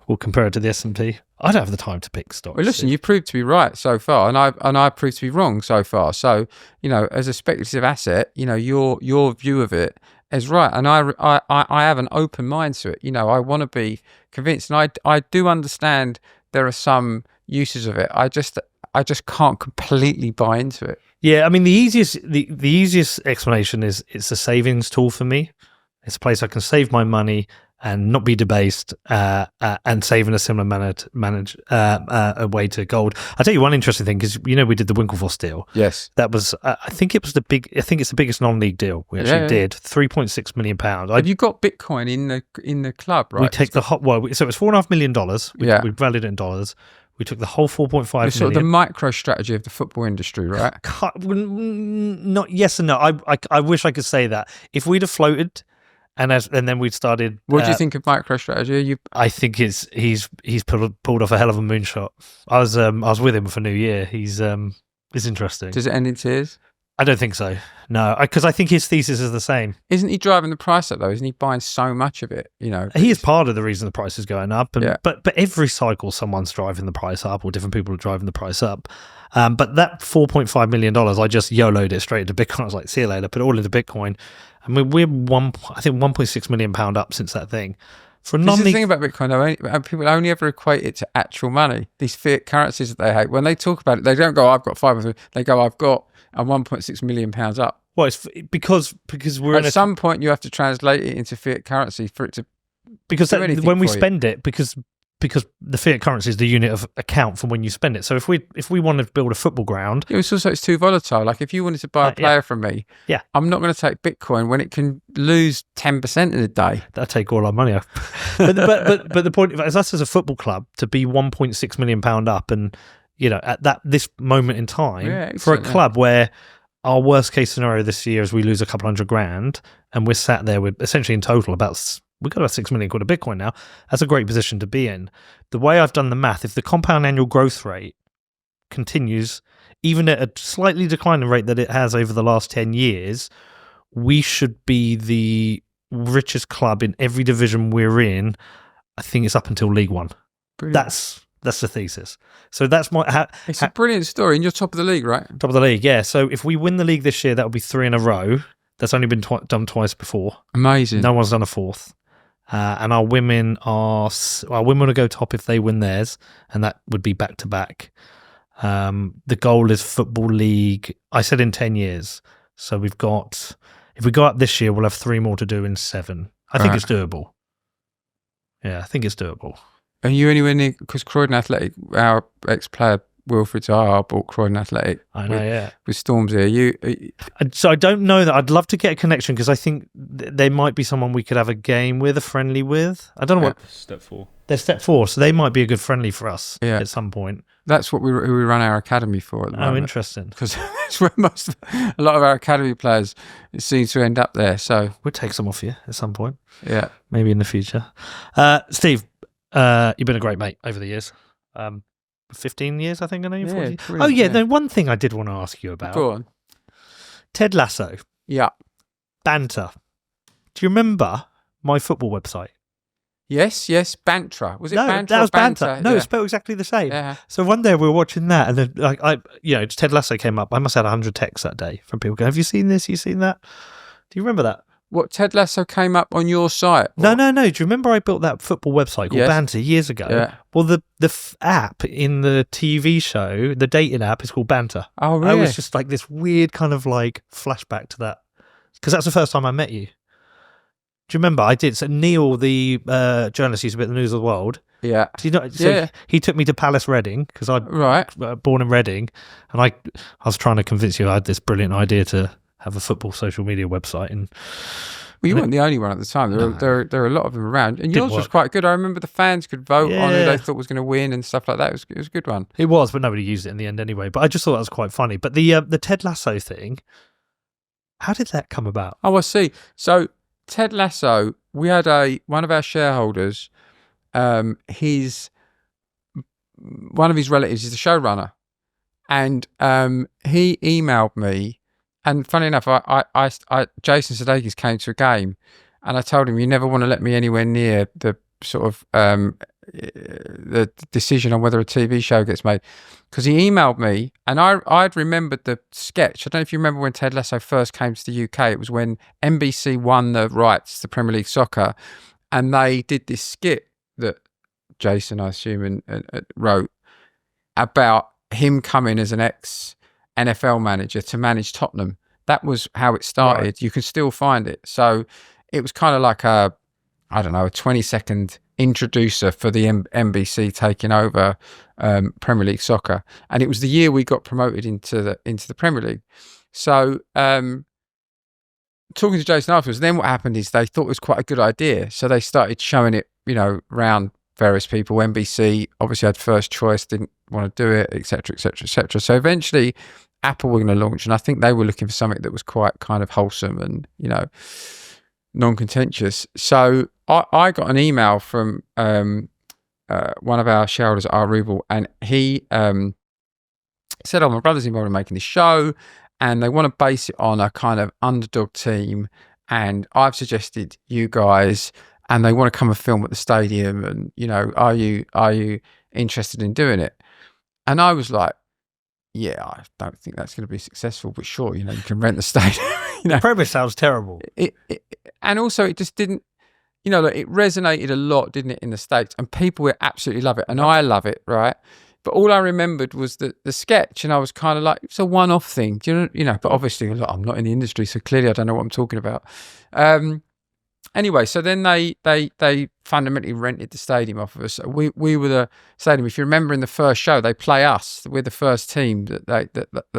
Speaker 2: we'll compare it to the S&P. I don't have the time to pick stocks.
Speaker 1: Well, listen, you've proved to be right so far, and I proved to be wrong so far. So, as a speculative asset, your view of it is right, and I have an open mind to it. I want to be convinced, and I do understand there are some uses of it. I just can't completely buy into it.
Speaker 2: Yeah, I mean the easiest explanation is it's a savings tool for me. It's a place I can save my money and not be debased, and save in a similar manage a way to gold. I'll tell you one interesting thing, because we did the Winklevoss deal.
Speaker 1: Yes,
Speaker 2: that was I think it's the biggest non-league deal we actually did. £3.6 million.
Speaker 1: Have you got Bitcoin in the club? Right,
Speaker 2: we take so it was $4.5 million. We valued it in dollars. We took the whole 4.5 million.
Speaker 1: Sort of the micro strategy of the football industry, right?
Speaker 2: Not yes and no. I wish I could say that. If we'd have floated, and then we'd started.
Speaker 1: What do you think of micro strategy?
Speaker 2: I think he's pulled off a hell of a moonshot. I was with him for New Year. He's interesting.
Speaker 1: Does it end in tears?
Speaker 2: I don't think so. No, because I think his thesis is the same.
Speaker 1: Isn't he driving the price up though? Isn't he buying so much of it?
Speaker 2: He is part of the reason the price is going up. But every cycle, someone's driving the price up, or different people are driving the price up. But that $4.5 million, I just YOLO'd it straight into Bitcoin. I was like, see you later. Put it all into Bitcoin. I mean, we're £1.6 million up since that thing.
Speaker 1: For this is the thing about Bitcoin, though. People only ever equate it to actual money. These fiat currencies that they hate. When they talk about it, they don't go, "I've got 500." They go, "I've got a £1.6 million up."
Speaker 2: Well, it's because we're
Speaker 1: at some point you have to translate it into fiat currency for it to.
Speaker 2: Because when we spend it, because the fiat currency is the unit of account for when you spend it. So if we want to build a football ground,
Speaker 1: it's too volatile. Like if you wanted to buy a player from me, I'm not going to take Bitcoin when it can lose 10% in a day.
Speaker 2: That'll take all our money off. but the point is, us as a football club, to be £1.6 million up, and at this moment in time, for a club where our worst case scenario this year is we lose a couple $100,000, and we're sat there with essentially in total we've got about 6 million quid of Bitcoin now. That's a great position to be in. The way I've done the math, if the compound annual growth rate continues, even at a slightly declining rate that it has over the last 10 years, we should be the richest club in every division we're in. I think it's up until League One. Brilliant. That's the thesis. So that's it's
Speaker 1: a brilliant story. And you're top of the league, right?
Speaker 2: Top of the league, yeah. So if we win the league this year, that will be 3 in a row. That's only been done twice before.
Speaker 1: Amazing.
Speaker 2: No one's done a fourth. And our women will go top if they win theirs, and that would be back to back. The goal is Football League. I said in 10 years. So we've got, if we go up this year, we'll have 3 more to do in 7. I think it's doable. Yeah, I think it's doable.
Speaker 1: Are you anywhere near? Because Croydon Athletic, our ex-player Wilfred Zaha bought Croydon Athletic.
Speaker 2: I know,
Speaker 1: with Stormzy.
Speaker 2: So I don't know that. I'd love to get a connection because I think they might be someone we could have a game with, a friendly with. I don't know what.
Speaker 7: Step 4.
Speaker 2: They're step 4, so they might be a good friendly for us
Speaker 1: Yeah.
Speaker 2: at some point.
Speaker 1: That's what we run our academy for at the moment.
Speaker 2: Interesting.
Speaker 1: Because that's where a lot of our academy players seem to end up there. So
Speaker 2: We'll take some off you at some point.
Speaker 1: Yeah.
Speaker 2: Maybe in the future. Steve, you've been a great mate over the years. 15 years, I think I know you.
Speaker 1: Yeah,
Speaker 2: 40. Oh, yeah. No, one thing I did want to ask you about.
Speaker 1: Go on.
Speaker 2: Ted Lasso.
Speaker 1: Yeah.
Speaker 2: Banter. Do you remember my football website?
Speaker 1: Yes. Bantra. Was it
Speaker 2: no,
Speaker 1: Bantra?
Speaker 2: That was
Speaker 1: or Banter?
Speaker 2: No, it's spelled exactly the same.
Speaker 1: Yeah.
Speaker 2: So one day we were watching that, and then Ted Lasso came up. I must have had 100 texts that day from people going, "Have you seen this? You seen that?" Do you remember that?
Speaker 1: What, Ted Lasso came up on your site?
Speaker 2: No. Do you remember I built that football website called Banter years ago?
Speaker 1: Yeah.
Speaker 2: Well, the app in the TV show, the dating app, is called Banter.
Speaker 1: Oh, really?
Speaker 2: I was just like this weird kind of like flashback to that because that's the first time I met you. Do you remember? I did. So Neil, the journalist, used to be at the News of the World.
Speaker 1: Yeah.
Speaker 2: Do you know? So he took me to Palace Reading because I born in Reading, and I was trying to convince you I had this brilliant idea to have a football social media website. And
Speaker 1: you weren't the only one at the time. There were a lot of them around, and yours was quite good. I remember the fans could vote on who they thought was going to win and stuff like that. It was a good one.
Speaker 2: It was, but nobody used it in the end anyway. But I just thought that was quite funny. But the Ted Lasso thing, how did that come about?
Speaker 1: Oh, I see. So Ted Lasso, we had one of our shareholders. One of his relatives is the showrunner, and he emailed me. And funny enough, Jason Sudeikis came to a game, and I told him, "You never want to let me anywhere near the sort of the decision on whether a TV show gets made," because he emailed me, and I'd remembered the sketch. I don't know if you remember when Ted Lasso first came to the UK. It was when NBC won the rights to Premier League soccer, and they did this skit that Jason, I assume, and wrote about him coming as an ex-NFL manager to manage Tottenham. That was how it started. Right. You can still find it. So it was kind of like a 20-second introducer for the NBC taking over Premier League soccer. And it was the year we got promoted into the Premier League. So talking to Jason afterwards, then what happened is they thought it was quite a good idea. So they started showing it, around various people. NBC obviously had first choice, didn't want to do it, etc., etc., etc. So eventually Apple were going to launch, and I think they were looking for something that was quite kind of wholesome and, non-contentious. So I got an email from one of our shareholders at Rival, and he said, my brother's involved in making this show, and they want to base it on a kind of underdog team, and I've suggested you guys, and they want to come and film at the stadium, and, are you interested in doing it? And I was like, yeah, I don't think that's going to be successful, but sure, you can rent the stadium.
Speaker 2: The premise sounds terrible.
Speaker 1: And also it just didn't, it resonated a lot, didn't it, in the States? And people would absolutely love it. And I love it, right? But all I remembered was the sketch, and I was kind of like, it's a one-off thing. Do you know? But obviously, look, I'm not in the industry, so clearly I don't know what I'm talking about. Anyway, so then they fundamentally rented the stadium off of us. We were the stadium. If you remember, in the first show, they play us. We're the first team that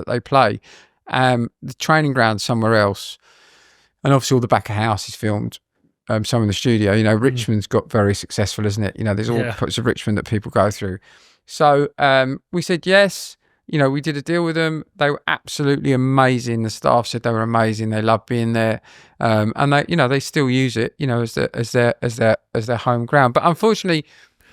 Speaker 1: they play. The training ground somewhere else, and obviously all the back of house is filmed. Some in the studio. Richmond's got very successful, isn't it? There's all parts of Richmond that people go through. So we said yes. We did a deal with them. They were absolutely amazing. The staff said they were amazing. They loved being there, and they still use it, as their home ground. But unfortunately,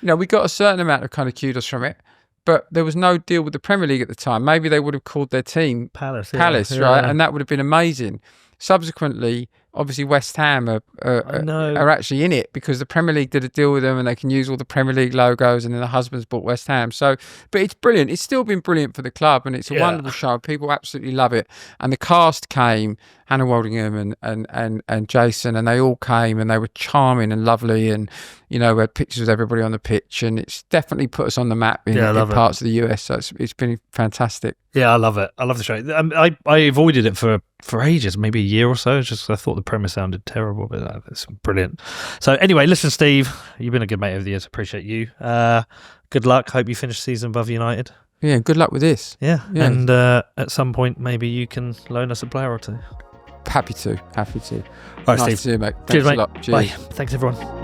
Speaker 1: we got a certain amount of kind of kudos from it, but there was no deal with the Premier League at the time. Maybe they would have called their team Palace, right? And that would have been amazing. Subsequently, obviously West Ham are actually in it because the Premier League did a deal with them, and they can use all the Premier League logos, and then the husbands bought West Ham. So, but it's brilliant. It's still been brilliant for the club, and it's a wonderful show. People absolutely love it. And the cast came, Hannah Waldingham and Jason, and they all came and they were charming and lovely, and we had pictures of everybody on the pitch, and it's definitely put us on the map in parts of the US. So it's been fantastic.
Speaker 2: Yeah, I love it. I love the show. I avoided it for ages, maybe a year or so, just I thought the premise sounded terrible, but it's brilliant. So anyway, listen, Steve, you've been a good mate over the years. Appreciate you. Good luck. Hope you finish the season above United.
Speaker 1: Yeah, good luck with this.
Speaker 2: Yeah. And at some point, maybe you can loan us a player or two.
Speaker 1: Happy to.
Speaker 2: All right,
Speaker 1: nice
Speaker 2: Steve.
Speaker 1: to see you, mate.
Speaker 2: Cheers,
Speaker 1: Thanks
Speaker 2: mate.
Speaker 1: a lot. Cheers.
Speaker 2: Bye. Thanks, everyone.